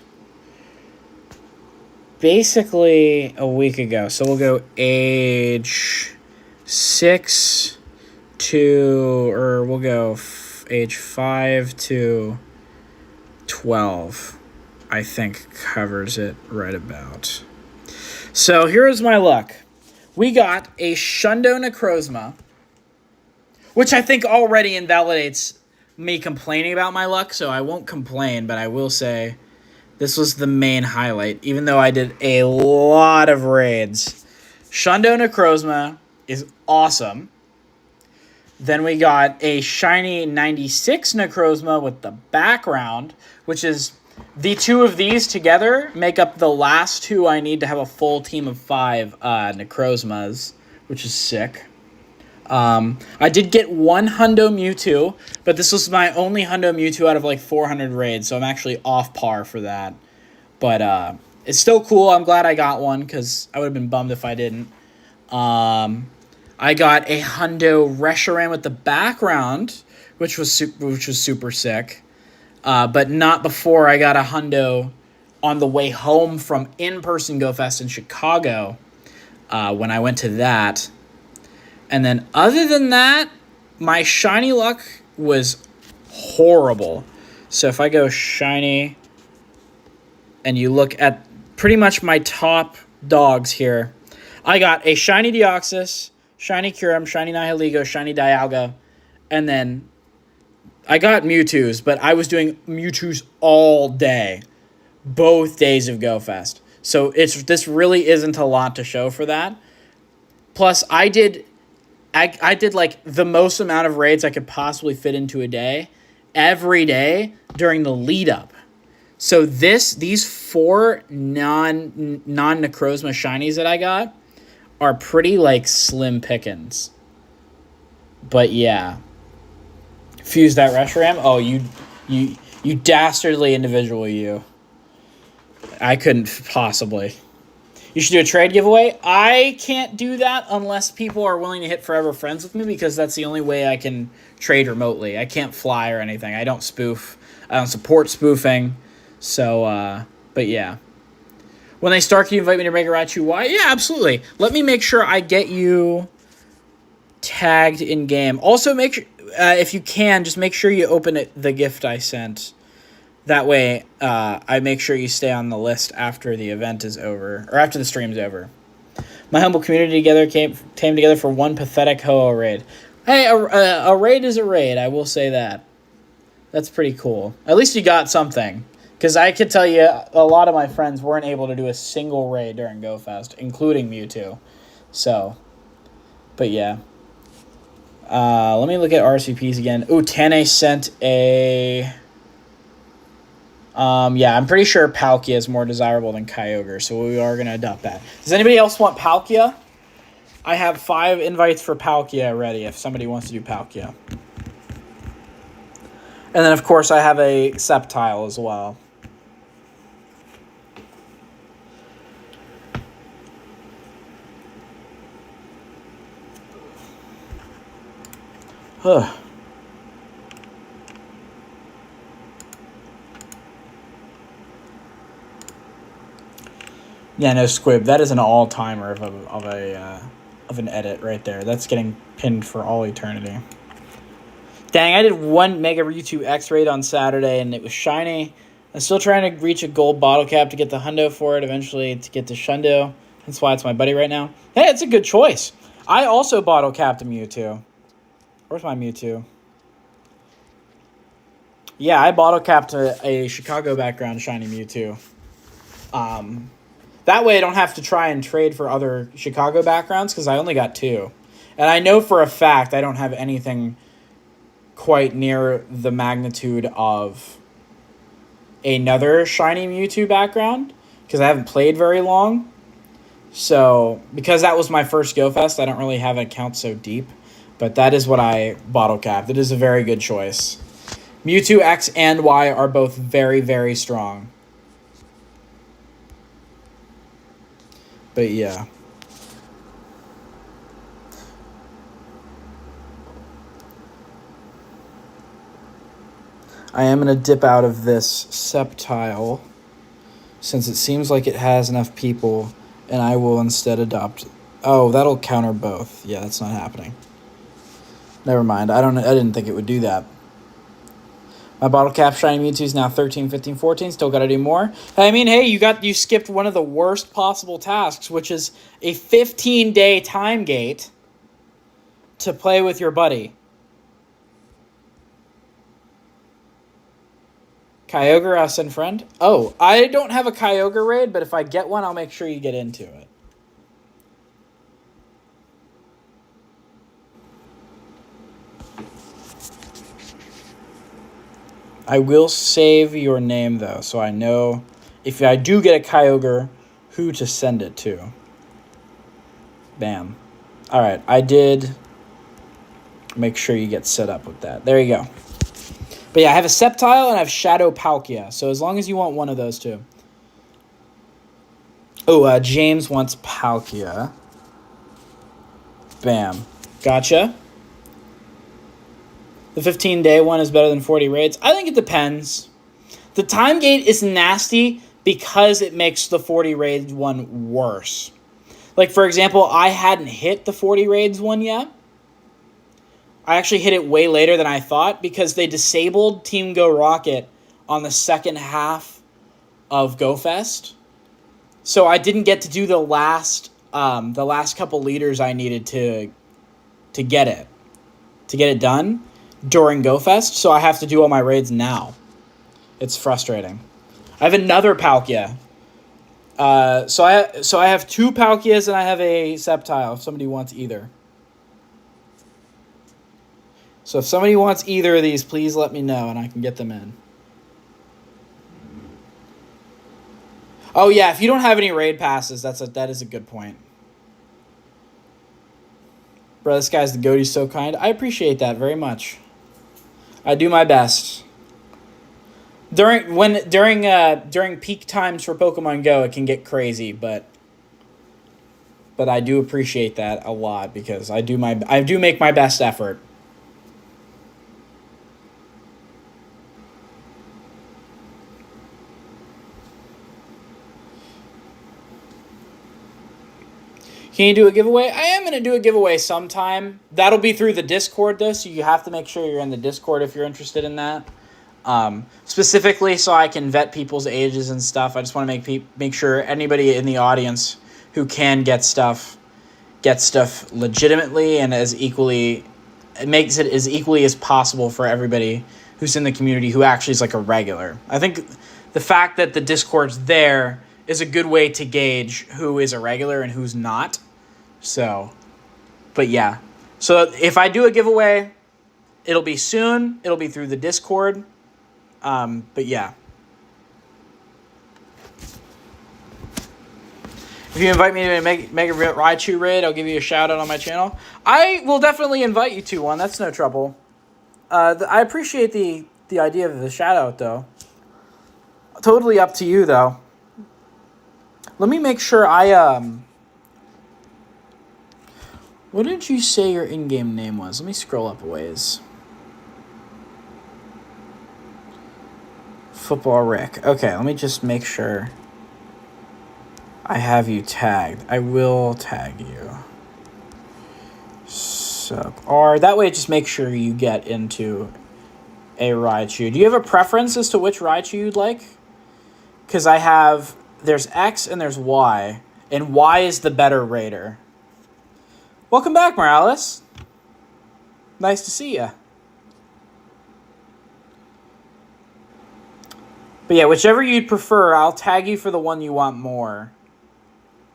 basically a week ago. So we'll go age 6 to, or we'll go age 5 to 12. I think covers it right about. So here's my luck. We got a Shundo Necrozma, which I think already invalidates me complaining about my luck, so I won't complain, but I will say this was the main highlight, even though I did a lot of raids. Shundo Necrozma is awesome. Then we got a shiny 96 Necrozma with the background, which is the two of these together make up the last two I need to have a full team of 5 Necrozmas, which is sick. I did get one Hundo Mewtwo, but this was my only Hundo Mewtwo out of like 400 raids, so I'm actually off par for that. But it's still cool. I'm glad I got one because I would have been bummed if I didn't. I got a hundo Reshiram with the background, which was super sick. But not before I got a hundo on the way home from in-person GoFest in Chicago when I went to that. And then other than that, my shiny luck was horrible. So if I go shiny and you look at pretty much my top dogs here, I got a shiny Deoxys, shiny Kyurem, shiny Nihilego, shiny Dialga, and then I got Mewtwo's, but I was doing Mewtwo's all day, both days of GoFest. So this really isn't a lot to show for that. Plus, I did like the most amount of raids I could possibly fit into a day, every day during the lead up. So these 4 non-Necrozma shinies that I got are pretty like slim pickings. But yeah. Fuse that Reshiram. Oh, you dastardly individual, you. I couldn't possibly. You should do a trade giveaway. I can't do that unless people are willing to hit Forever Friends with me, because that's the only way I can trade remotely. I can't fly or anything. I don't spoof. I don't support spoofing. So, but yeah. When they start, can you invite me to Mega Raichu Y? Yeah, absolutely. Let me make sure I get you tagged in game. Also, make sure, if you can, just make sure you open the gift I sent. That way, I make sure you stay on the list after the event is over, or after the stream's over. My humble community came together for one pathetic Ho-Oh raid. Hey, a raid is a raid, I will say that. That's pretty cool. At least you got something. Because I could tell you, a lot of my friends weren't able to do a single raid during GoFest, including Mewtwo. So, but yeah. Let me look at Rsvps again. Ooh, Tane sent a... yeah, I'm pretty sure Palkia is more desirable than Kyogre, so we are going to adopt that. Does anybody else want Palkia? I have 5 invites for Palkia ready if somebody wants to do Palkia. And then, of course, I have a Sceptile as well. Huh. Yeah, no, Squib. That is an all-timer of an edit right there. That's getting pinned for all eternity. Dang, I did 1 Mega Raichu X raid on Saturday, and it was shiny. I'm still trying to reach a gold bottle cap to get the hundo for it, eventually to get the Shundo. That's why it's my buddy right now. Hey, it's a good choice. I also bottle capped a Mewtwo. Where's my Mewtwo? Yeah, I bottle capped a Chicago background shiny Mewtwo. That way I don't have to try and trade for other Chicago backgrounds, because I only got 2. And I know for a fact I don't have anything quite near the magnitude of another shiny Mewtwo background, because I haven't played very long. So, because that was my first GoFest, I don't really have an account so deep. But that is what I bottle capped. It is a very good choice. Mewtwo X and Y are both very, very strong. But yeah. I am going to dip out of this Sceptile, since it seems like it has enough people, and I will instead adopt... Oh, that'll counter both. Yeah, that's not happening. Never mind. I didn't think it would do that. My bottle cap shiny Mewtwo is now 13, 15, 14. Still got to do more. I mean, hey, you skipped one of the worst possible tasks, which is a 15-day time gate to play with your buddy. Kyogre, I'll send friend. Oh, I don't have a Kyogre raid, but if I get one, I'll make sure you get into it. I will save your name, though, so I know if I do get a Kyogre, who to send it to. Bam. All right, I did make sure you get set up with that. There you go. But yeah, I have a Sceptile and I have Shadow Palkia, so as long as you want one of those two. Oh, James wants Palkia. Bam. Gotcha. The 15-day one is better than 40 raids. I think it depends. The time gate is nasty because it makes the 40 raids one worse. Like, for example, I hadn't hit the 40 raids one yet. I actually hit it way later than I thought because they disabled Team Go Rocket on the second half of GoFest. So I didn't get to do the last couple leaders I needed to get it done during GoFest. So I have to do all my raids now. It's frustrating. I have another Palkia. So I have 2 Palkias and I have a Sceptile if somebody wants either. So if somebody wants either of these, please let me know and I can get them in. Oh yeah, if you don't have any raid passes, that is a good point. Bro, this guy's the goat. He's so kind. I appreciate that very much. I do my best. During peak times for Pokemon Go, it can get crazy, but I do appreciate that a lot because I do make my best effort. Can you do a giveaway? I am going to do a giveaway sometime. That'll be through the Discord, though, so you have to make sure you're in the Discord if you're interested in that. Specifically so I can vet people's ages and stuff. I just want to make sure anybody in the audience who can get stuff legitimately and as equally... It makes it as equally as possible for everybody who's in the community who actually is like a regular. I think the fact that the Discord's there is a good way to gauge who is a regular and who's not. So, but yeah. So if I do a giveaway, it'll be soon. It'll be through the Discord. But yeah. If you invite me to make a Raichu raid, I'll give you a shout out on my channel. I will definitely invite you to one. That's no trouble. I appreciate the idea of the shout out though. Totally up to you though. Let me make sure what did you say your in-game name was? Let me scroll up a ways. Football Rick. Okay, let me just make sure I have you tagged. I will tag you. Or that way just make sure you get into a Raichu. Do you have a preference as to which Raichu you'd like? Because there's X and there's Y, and Y is the better raider. Welcome back, Morales. Nice to see ya. But yeah, whichever you'd prefer, I'll tag you for the one you want more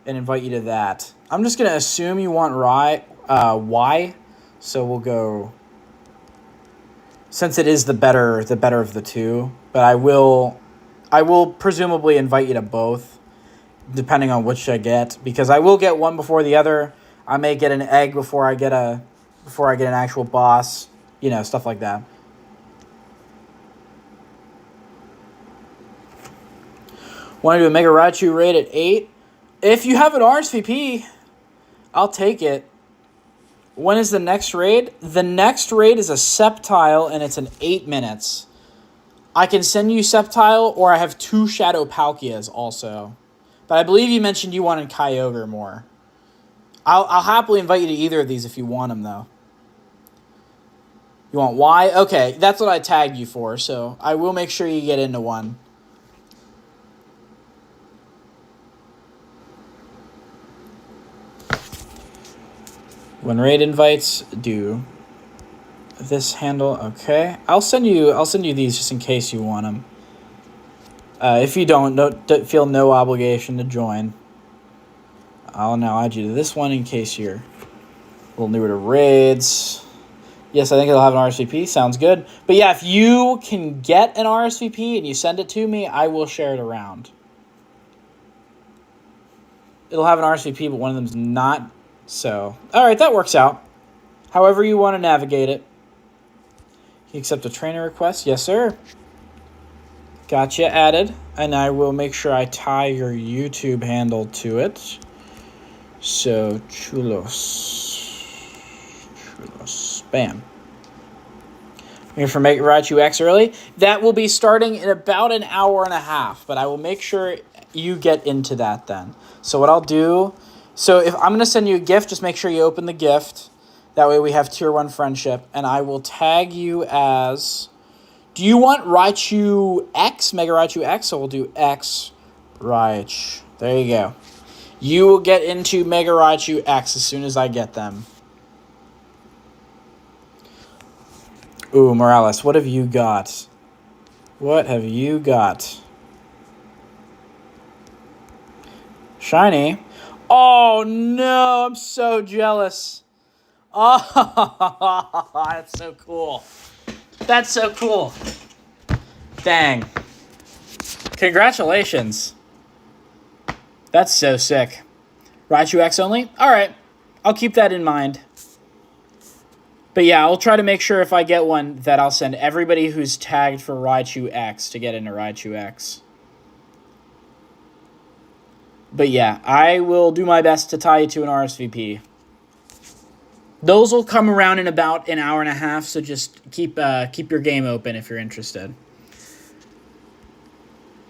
and invite you to that. I'm just going to assume you want Y, so we'll go... Since it is the better of the two, but I will presumably invite you to both, depending on which I get, because I will get one before the other. I may get an egg before I get an actual boss, stuff like that. Want to do a Mega Raichu raid at 8? If you have an Rsvp, I'll take it. When is the next raid? The next raid is a Sceptile, and it's in 8 minutes. I can send you Sceptile, or I have 2 Shadow Palkias also. But I believe you mentioned you wanted Kyogre more. I'll happily invite you to either of these if you want them, though. You want Y? Okay, that's what I tagged you for, so I will make sure you get into one. When raid invites, do this handle. Okay, I'll send you these just in case you want them. If you don't feel no obligation to join. I'll now add you to this one in case you're a little newer to raids. Yes, I think it'll have an RSVP. Sounds good. But yeah, if you can get an RSVP and you send it to me, I will share it around. It'll have an RSVP, but one of them's not. So, all right, that works out. However you want to navigate it. Can you accept a trainer request? Yes, sir. Gotcha, added. And I will make sure I tie your YouTube handle to it. So, chulos. Fabulous. Bam. Here for Mega Raichu X early. That will be starting in about an hour and a half, but I will make sure you get into that then. So what I'll do, so if I'm going to send you a gift, just make sure you open the gift. That way we have tier 1 friendship, and I will tag you as, do you want Raichu X, Mega Raichu X? So we'll do X Raichu. There you go. You will get into Mega Raichu X as soon as I get them. Ooh, Morales, what have you got? What have you got? Shiny. Oh, no, I'm so jealous. Oh, that's so cool. That's so cool. Dang. Congratulations. That's so sick. Raichu X only? All right. I'll keep that in mind. But yeah, I'll try to make sure if I get one that I'll send everybody who's tagged for Raichu X to get into Raichu X. But yeah, I will do my best to tie you to an RSVP. Those will come around in about an hour and a half, so just keep your game open if you're interested.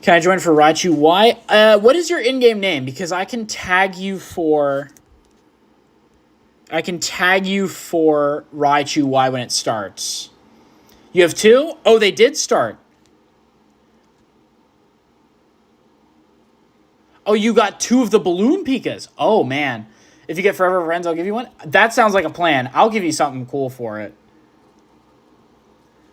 Can I join for Raichu Y? What is your in-game name? Because I can tag you for Raichu Y when it starts. You have 2? Oh, they did start. Oh, you got 2 of the balloon Pikas. Oh, man. If you get Forever Friends, I'll give you one. That sounds like a plan. I'll give you something cool for it.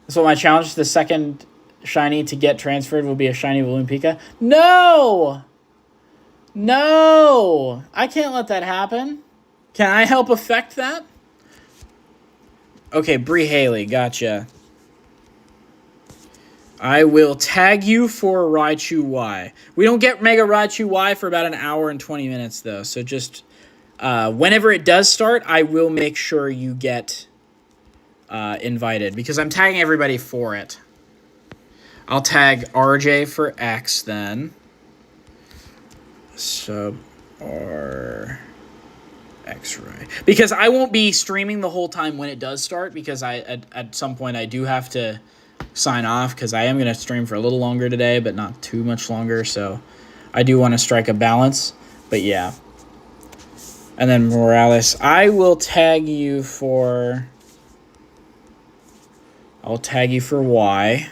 So my challenge, the second shiny to get transferred will be a shiny balloon Pika. No! No! I can't let that happen. Can I help affect that? Okay, Bree Haley, gotcha. I will tag you for Raichu Y. We don't get Mega Raichu Y for about an hour and 20 minutes, though. So just whenever it does start, I will make sure you get invited. Because I'm tagging everybody for it. I'll tag RJ for X then. Sub R... X-Ray. Because I won't be streaming the whole time when it does start, because at some point I do have to sign off, because I am going to stream for a little longer today, but not too much longer, so I do want to strike a balance, but yeah. And then Morales, I will tag you for... I'll tag you for Y.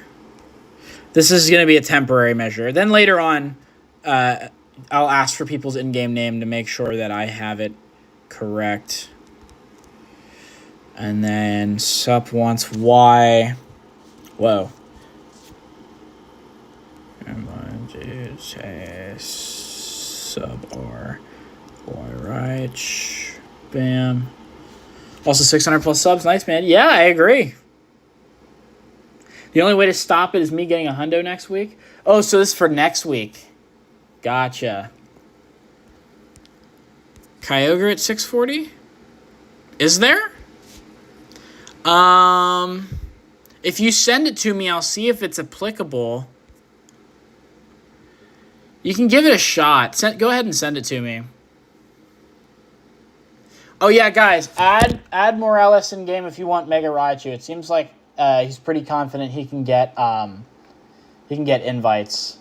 This is going to be a temporary measure. Then later on, I'll ask for people's in-game name to make sure that I have it correct. And then Sup wants Y. Whoa. I'm going to say Sub R Y right. Bam. Also 600 plus subs. Nice, man. Yeah, I agree. The only way to stop it is me getting a hundo next week. Oh, so this is for next week. Gotcha. Kyogre at 640? Is there? If you send it to me, I'll see if it's applicable. You can give it a shot. Go ahead and send it to me. Oh yeah, guys, add Morales in game if you want Mega Raichu. It seems like he's pretty confident he can get invites.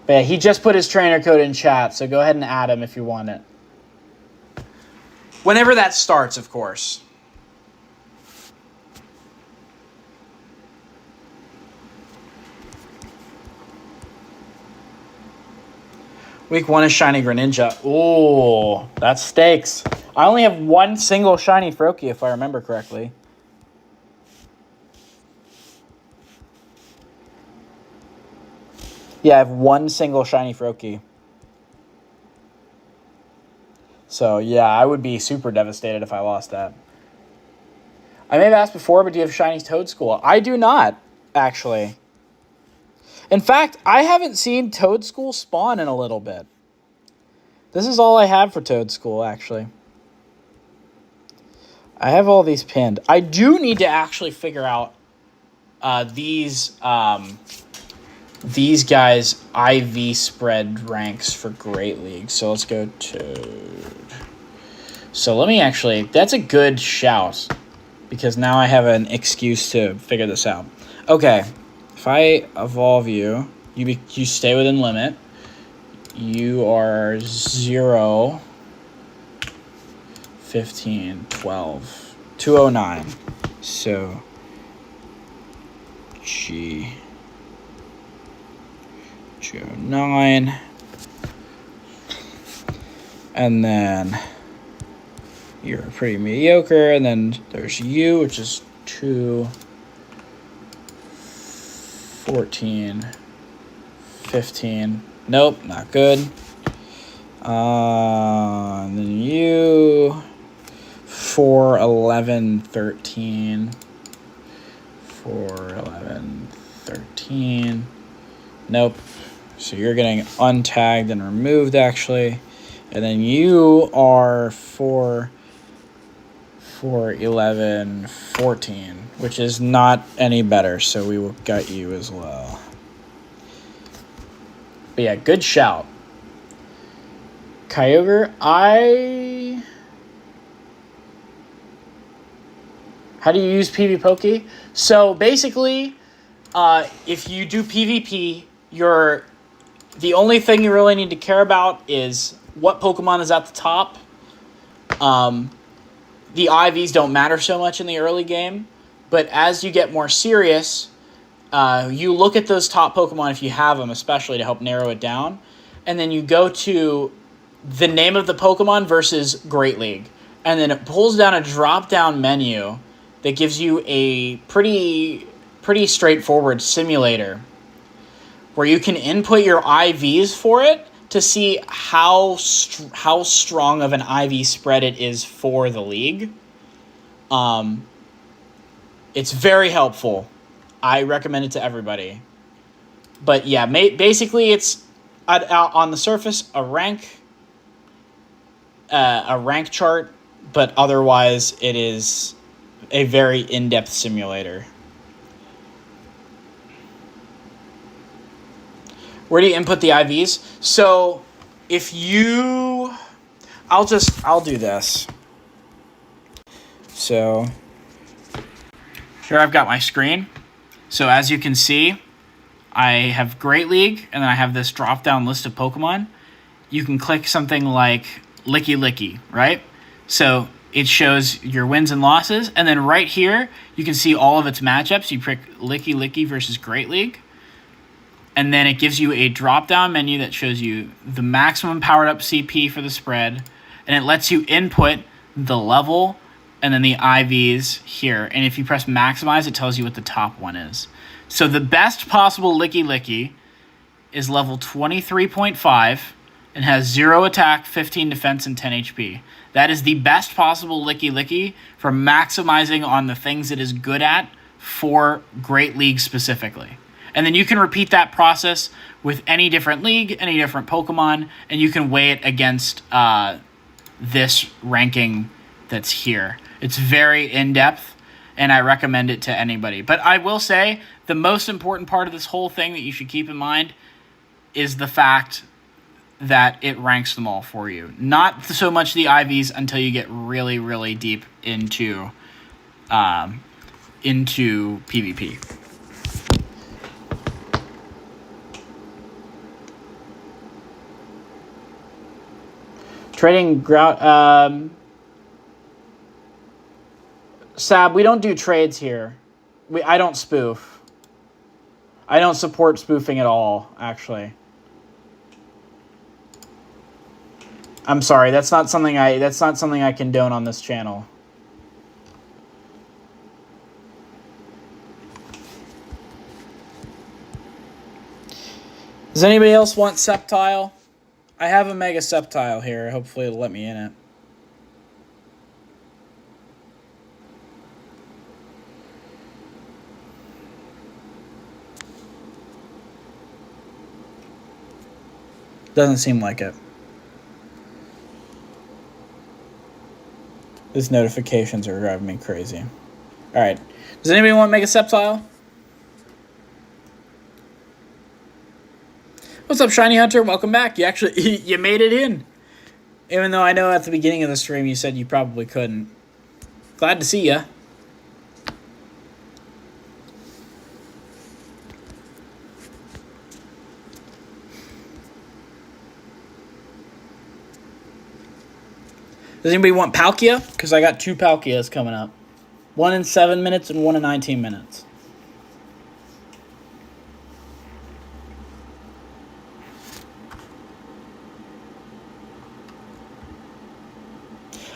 But yeah, he just put his trainer code in chat, so go ahead and add him if you want it. Whenever that starts, of course. Week 1 is Shiny Greninja. Ooh, that's stakes. I only have one single Shiny Froakie, if I remember correctly. Yeah, I have one single Shiny Froakie. So, yeah, I would be super devastated if I lost that. I may have asked before, but do you have Shiny Toadscool? I do not, actually. In fact, I haven't seen Toadscool spawn in a little bit. This is all I have for Toadscool, actually. I have all these pinned. I do need to actually figure out these guys' IV spread ranks for Great League. So let's go Toad. So let me actually, that's a good shout, because now I have an excuse to figure this out. Okay, if I evolve you, you stay within limit. You are 0, 15, 12, 209. So, G, 209. And then you're pretty mediocre. And then there's you, which is 2, 14, 15. Nope, not good. And then you, 4, 11, 13. 4, 11, 13. Nope. So you're getting untagged and removed, actually. And then you are 4, 11, 14, which is not any better. So we will gut you as well. But yeah, good shout. Kyogre, how do you use PvPoke? So basically, if you do PvP, the only thing you really need to care about is what Pokemon is at the top. The IVs don't matter so much in the early game, but as you get more serious, you look at those top Pokemon if you have them, especially to help narrow it down, and then you go to the name of the Pokemon versus Great League, and then it pulls down a drop-down menu that gives you a pretty straightforward simulator where you can input your IVs for it to see how strong of an IV spread it is for the league. It's very helpful. I recommend it to everybody. But yeah, basically it's on the surface a rank chart, but otherwise it is a very in-depth simulator. Where do you input the IVs? So if you, I'll do this. So here I've got my screen. So as you can see, I have Great League, and then I have this drop-down list of Pokemon. You can click something like Licky Licky, right? So it shows your wins and losses, and then right here, you can see all of its matchups. You pick Licky Licky versus Great League, and then it gives you a drop-down menu that shows you the maximum powered-up CP for the spread, and it lets you input the level and then the IVs here. And if you press maximize, it tells you what the top one is. So the best possible Licky Licky is level 23.5 and has 0 attack, 15 defense, and 10 HP. That is the best possible Licky Licky for maximizing on the things it is good at for Great League specifically. And then you can repeat that process with any different league, any different Pokemon, and you can weigh it against this ranking that's here. It's very in-depth, and I recommend it to anybody. But I will say the most important part of this whole thing that you should keep in mind is the fact that it ranks them all for you. Not so much the IVs until you get really, really deep into PvP. Trading ground. Sab, we don't do trades here. I don't spoof. I don't support spoofing at all, actually. I'm sorry, that's not something I condone on this channel. Does anybody else want Sceptile? I have a Mega Sceptile here. Hopefully it'll let me in it. Doesn't seem like it. These notifications are driving me crazy. Alright. Does anybody want to make a Sceptile? What's up, Shiny Hunter? Welcome back. You made it in. Even though I know at the beginning of the stream you said you probably couldn't. Glad to see ya. Does anybody want Palkia? Because I got 2 Palkias coming up. One in 7 minutes and one in 19 minutes.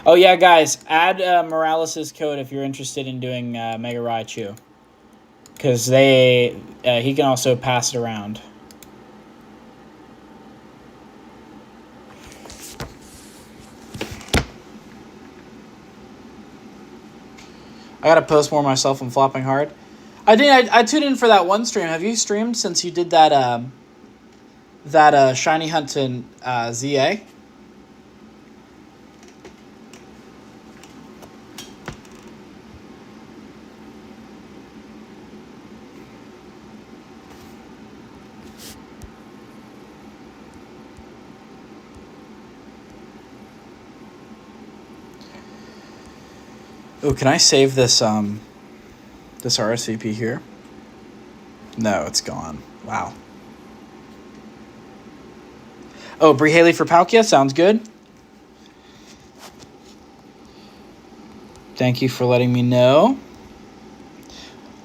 Oh yeah, guys, add Morales' code if you're interested in doing Mega Raichu. Because he can also pass it around. I gotta post more myself. I'm flopping hard. I tuned in for that one stream. Have you streamed since you did that shiny hunt in ZA? Oh, can I save this this Rsvp here? No, it's gone. Wow. Oh, Bree Haley for Palkia? Sounds good. Thank you for letting me know.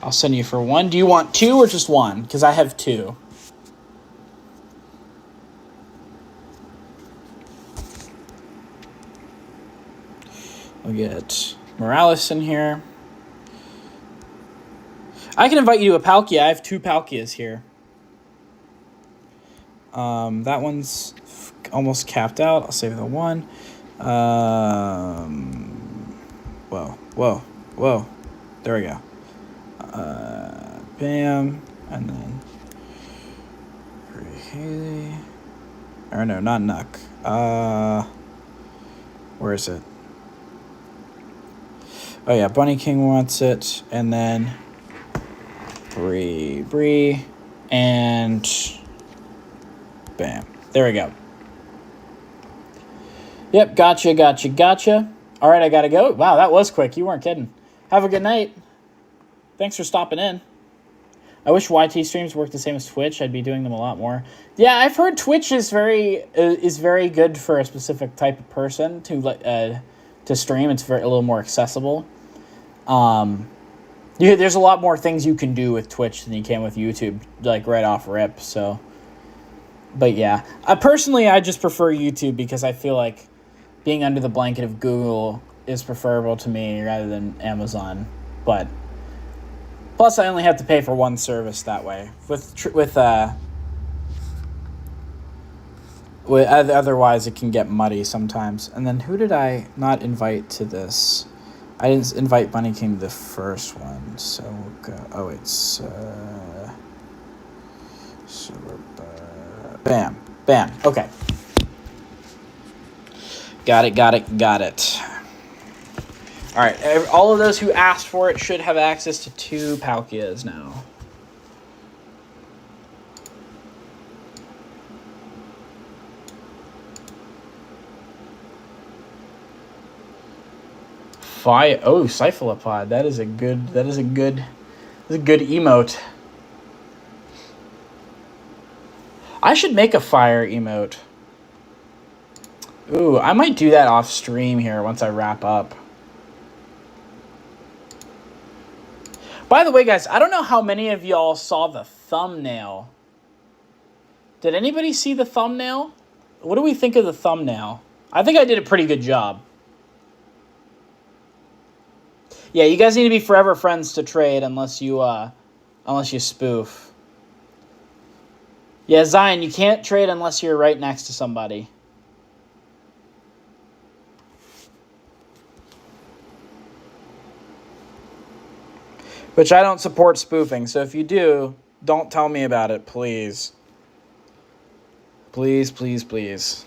I'll send you for 1. Do you want 2 or just 1? Because I have 2. We'll get Morales in here. I can invite you to a Palkia. I have 2 Palkias here. That one's almost capped out. I'll save the 1. Whoa. There we go. Bam. And then Haley. Or no, not Nuck. Where is it? Oh yeah, Bunny King wants it, and then Bree, and bam. There we go. Yep, gotcha. All right, I gotta go. Wow, that was quick. You weren't kidding. Have a good night. Thanks for stopping in. I wish YT streams worked the same as Twitch. I'd be doing them a lot more. Yeah, I've heard Twitch is very good for a specific type of person to stream. It's a little more accessible. There's a lot more things you can do with Twitch than you can with YouTube, like right off rip. So, but yeah, I just prefer YouTube because I feel like being under the blanket of Google is preferable to me rather than Amazon. But plus, I only have to pay for one service that way. Otherwise, it can get muddy sometimes. And then who did I not invite to this? I didn't invite Bunny King to the first one, so we'll go. Oh, it's so we're bam. Okay, got it. All right, all of those who asked for it should have access to 2 Palkias now. Cephalopod. That is a good emote. I should make a fire emote. Ooh, I might do that off stream here once I wrap up. By the way, guys, I don't know how many of y'all saw the thumbnail. Did anybody see the thumbnail? What do we think of the thumbnail? I think I did a pretty good job. Yeah, you guys need to be forever friends to trade unless you spoof. Yeah, Zion, you can't trade unless you're right next to somebody. Which I don't support spoofing, so if you do, don't tell me about it, please. Please.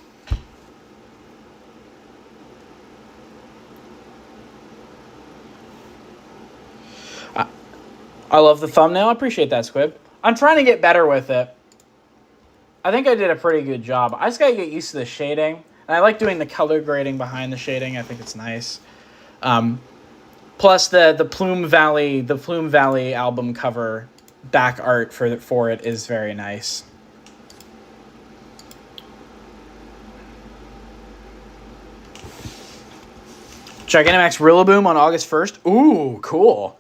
I love the thumbnail. I appreciate that, Squib. I'm trying to get better with it. I think I did a pretty good job. I just gotta get used to the shading. And I like doing the color grading behind the shading. I think it's nice. Plus the Plume Valley album cover back art for it is very nice. Gigantamax Rillaboom on August 1st. Ooh, cool.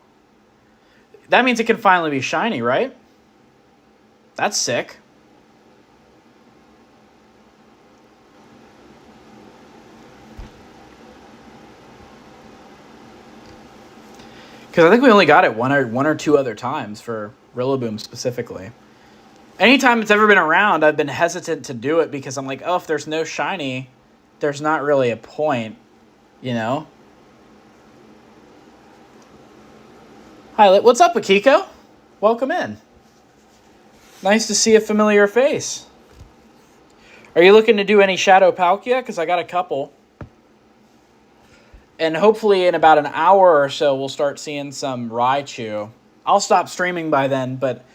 That means it can finally be shiny, right? That's sick. Because I think we only got it one or two other times for Rillaboom specifically. Anytime it's ever been around, I've been hesitant to do it because I'm like, oh, if there's no shiny, there's not really a point, you know? Hi, what's up, Akiko? Welcome in. Nice to see a familiar face. Are you looking to do any Shadow Palkia? Because I got a couple. And hopefully in about an hour or so, we'll start seeing some Raichu. I'll stop streaming by then, but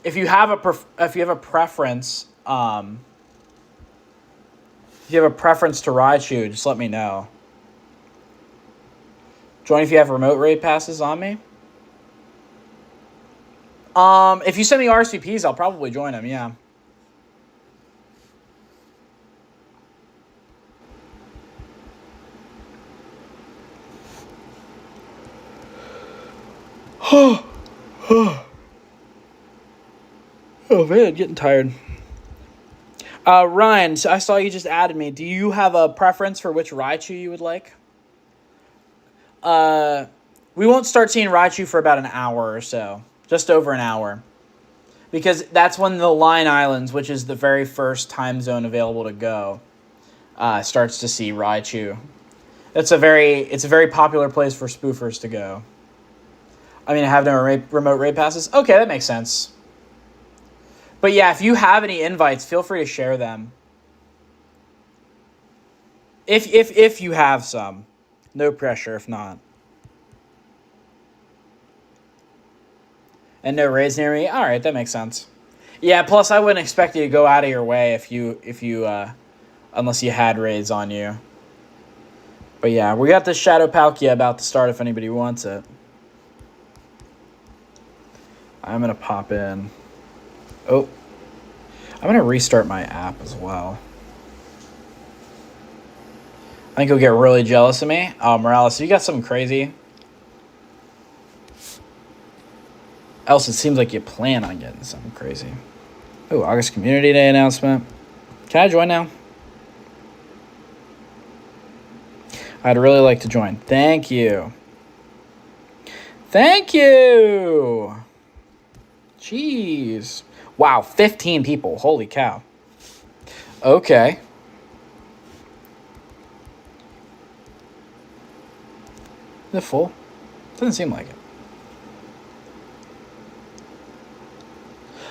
if you have a preference, if you have a preference to Raichu, just let me know. Join if you have remote raid passes on me. If you send me Rsvps, I'll probably join them, yeah. Oh man, getting tired. Ryan, so I saw you just added me. Do you have a preference for which Raichu you would like? We won't start seeing Raichu for about an hour or so. Just over an hour. Because that's when the Line Islands, which is the very first time zone available to go, starts to see Raichu. It's a very popular place for spoofers to go. I mean, I have no remote raid passes. Okay, that makes sense. But yeah, if you have any invites, feel free to share them. If you have some. No pressure if not. And no raids near me? Alright, that makes sense. Yeah, plus I wouldn't expect you to go out of your way if you unless you had raids on you. But yeah, we got this Shadow Palkia about to start if anybody wants it. I'm going to pop in. Oh. I'm going to restart my app as well. I think you'll get really jealous of me. Morales, you got something crazy? Else, it seems like you plan on getting something crazy. Oh, August Community Day announcement. Can I join now? I'd really like to join. Thank you. Thank you. Jeez. Wow, 15 people. Holy cow. Okay. Is it full? Doesn't seem like it.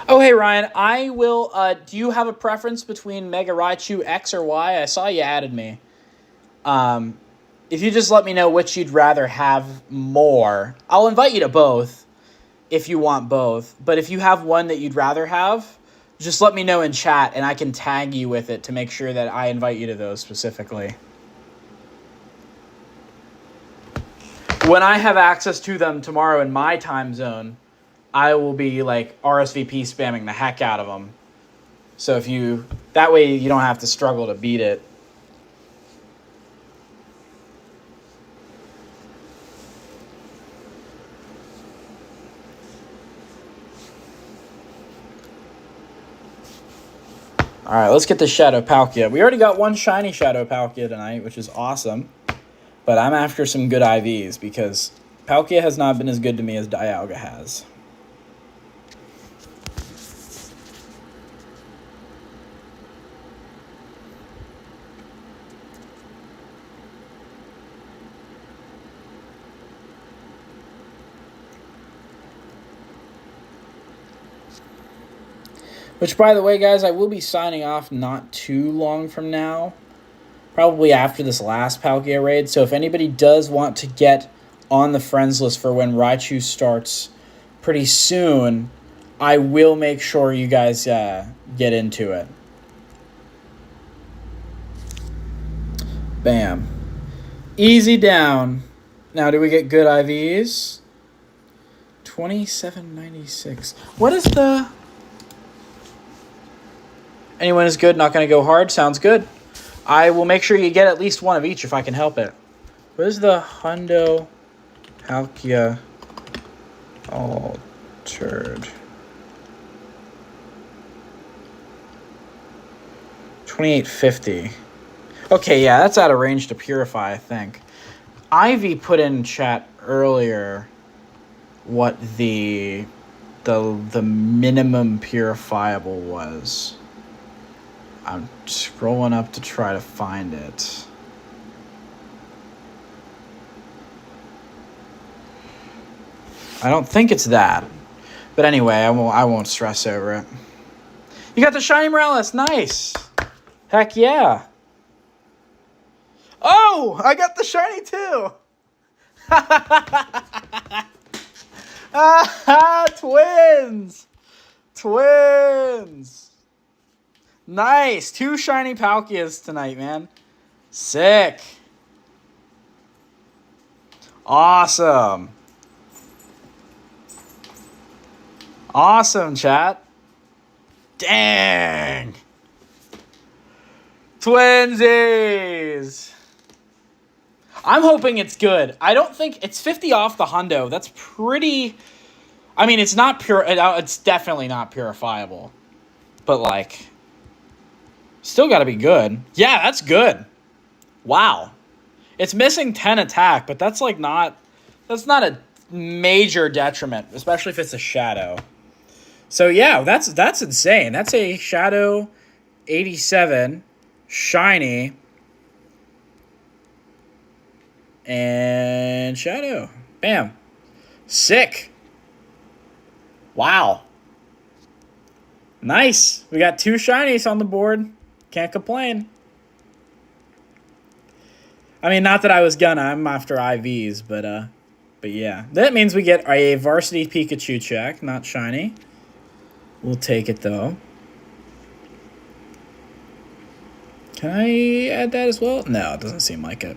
Oh, hey, Ryan. I will... do you have a preference between Mega Raichu X or Y? I saw you added me. If you just let me know which you'd rather have more, I'll invite you to both if you want both. But if you have one that you'd rather have, just let me know in chat and I can tag you with it to make sure that I invite you to those specifically. When I have access to them tomorrow in my time zone, I will be like RSVP spamming the heck out of them. So if you, that way you don't have to struggle to beat it. All right, let's get the Shadow Palkia. We already got one shiny Shadow Palkia tonight, which is awesome. But I'm after some good IVs because Palkia has not been as good to me as Dialga has. Which, by the way, guys, I will be signing off not too long from now. Probably after this last Palkia raid. So if anybody does want to get on the friends list for when Raichu starts pretty soon, I will make sure you guys get into it. Bam. Easy down. Now, do we get good IVs? 27.96. What is the... Anyone is good, not going to go hard? Sounds good. I will make sure you get at least one of each if I can help it. What is the Hundo Palkia altered? 2850. Okay, yeah, that's out of range to purify, I think. Ivy put in chat earlier what the minimum purifiable was. I'm scrolling up to try to find it. I don't think it's that. But anyway, I won't stress over it. You got the shiny Morales. Nice. Heck yeah. Oh, I got the shiny too. Twins. Twins. Nice. 2 shiny Palkias tonight, man. Sick. Awesome. Awesome, chat. Dang. Twinsies. I'm hoping it's good. I don't think... It's 50 off the hundo. That's pretty... I mean, it's not pure... It's definitely not purifiable. But, like... Still gotta be good. Yeah, that's good. Wow. It's missing 10 attack, but that's, like, not... That's not a major detriment, especially if it's a shadow. So, yeah, that's insane. That's a Shadow 87 shiny and shadow. Bam. Sick. Wow. Nice. We got 2 shinies on the board. Can't complain. I mean, not that I was gonna. I'm after IVs, but yeah. That means we get a Varsity Pikachu check, not shiny. We'll take it, though. Can I add that as well? No, it doesn't seem like it.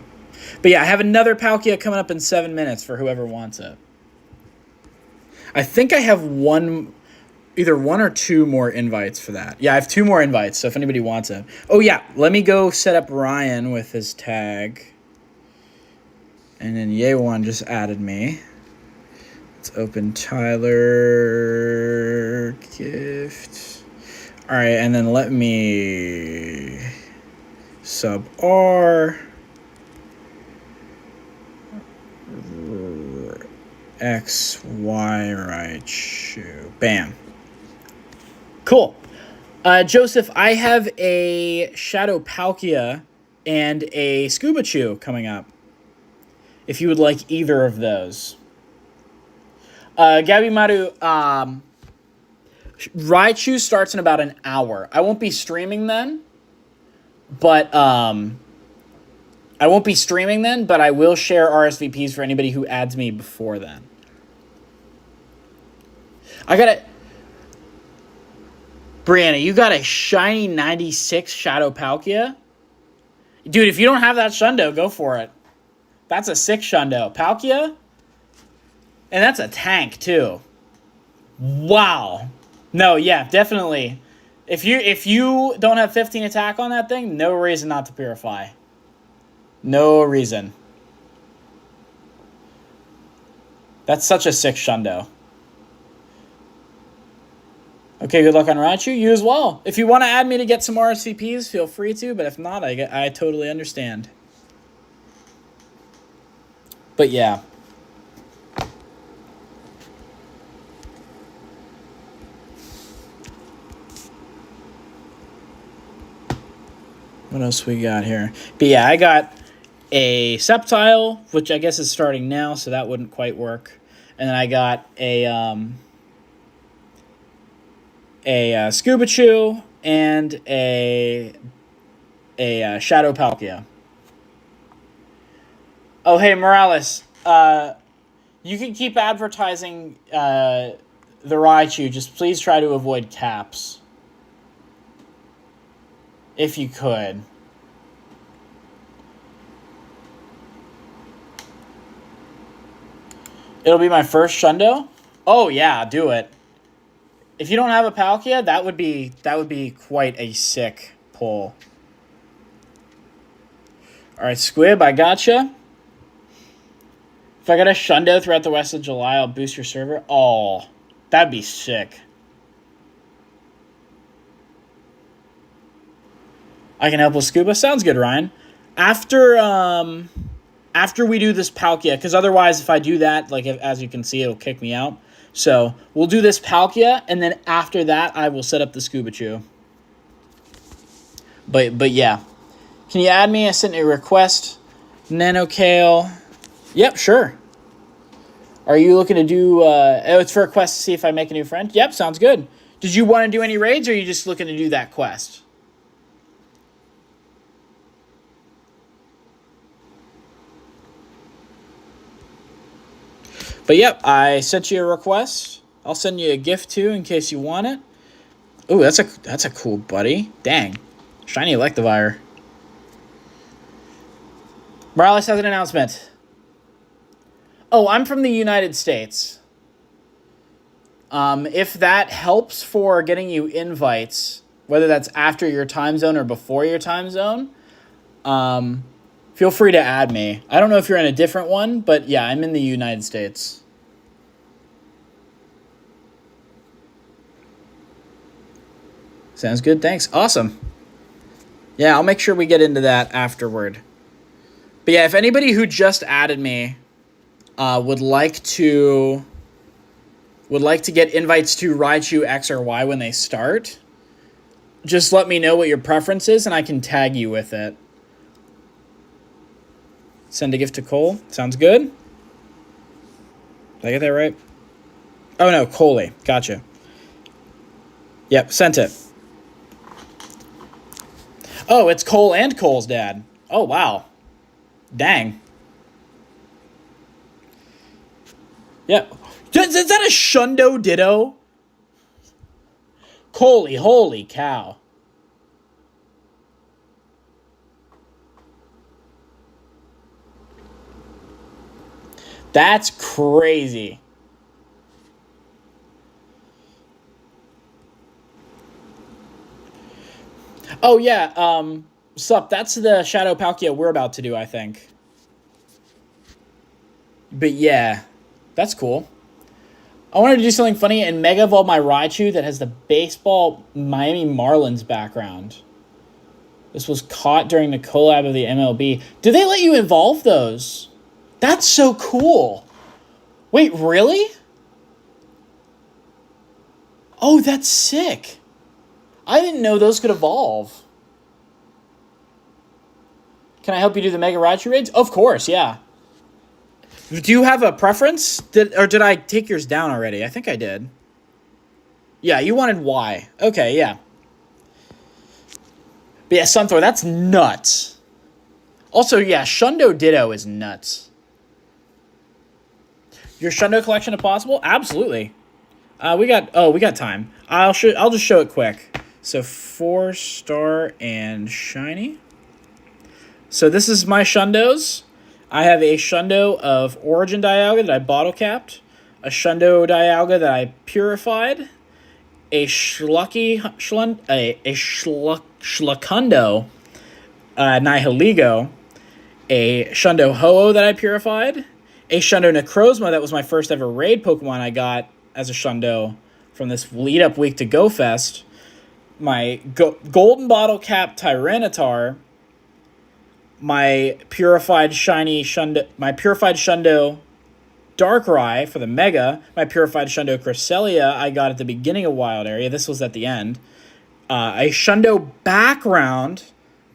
But yeah, I have another Palkia coming up in 7 minutes for whoever wants it. I think I have either 1 or 2 more invites for that. Yeah, I have 2 more invites, so if anybody wants it. Oh, yeah, let me go set up Ryan with his tag. And then Yewan just added me. Let's open Tyler gift. All right, and then let me sub R. X, Y, Raichu. Bam. Cool. Joseph, I have a Shadow Palkia and a Scuba Chew coming up. If you would like either of those. Gabby Maru, Raichu starts in about an hour. I won't be streaming then, but I will share RSVPs for anybody who adds me before then. Brianna, you got a shiny 96 Shadow Palkia? Dude, if you don't have that Shundo, go for it. That's a 6 Shundo. Palkia? And that's a tank, too. Wow. No, yeah, definitely. If you don't have 15 attack on that thing, no reason not to purify. No reason. That's such a 6 Shundo. Okay, good luck on Raichu. You as well. If you want to add me to get some RSVPs, feel free to. But if not, I totally understand. But yeah. What else we got here? But yeah, I got a Sceptile, which I guess is starting now, so that wouldn't quite work. And then I got a Scuba Chew and a Shadow Palkia. Oh, hey, Morales. You can keep advertising the Raichu. Just please try to avoid caps. If you could. It'll be my first Shundo? Oh, yeah, do it. If you don't have a Palkia, that would be quite a sick pull. Alright, Squib, I gotcha. If I got a Shundo throughout the rest of July, I'll boost your server. Oh, that'd be sick. I can help with Scuba. Sounds good, Ryan. After we do this Palkia, because otherwise if I do that, like as you can see, it'll kick me out. So we'll do this Palkia, and then after that, I will set up the Scuba Chew. But yeah. Can you add me? I sent you a request. Nanocale. Yep, sure. Are you looking to do... oh, it's for a quest to see if I make a new friend? Yep, sounds good. Did you want to do any raids, or are you just looking to do that quest? But yep, I sent you a request. I'll send you a gift too in case you want it. Ooh, that's a cool buddy. Dang. Shiny Electivire. Morales has an announcement. Oh, I'm from the United States. If that helps for getting you invites, whether that's after your time zone or before your time zone, feel free to add me. I don't know if you're in a different one, but yeah, I'm in the United States. Sounds good. Thanks. Awesome. Yeah, I'll make sure we get into that afterward. But yeah, if anybody who just added me would like to get invites to Raichu X or Y when they start, just let me know what your preference is, and I can tag you with it. Send a gift to Cole. Sounds good. Did I get that right? Oh, no, Coley. Gotcha. Yep, sent it. Oh, it's Cole and Cole's dad. Oh, wow. Dang. Yeah. Is that a Shundo Ditto? Coley, holy cow. That's crazy. Oh, yeah, sup, that's the Shadow Palkia we're about to do, I think. But yeah, that's cool. I wanted to do something funny and Mega Evolve my Raichu that has the baseball Miami Marlins background. This was caught during the collab of the MLB. Do they let you evolve those? That's so cool. Wait, really? Oh, that's sick. I didn't know those could evolve. Can I help you do the Mega Raichu raids? Of course, yeah. Do you have a preference? Or did I take yours down already? I think I did. Yeah, you wanted Y. Okay, yeah. But yeah, Sunthor, that's nuts. Also, yeah, Shundo Ditto is nuts. Your Shundo collection if possible? Absolutely. We got time. I'll just show it quick. So 4-star and shiny. So this is my Shundos. I have a Shundo of Origin Dialga that I bottle capped, a Shundo Dialga that I purified, a Schlakundo Nihiligo, a Shundo Ho-Oh that I purified, a Shundo Necrozma that was my first ever raid Pokemon I got as a Shundo from this lead-up week to Go Fest, my Golden Bottle Cap Tyranitar, my purified Shundo Darkrai for the Mega, my purified Shundo Cresselia I got at the beginning of Wild Area. This was at the end. A Shundo Background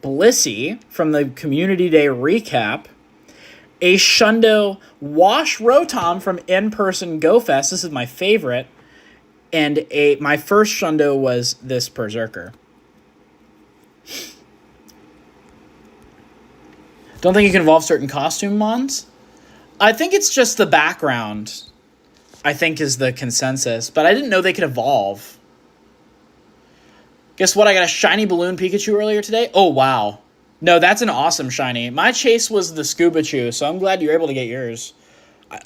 Blissey from the Community Day recap. A Shundo Wash Rotom from In-Person Go Fest. This is my favorite. And my first Shundo was this Berserker. Don't think you can evolve certain costume mons? I think it's just the background, I think, is the consensus. But I didn't know they could evolve. Guess what? I got a shiny balloon Pikachu earlier today. Oh, wow. No, that's an awesome shiny. My chase was the Scuba Chew, so I'm glad you were able to get yours.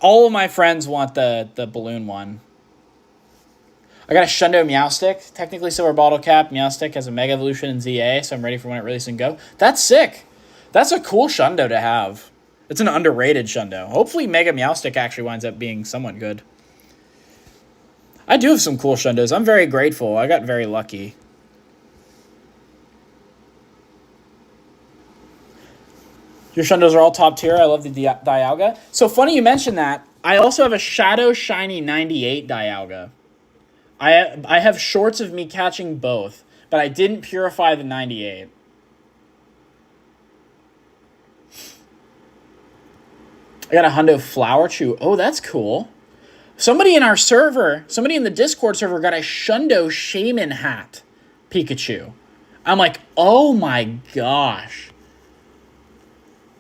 All of my friends want the balloon one. I got a Shundo Meowstic. Technically Silver Bottle Cap. Meowstic has a Mega Evolution in ZA, so I'm ready for when it releases and go. That's sick. That's a cool Shundo to have. It's an underrated Shundo. Hopefully Mega Meowstic actually winds up being somewhat good. I do have some cool Shundos. I'm very grateful. I got very lucky. Your Shundos are all top tier. I love the Dialga. So funny you mentioned that. I also have a Shadow Shiny 98 Dialga. I have shorts of me catching both, but I didn't purify the 98. I got a Hundo Flower Chew. Oh, that's cool. Somebody in our server, somebody in the Discord server got a Shundo Shaman hat Pikachu. I'm like, oh my gosh.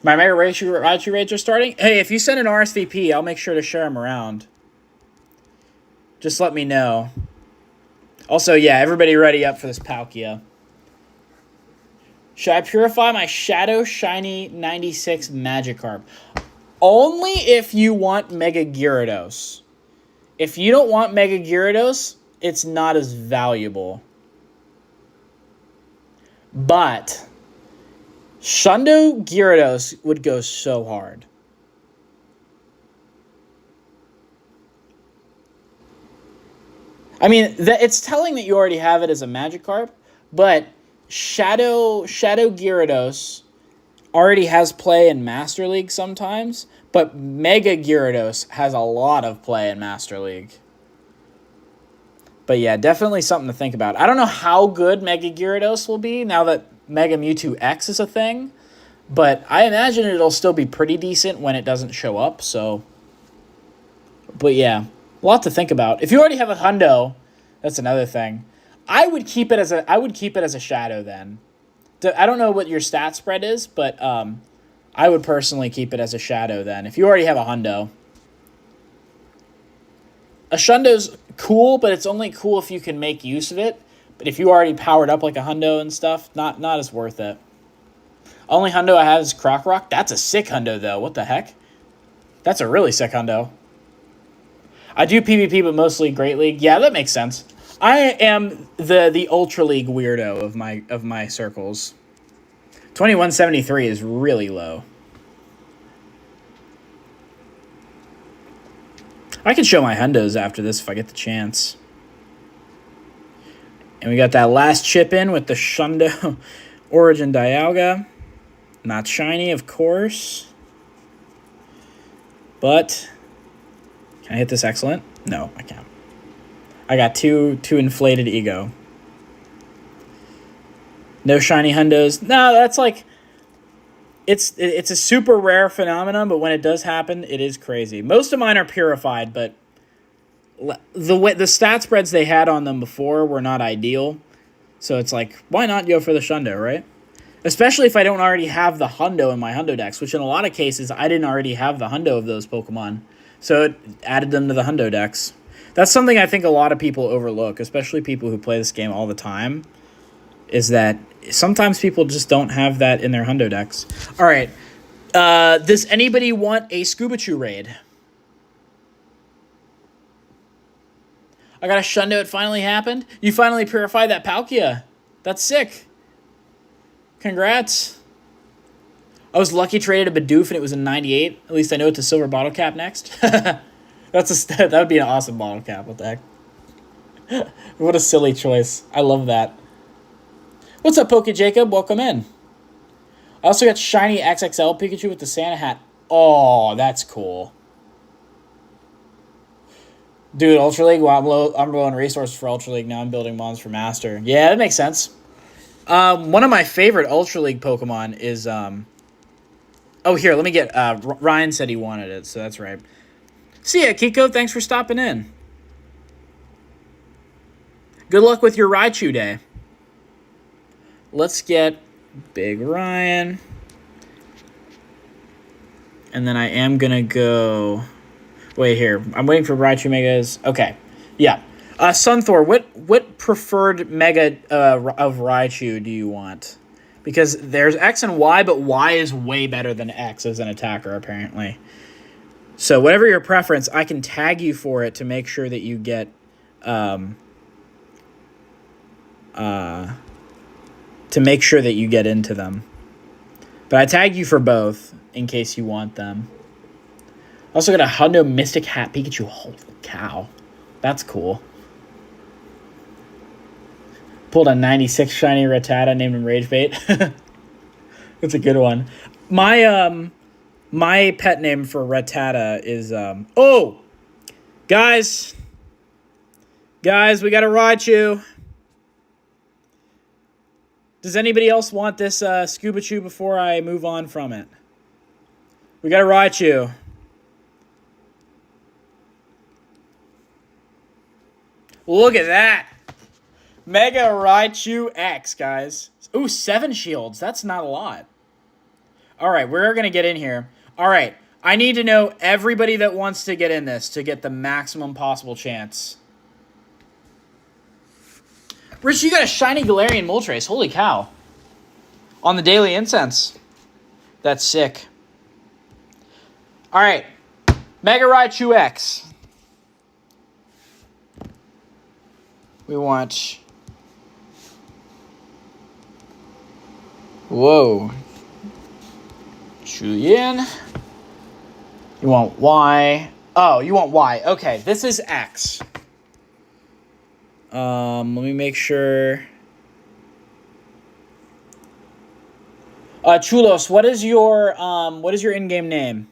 My Mega Raichu raids are starting. Hey, if you send an RSVP, I'll make sure to share them around. Just let me know. Also, yeah, everybody ready up for this Palkia. Should I purify my Shadow Shiny 96 Magikarp? Only if you want Mega Gyarados. If you don't want Mega Gyarados, it's not as valuable. But Shundo Gyarados would go so hard. I mean, it's telling that you already have it as a Magikarp, but Shadow Gyarados already has play in Master League sometimes, but Mega Gyarados has a lot of play in Master League. But yeah, definitely something to think about. I don't know how good Mega Gyarados will be now that Mega Mewtwo X is a thing, but I imagine it'll still be pretty decent when it doesn't show up, so. But yeah, a lot to think about. If you already have a Hundo, that's another thing. I would keep it as a Shadow then. I don't know what your stat spread is, but I would personally keep it as a Shadow then. If you already have a Hundo. A Shundo's cool, but it's only cool if you can make use of it. But if you already powered up like a Hundo and stuff, not as worth it. Only Hundo I have is Krokorok. That's a sick Hundo, though. What the heck? That's a really sick Hundo. I do PvP, but mostly Great League. Yeah, that makes sense. I am the Ultra League weirdo of my circles. 2173 is really low. I can show my Hundos after this if I get the chance. And we got that last chip in with the Shundo Origin Dialga. Not shiny, of course. But can I hit this excellent? No, I can't. I got too inflated ego. No shiny Hundos. No, that's like it's a super rare phenomenon, but when it does happen, it is crazy. Most of mine are purified, but the stat spreads they had on them before were not ideal. So it's like, why not go for the Shundo, right? Especially if I don't already have the Hundo in my Hundo decks, which in a lot of cases, I didn't already have the Hundo of those Pokemon. So it added them to the Hundo decks. That's something I think a lot of people overlook, especially people who play this game all the time, is that sometimes people just don't have that in their Hundo decks. All right. Does anybody want a Scubachu raid? I got a Shundo. It finally happened. You finally purified that Palkia. That's sick. Congrats. I was lucky traded a Bidoof and it was a 98. At least I know it's a silver bottle cap next. That would be an awesome bottle cap. What the heck? What a silly choice. I love that. What's up, Poke Jacob? Welcome in. I also got shiny XXL Pikachu with the Santa hat. Oh, that's cool. Dude, Ultra League, well, I'm blowing resources for Ultra League. Now I'm building mons for Master. Yeah, that makes sense. One of my favorite Ultra League Pokemon is... Oh, here, let me get... Ryan said he wanted it, so that's right. See ya, Kiko. Thanks for stopping in. Good luck with your Raichu day. Let's get Big Ryan. And then I am going to go... Wait, here. I'm waiting for Raichu Megas. Okay. Yeah. Sunthor, what preferred Mega of Raichu do you want? Because there's X and Y, but Y is way better than X as an attacker, apparently. So whatever your preference, I can tag you for it to make sure that you get into them. But I tagged you for both in case you want them. Also got a Hundo Mystic Hat Pikachu. Holy cow. That's cool. Pulled a 96 shiny Rattata, named him Ragebait. That's a good one. My pet name for Rattata is guys, we got a Raichu. Does anybody else want this Scuba Chew before I move on from it? We got a Raichu. Look at that. Mega Raichu X, guys. Ooh, 7 shields. That's not a lot. All right, we're going to get in here. All right, I need to know everybody that wants to get in this to get the maximum possible chance. Rich, you got a shiny Galarian Moltres. Holy cow. On the Daily Incense. That's sick. All right, Mega Raichu X. We want... Whoa. Julian. You want Y. Oh, you want Y. Okay, this is X. Let me make sure. Chulos, what is your in-game name?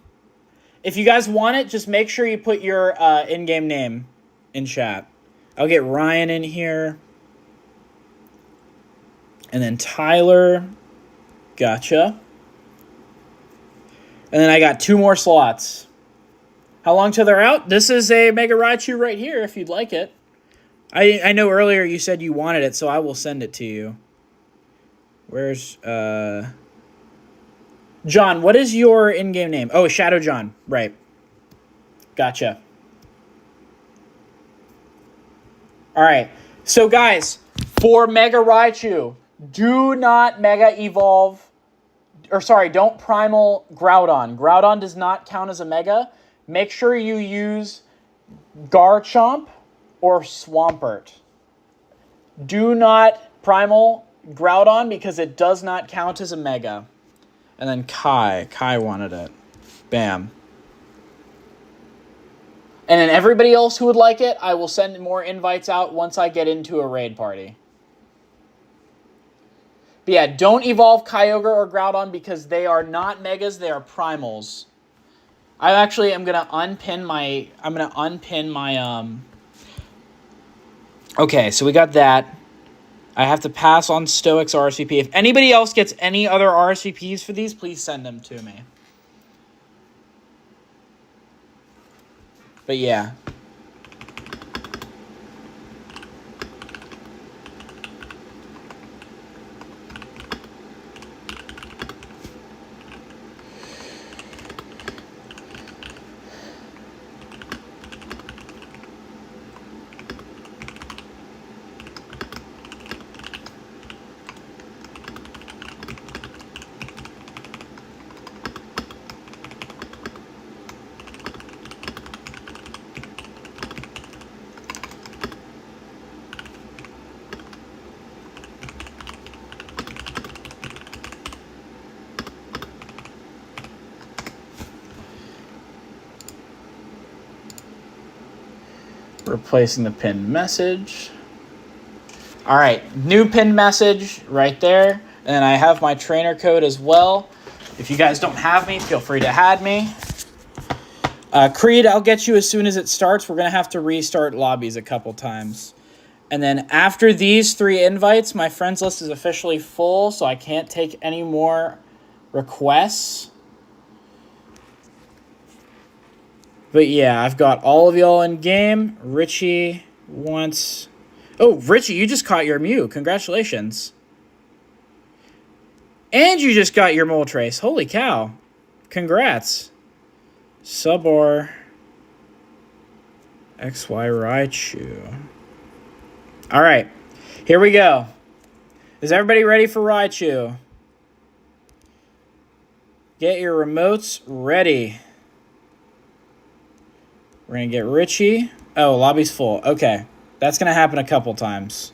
If you guys want it, just make sure you put your in-game name in chat. I'll get Ryan in here. And then Tyler. Gotcha. And then I got 2 more slots. How long till they're out? This is a Mega Raichu right here if you'd like it. I know earlier you said you wanted it, so I will send it to you. Where's... John, what is your in-game name? Oh, Shadow John. Right. Gotcha. All right. So, guys, for Mega Raichu, do not Mega Evolve... Or, sorry, don't Primal Groudon. Groudon does not count as a Mega. Make sure you use Garchomp or Swampert. Do not Primal Groudon because it does not count as a Mega. And then Kai. Kai wanted it. Bam. And then everybody else who would like it, I will send more invites out once I get into a raid party. But yeah, don't evolve Kyogre or Groudon because they are not Megas, they are Primals. I actually am going to unpin my... Okay, so we got that. I have to pass on Stoic's RSVP. If anybody else gets any other RSVPs for these, please send them to me. But yeah. Replacing the pinned message. All right, new pinned message right there. And then I have my trainer code as well. If you guys don't have me, feel free to add me. Creed, I'll get you as soon as it starts. We're going to have to restart lobbies a couple times. And then after these 3 invites, my friends list is officially full, so I can't take any more requests. But yeah, I've got all of y'all in game. Richie wants... Oh, Richie, you just caught your Mew. Congratulations. And you just got your Moltres. Holy cow. Congrats. Subor. XY Raichu. Alright, here we go. Is everybody ready for Raichu? Get your remotes ready. We're going to get Richie. Oh, lobby's full. Okay. That's going to happen a couple times.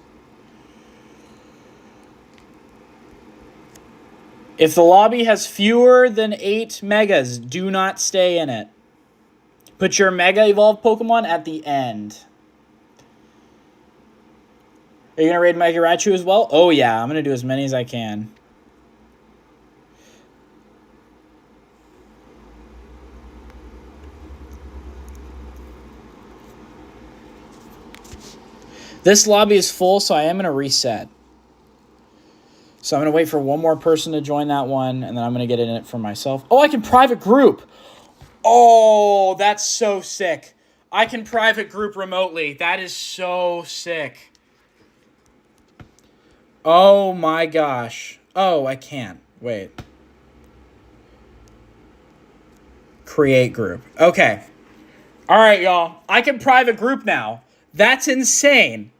If the lobby has fewer than 8 megas, do not stay in it. Put your Mega Evolved Pokemon at the end. Are you going to raid Mega Raichu as well? Oh, yeah. I'm going to do as many as I can. This lobby is full, so I am going to reset. So I'm going to wait for one more person to join that one, and then I'm going to get in it for myself. Oh, I can private group. Oh, that's so sick. I can private group remotely. That is so sick. Oh, my gosh. Oh, I can't. Wait. Create group. Okay. All right, y'all. I can private group now. That's insane.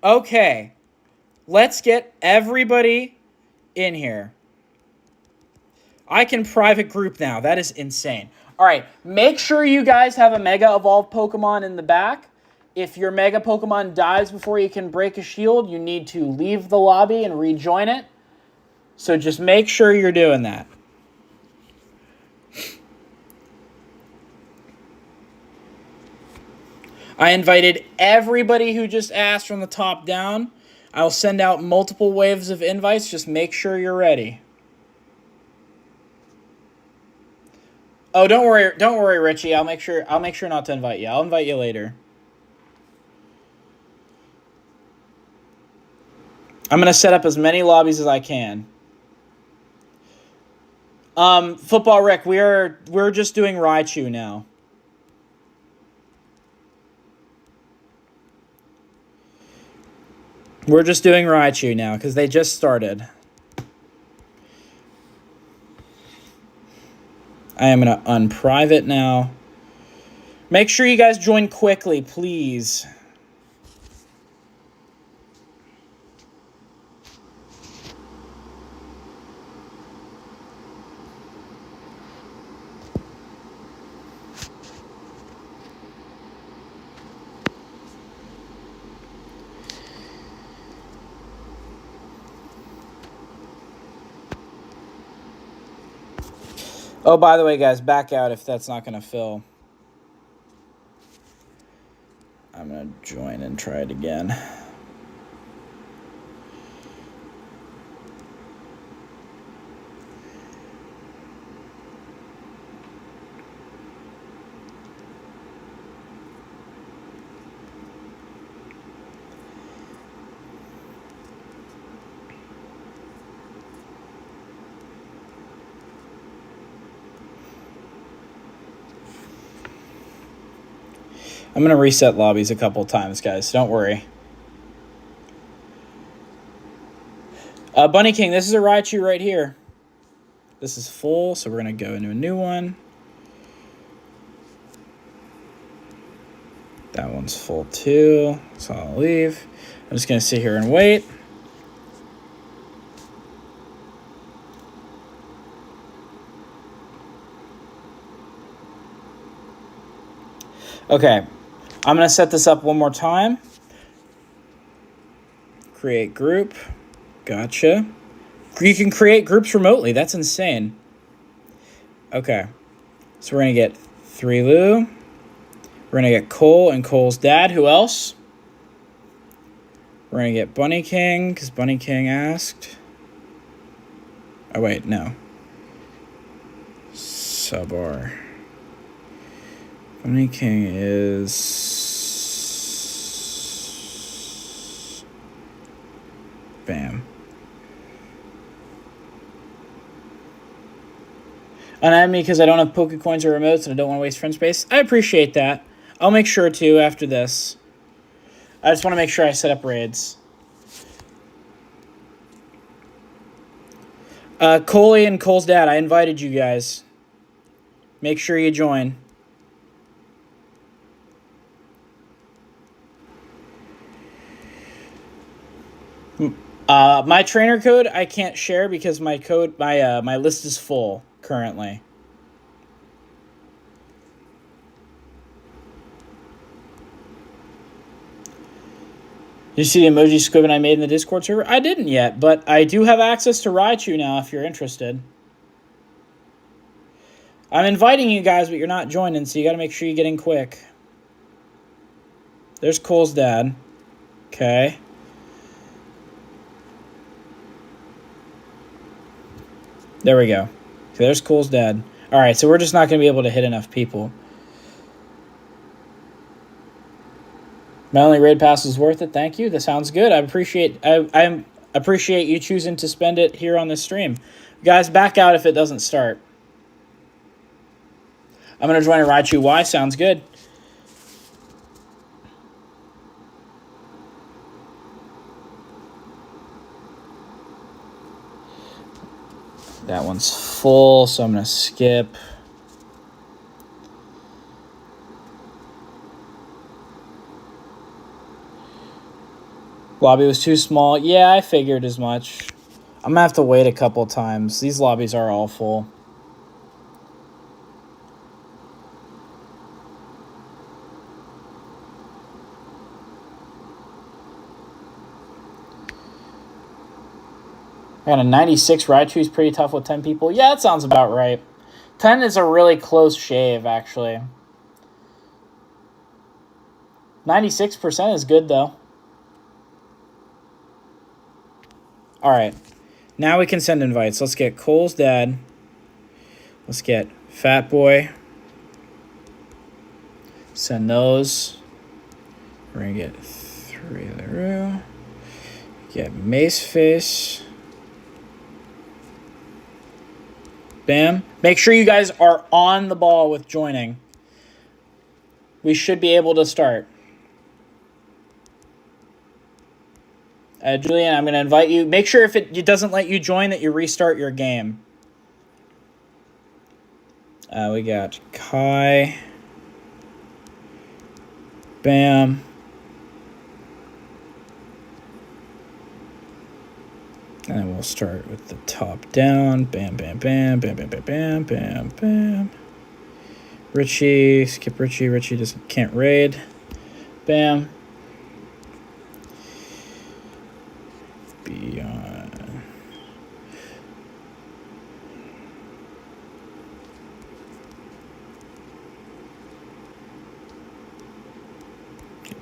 Okay. Let's get everybody in here. I can private group now. That is insane. All right. Make sure you guys have a Mega Evolved Pokemon in the back. If your Mega Pokemon dies before you can break a shield, you need to leave the lobby and rejoin it. So just make sure you're doing that. I invited everybody who just asked from the top down. I'll send out multiple waves of invites. Just make sure you're ready. Oh, don't worry, Richie. I'll make sure not to invite you. I'll invite you later. I'm gonna set up as many lobbies as I can. Football Rick, we're just doing Raichu now. We're just doing Raichu now because they just started. I am going to unprivate now. Make sure you guys join quickly, please. Oh, by the way, guys, back out if that's not going to fill. I'm going to join and try it again. I'm going to reset lobbies a couple times, guys. Don't worry. Bunny King, this is a Raichu right here. This is full, so we're going to go into a new one. That one's full too, so I'll leave. I'm just going to sit here and wait. Okay. I'm going to set this up one more time. Create group. Gotcha. You can create groups remotely. That's insane. Okay. So we're going to get 3Lu. We're going to get Cole and Cole's dad. Who else? We're going to get Bunny King because Bunny King asked. Oh, wait. No. Subar. Bunny King is... Bam. Unadd me because I don't have Pokecoins or remotes and I don't want to waste friend space. I appreciate that. I'll make sure to after this. I just want to make sure I set up raids. Coley and Cole's dad, I invited you guys. Make sure you join. My trainer code I can't share because my list is full currently. you see the emoji squib I made in the Discord server? I didn't yet, but I do have access to Raichu now if you're interested. I'm inviting you guys, but you're not joining, so you got to make sure you get in quick. There's Cole's dad. Okay. There we go. So there's Cole's dad. All right, so we're just not going to be able to hit enough people. My only raid pass was worth it. Thank you. That sounds good. I appreciate you choosing to spend it here on this stream. Guys, back out if it doesn't start. I'm going to join a Raichu Y. Sounds good. That one's full, so I'm going to skip. Lobby was too small. Yeah, I figured as much. I'm going to have to wait a couple times. These lobbies are all full. I got a 96 Raichu is pretty tough with 10 people. Yeah, that sounds about right. 10 is a really close shave, actually. 96% is good, though. All right. Now we can send invites. Let's get Cole's dad. Let's get Fat Boy. Send those. We're going to get 3 of the row. Get Mace Face. Bam. Make sure you guys are on the ball with joining. We should be able to start. Julian, I'm going to invite you. Make sure if it doesn't let you join that you restart your game. We got Kai. Bam. And we'll start with the top down. Bam, bam, bam, bam, bam, bam, bam, bam, bam. Richie, skip Richie. Richie can't raid. Bam. Beyond.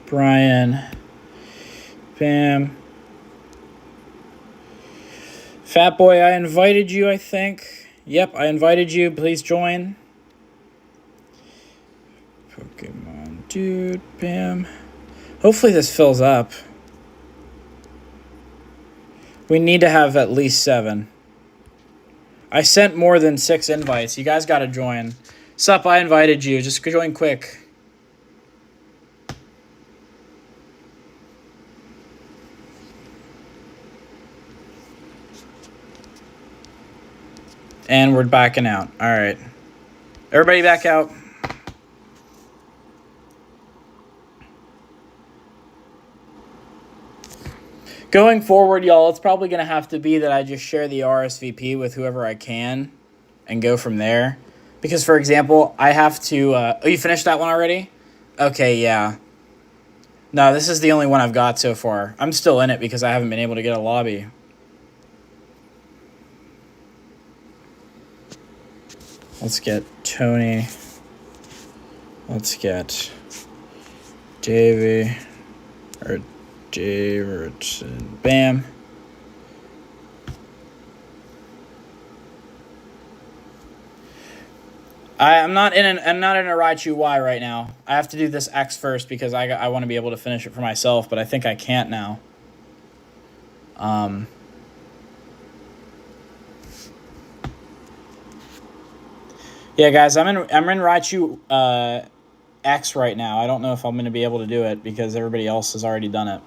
Brian. Bam. Fat Boy, I invited you, I think. Yep, I invited you. Please join. Pokemon dude, bam. Hopefully this fills up. We need to have at least 7. I sent more than 6 invites. You guys got to join. Sup, I invited you. Just join quick. And we're backing out. All right. Everybody back out. Going forward, y'all, it's probably going to have to be that I just share the RSVP with whoever I can and go from there. Because, for example, I have to... oh, you finished that one already? Okay, yeah. No, this is the only one I've got so far. I'm still in it because I haven't been able to get a lobby. Let's get Tony. Let's get Davey. Or Davidson. Bam. I'm not in a Raichu Y right now. I have to do this X first because I want to be able to finish it for myself, but I think I can't now. Yeah, guys, I'm in Raichu X right now. I don't know if I'm going to be able to do it because everybody else has already done it.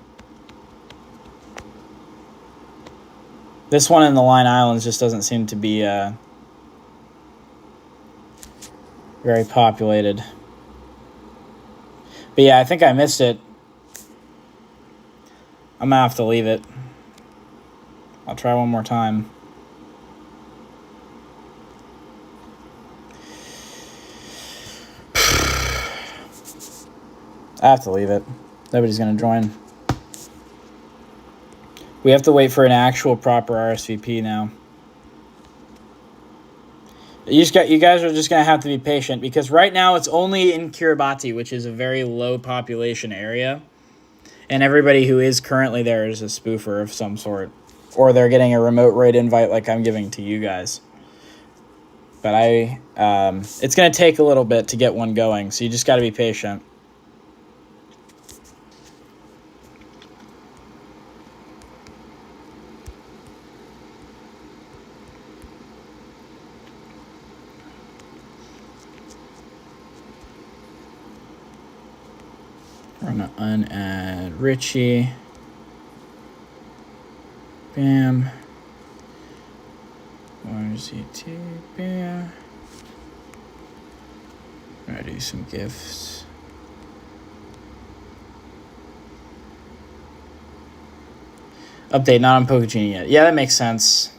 This one in the Line Islands just doesn't seem to be very populated. But yeah, I think I missed it. I'm going to have to leave it. I'll try one more time. I have to leave it. Nobody's going to join. We have to wait for an actual proper RSVP now. You guys are just gonna have to be patient because right now it's only in Kiribati, which is a very low population area, and everybody who is currently there is a spoofer of some sort, or they're getting a remote raid invite like I'm giving to you guys. But it's gonna take a little bit to get one going, so you just got to be patient. We're gonna unadd Richie. Bam. RCT. Bam. I'm gonna do some gifts. Update not on Pokegenie yet. Yeah, that makes sense.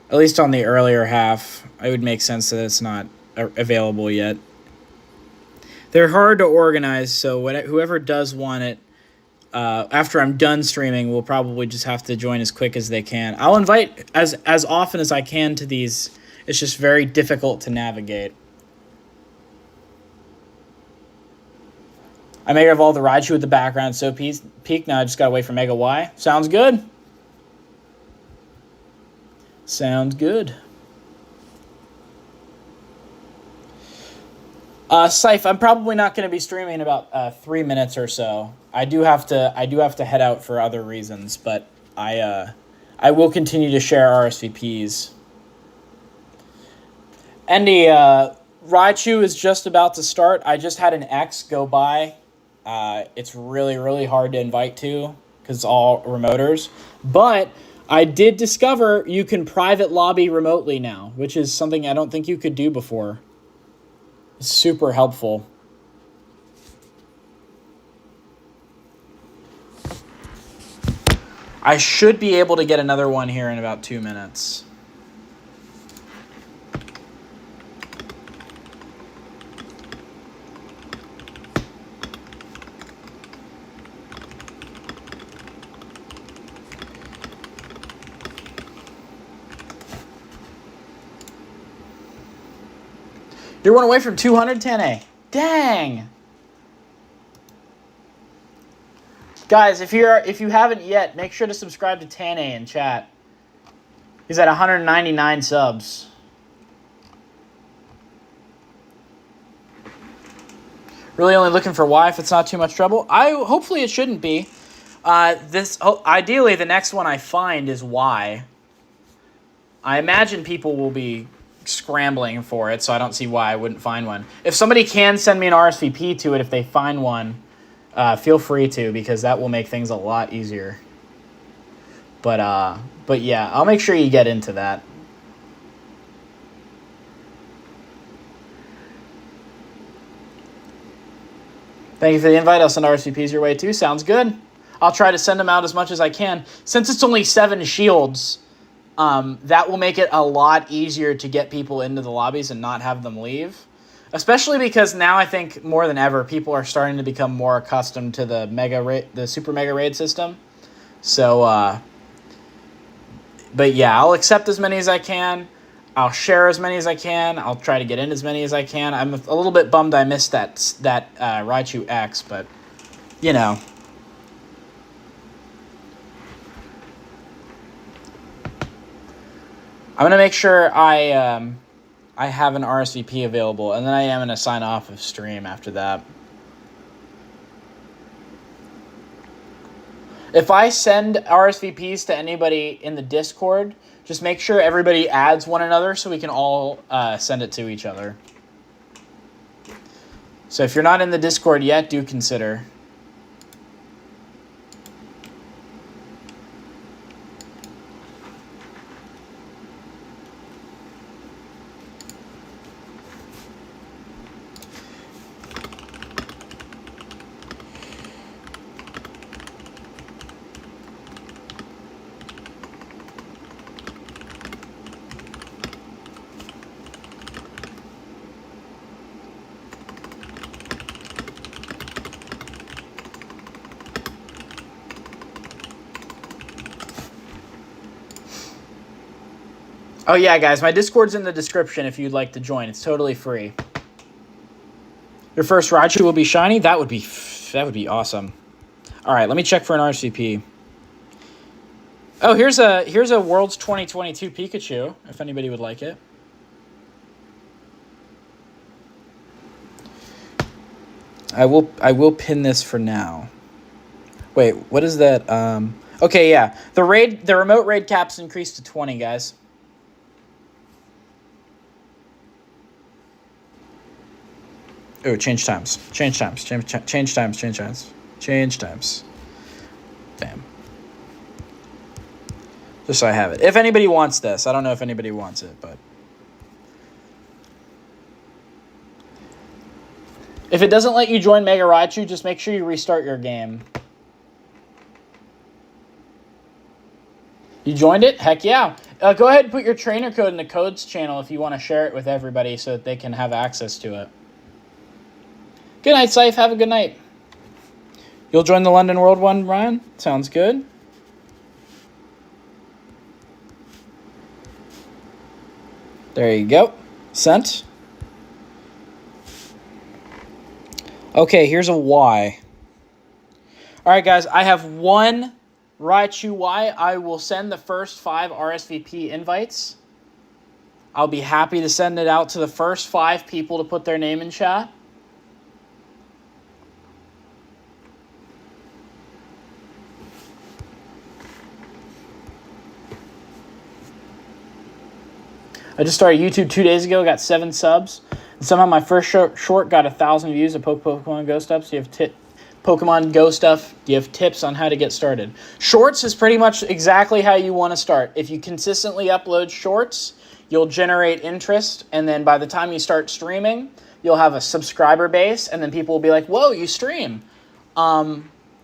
At least on the earlier half, it would make sense that it's not available yet. They're hard to organize, so whoever does want it, after I'm done streaming, will probably just have to join as quick as they can. I'll invite as often as I can to these. It's just very difficult to navigate. I may have all the Raichu with the background, so peak. Now I just gotta wait for Mega Y. Sounds good. Sounds good. Scythe, I'm probably not going to be streaming in about 3 minutes or so. I do have to head out for other reasons, but I will continue to share RSVPs. Andy, Raichu is just about to start. I just had an X go by. It's really, really hard to invite to because it's all remoters. But I did discover you can private lobby remotely now, which is something I don't think you could do before. It's super helpful. I should be able to get another one here in about 2 minutes. You're one away from 210A. Dang. Guys, if you haven't yet, make sure to subscribe to Tane in chat. He's at 199 subs. Really only looking for Y if it's not too much trouble. Hopefully it shouldn't be. Ideally the next one I find is Y. I imagine people will be scrambling for it, so I don't see why I wouldn't find one. If somebody can send me an RSVP to it if they find one, feel free to, because that will make things a lot easier. But yeah, I'll make sure you get into that. Thank you for the invite. I'll send RSVPs your way too. Sounds good. I'll try to send them out as much as I can. Since it's only 7 shields, that will make it a lot easier to get people into the lobbies and not have them leave. Especially because now I think more than ever, people are starting to become more accustomed to the Super Mega Raid system. So, but yeah, I'll accept as many as I can. I'll share as many as I can. I'll try to get in as many as I can. I'm a little bit bummed I missed that Raichu X, but, you know. I'm going to make sure I have an RSVP available, and then I am going to sign off of stream after that. If I send RSVPs to anybody in the Discord, just make sure everybody adds one another so we can all send it to each other. So if you're not in the Discord yet, do consider. Oh, yeah, guys, my Discord's in the description if you'd like to join. It's totally free. Your first Raichu will be shiny? That would be awesome. All right, let me check for an RSVP. Oh, here's a Worlds 2022 Pikachu, if anybody would like it. I will pin this for now. Wait, what is that? Okay, yeah. The remote raid cap's increased to 20, guys. Oh, change times. Change times. Change times. Change times. Change times. Bam. Just so I have it. If anybody wants this. I don't know if anybody wants it, but... If it doesn't let you join Mega Raichu, just make sure you restart your game. You joined it? Heck yeah. Go ahead and put your trainer code in the codes channel if you want to share it with everybody so that they can have access to it. Good night, Saif. Have a good night. You'll join the London World one, Ryan? Sounds good. There you go. Sent. Okay, here's a Y. All right, guys. I have one Raichu Y. I will send the first 5 RSVP invites. I'll be happy to send it out to the first 5 people to put their name in chat. I just started YouTube 2 days ago, got 7 subs. And somehow my first short got 1,000 views of Pokemon Go stuff. So you have Pokemon Go stuff. You have tips on how to get started. Shorts is pretty much exactly how you want to start. If you consistently upload shorts, you'll generate interest. And then by the time you start streaming, you'll have a subscriber base. And then people will be like, whoa, you stream. And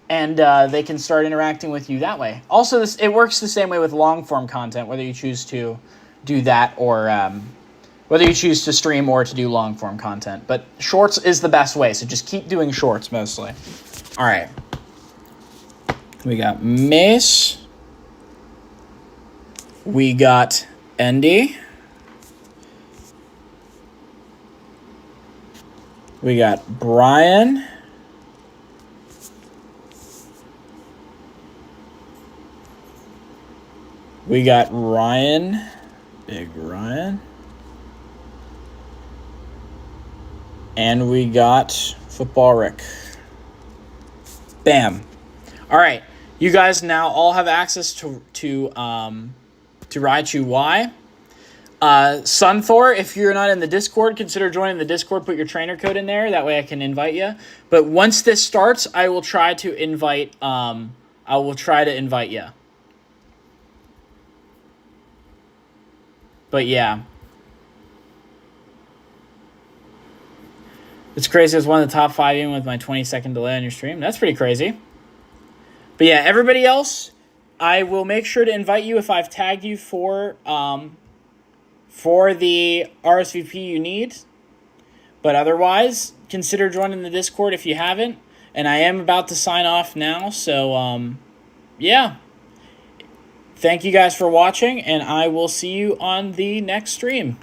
they can start interacting with you that way. Also, it works the same way with long-form content, whether you choose to do that or whether you choose to stream or to do long form content. But shorts is the best way, so just keep doing shorts mostly. All right. We got Mace. We got Endy. We got Brian. We got Ryan. Big Ryan. And we got Football Rick. Bam. All right. You guys now all have access to Raichu Y. Sunthor, if you're not in the Discord, consider joining the Discord. Put your trainer code in there. That way I can invite you. But once this starts, I will try to invite you. But yeah. It's crazy. I was one of the top 5 even with my 20-second delay on your stream. That's pretty crazy. But yeah, everybody else, I will make sure to invite you if I've tagged you for the RSVP you need. But otherwise, consider joining the Discord if you haven't. And I am about to sign off now. So, yeah. Thank you guys for watching, and I will see you on the next stream.